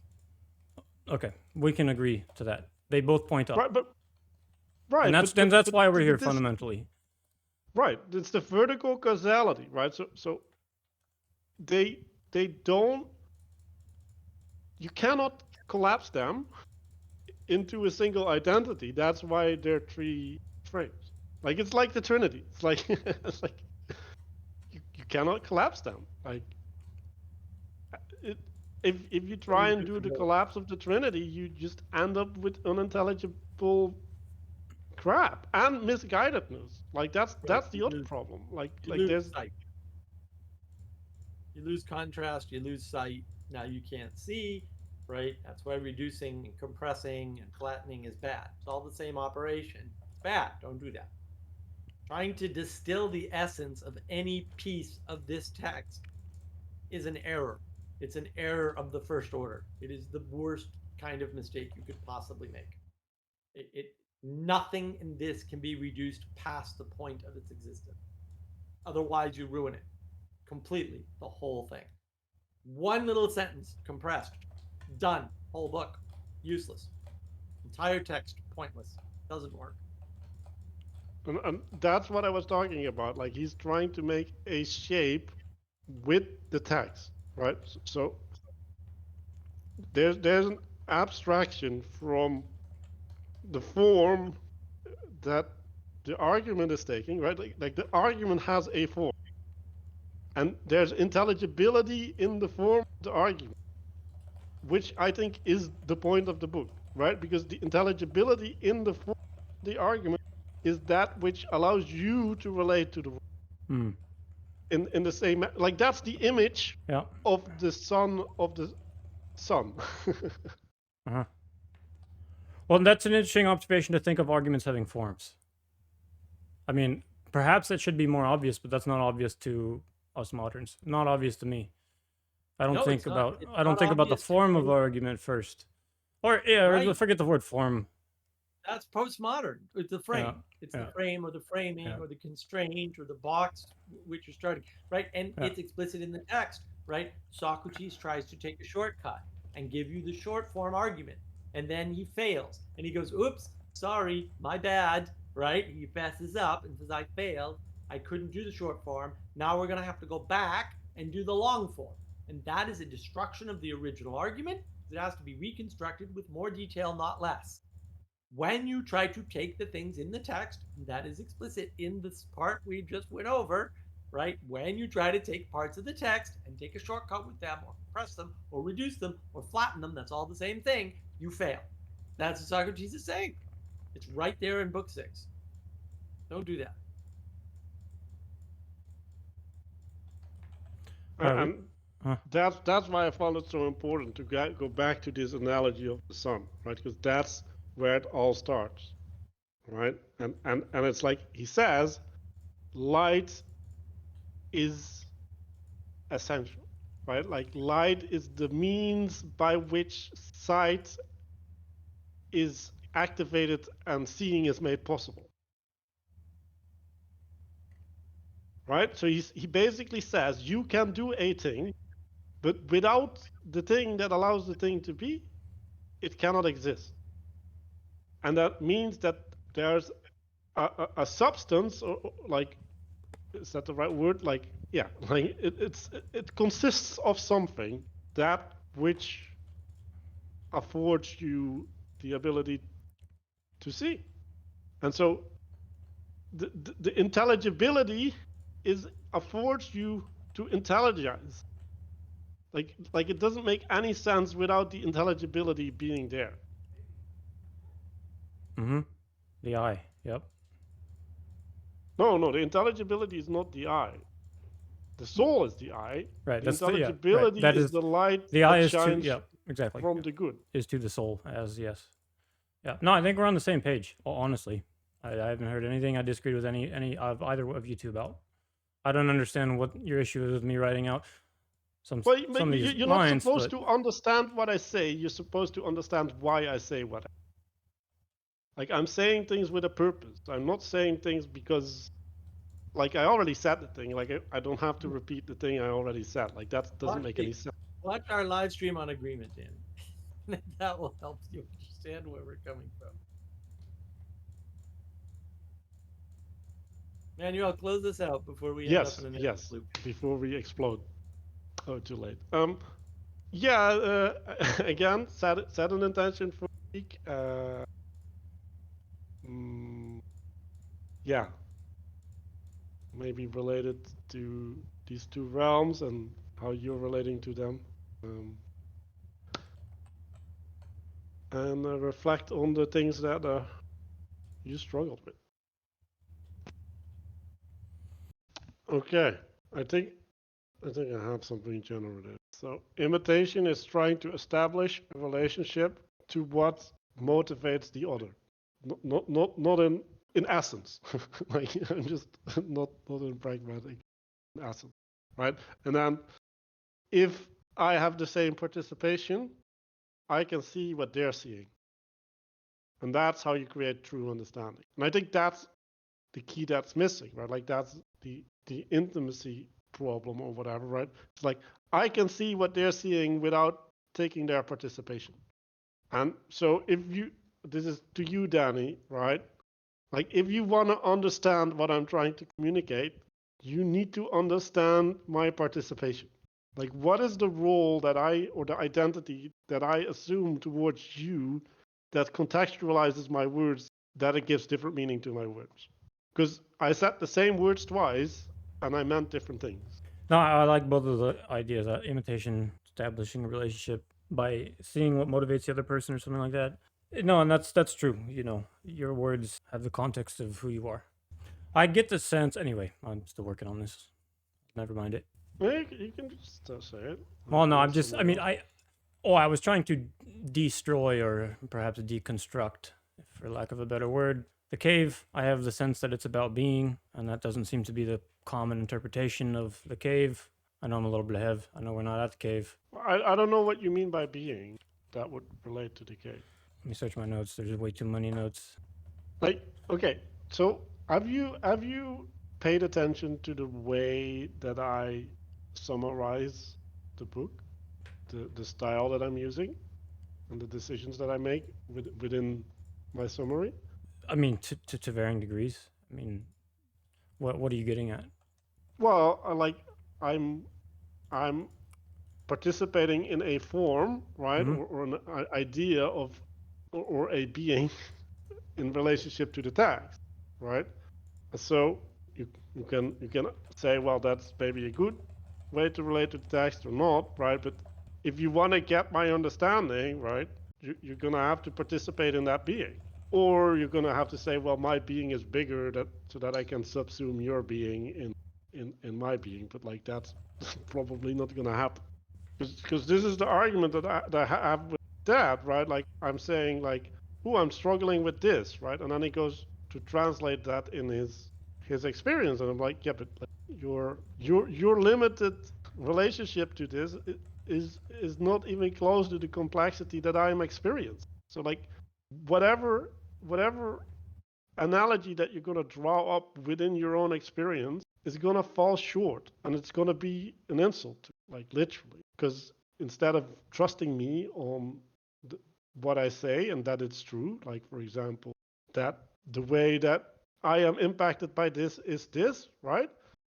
Okay, we can agree to that. They both point up. Right, but right, and that's but that's why we're here this- fundamentally. Right, it's the vertical causality, right? So they don't. You cannot collapse them into a single identity. That's why they're three frames. Like it's like the Trinity. It's like it's like you cannot collapse them. Like if you What do try you and do do from the there? collapse of the Trinity, you just end up with unintelligible crap and misguidedness. Like that's Right. the other problem. You Like lose there's sight. You lose contrast, you lose sight. Now you can't see, right? That's why reducing and compressing and flattening is bad. It's all the same operation. It's bad. Don't do that. Trying to distill the essence of any piece of this text is an error. It's an error of the first order. It is the worst kind of mistake you could possibly make. It nothing in this can be reduced past the point of its existence. Otherwise, you ruin it completely, the whole thing. One little sentence compressed, done, whole book, useless. Entire text, pointless, doesn't work. and that's what I was talking about. Like he's trying to make a shape with the text, right? So there's an abstraction from the form that the argument is taking, right? Like the argument has a form, and there's intelligibility in the form of the argument, which I think is the point of the book, right? Because the intelligibility in the form of the argument is that which allows you to relate to the world Hmm. in the same, like that's the image Yeah. of the son of the son. Uh-huh. Well, that's an interesting observation to think of arguments having forms. I mean, perhaps it should be more obvious, but that's not obvious to us moderns. Not obvious to me. I don't No, think it's not. about It's I don't not think about the obvious to form of anyone. argument first. Or yeah, Right. forget the word form. That's postmodern. It's the frame. Yeah. It's Yeah. the frame or the framing Yeah. or the constraint or the box which you're starting, right? And Yeah. it's explicit in the text, right? Socrates tries to take a shortcut and give you the short form argument, and then he fails, and he goes, "Oops, sorry, my bad," right? He messes up and says, "I failed. I couldn't do the short form. Now we're gonna have to go back and do the long form." And that is a destruction of the original argument. It has to be reconstructed with more detail, not less. When you try to take the things in the text that is explicit in this part we just went over, right? When you try to take parts of the text and take a shortcut with them, or compress them, or reduce them, or flatten them, that's all the same thing, you fail. That's what Socrates is saying. It's right there in book 6. Don't do that. And Huh. that's why I found it so important to go back to this analogy of the sun, right? Because that's where it all starts, right? And it's like he says, light is essential, right? Like light is the means by which sight is activated and seeing is made possible, right? So he basically says you can do a thing, but without the thing that allows the thing to be, it cannot exist. And that means that there's a substance, or like, is that the right word? Like, yeah, like it consists of something that which affords you the ability to see. And so the intelligibility is affords you to intelligize. Like it doesn't make any sense without the intelligibility being there. Mm-hmm. The eye. Yep. No, the intelligibility is not the eye. The soul is the eye. Right. The That's the intelligibility Right. That is is the light the eye that is to shines exactly from the good. is to the soul as yes. Yeah. No, I think we're on the same page. Honestly, I haven't heard anything I disagreed with any of either of you two about. I don't understand what your issue is with me writing out some Well, some of these you're not lines, supposed but to understand what I say. You're supposed to understand why I say what. Like I'm saying things with a purpose. I'm not saying things because, like I already said the thing. Like I don't have to repeat the thing I already said. Like that doesn't make any sense. Watch our live stream on agreement, Dan. That will help you understand where we're coming from. Manuel, close this out before we end up in an Yes. loop. Before we explode. Oh, too late. Yeah. Again, set an intention for the week. Yeah. Maybe related to these two realms and how you're relating to them. and reflect on the things that you struggled with. Okay, I think I have something generative. So imitation is trying to establish a relationship to what motivates the other, not in essence. Like I'm just not in pragmatic essence, right? And then if I have the same participation, I can see what they're seeing, and that's how you create true understanding. And I think that's the key that's missing, right? Like that's the intimacy problem or whatever, right? It's like I can see what they're seeing without taking their participation. And so if you, this is to you, Danny, right? Like if you want to understand what I'm trying to communicate, you need to understand my participation. Like what is the role that or the identity that I assume towards you that contextualizes my words, that it gives different meaning to my words? Because I said the same words twice and I meant different things. No, I like both of the ideas. Imitation, establishing a relationship by seeing what motivates the other person or something like that. No, and that's true. You know, your words have the context of who you are. I get the sense. Anyway, I'm still working on this. Never mind it. Well, you can just say it. Well, no, I'm Let just. I someone mean, else. I was trying to destroy or perhaps deconstruct, for lack of a better word, the cave. I have the sense that it's about being, and that doesn't seem to be the common interpretation of the cave. I know I'm a little bit ahead. I know we're not at the cave. I don't know what you mean by being that would relate to decay. Let me search my notes. There's way too many notes. Like, okay, so have you paid attention to the way that I summarize the book, the style that I'm using, and the decisions that I make within my summary? I mean, to varying degrees. I mean, what are you getting at? Well, I'm I'm participating in a form, right, Mhm. or an idea of, or a being in relationship to the text, right? So you can say, well, that's maybe a good way to relate to the text or not, right? But if you want to get my understanding, right, you're gonna have to participate in that being, or you're gonna have to say, well, my being is bigger, that so that I can subsume your being in my being. But like that's probably not gonna happen, because this is the argument that I have with Dad, right? Like I'm saying, like, oh, I'm struggling with this, right? And then he goes to translate that in his experience, and I'm like, yeah, but like, your limited relationship to this is not even close to the complexity that I'm experiencing. So like, whatever analogy that you're gonna draw up within your own experience is gonna fall short, and it's gonna be an insult, like literally, because instead of trusting me on the, what I say and that it's true, like for example, that the way that I am impacted by this is this, right?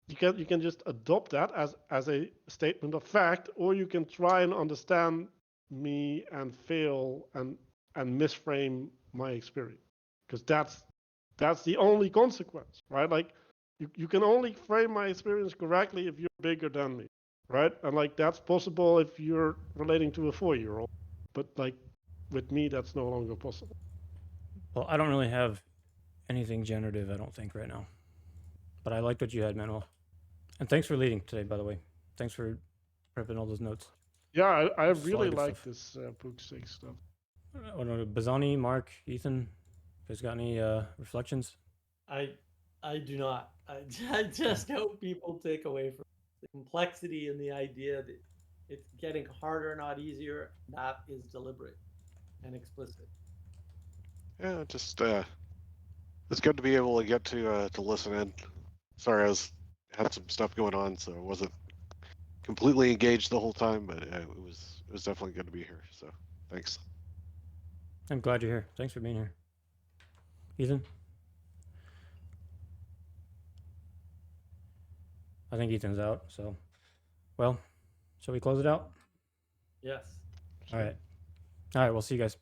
You can just adopt that as a statement of fact, or you can try and understand me and fail and misframe my experience, because that's the only consequence, right? Like you can only frame my experience correctly if you're bigger than me, right? And like that's possible if you're relating to a 4-year-old, but like with me, that's no longer possible. Well, I don't really have anything generative. I don't think right now, but I liked what you had, Manuel. And thanks for leading today, by the way. Thanks for prepping all those notes. Yeah, I This is a lot really of good like stuff. this book 6 stuff. I don't know, Bazzani, Mark, Ethan, you guys got any reflections? I do not. I just hope people take away from the complexity and the idea that it's getting harder, not easier. That is deliberate and explicit. Yeah, just it's good to be able to get to listen in. Sorry, had some stuff going on, so I wasn't completely engaged the whole time, but it was definitely good to be here. So thanks. I'm glad you're here. Thanks for being here. Ethan? I think Ethan's out, so. Well, shall we close it out? Yes. All right. All right, we'll see you guys.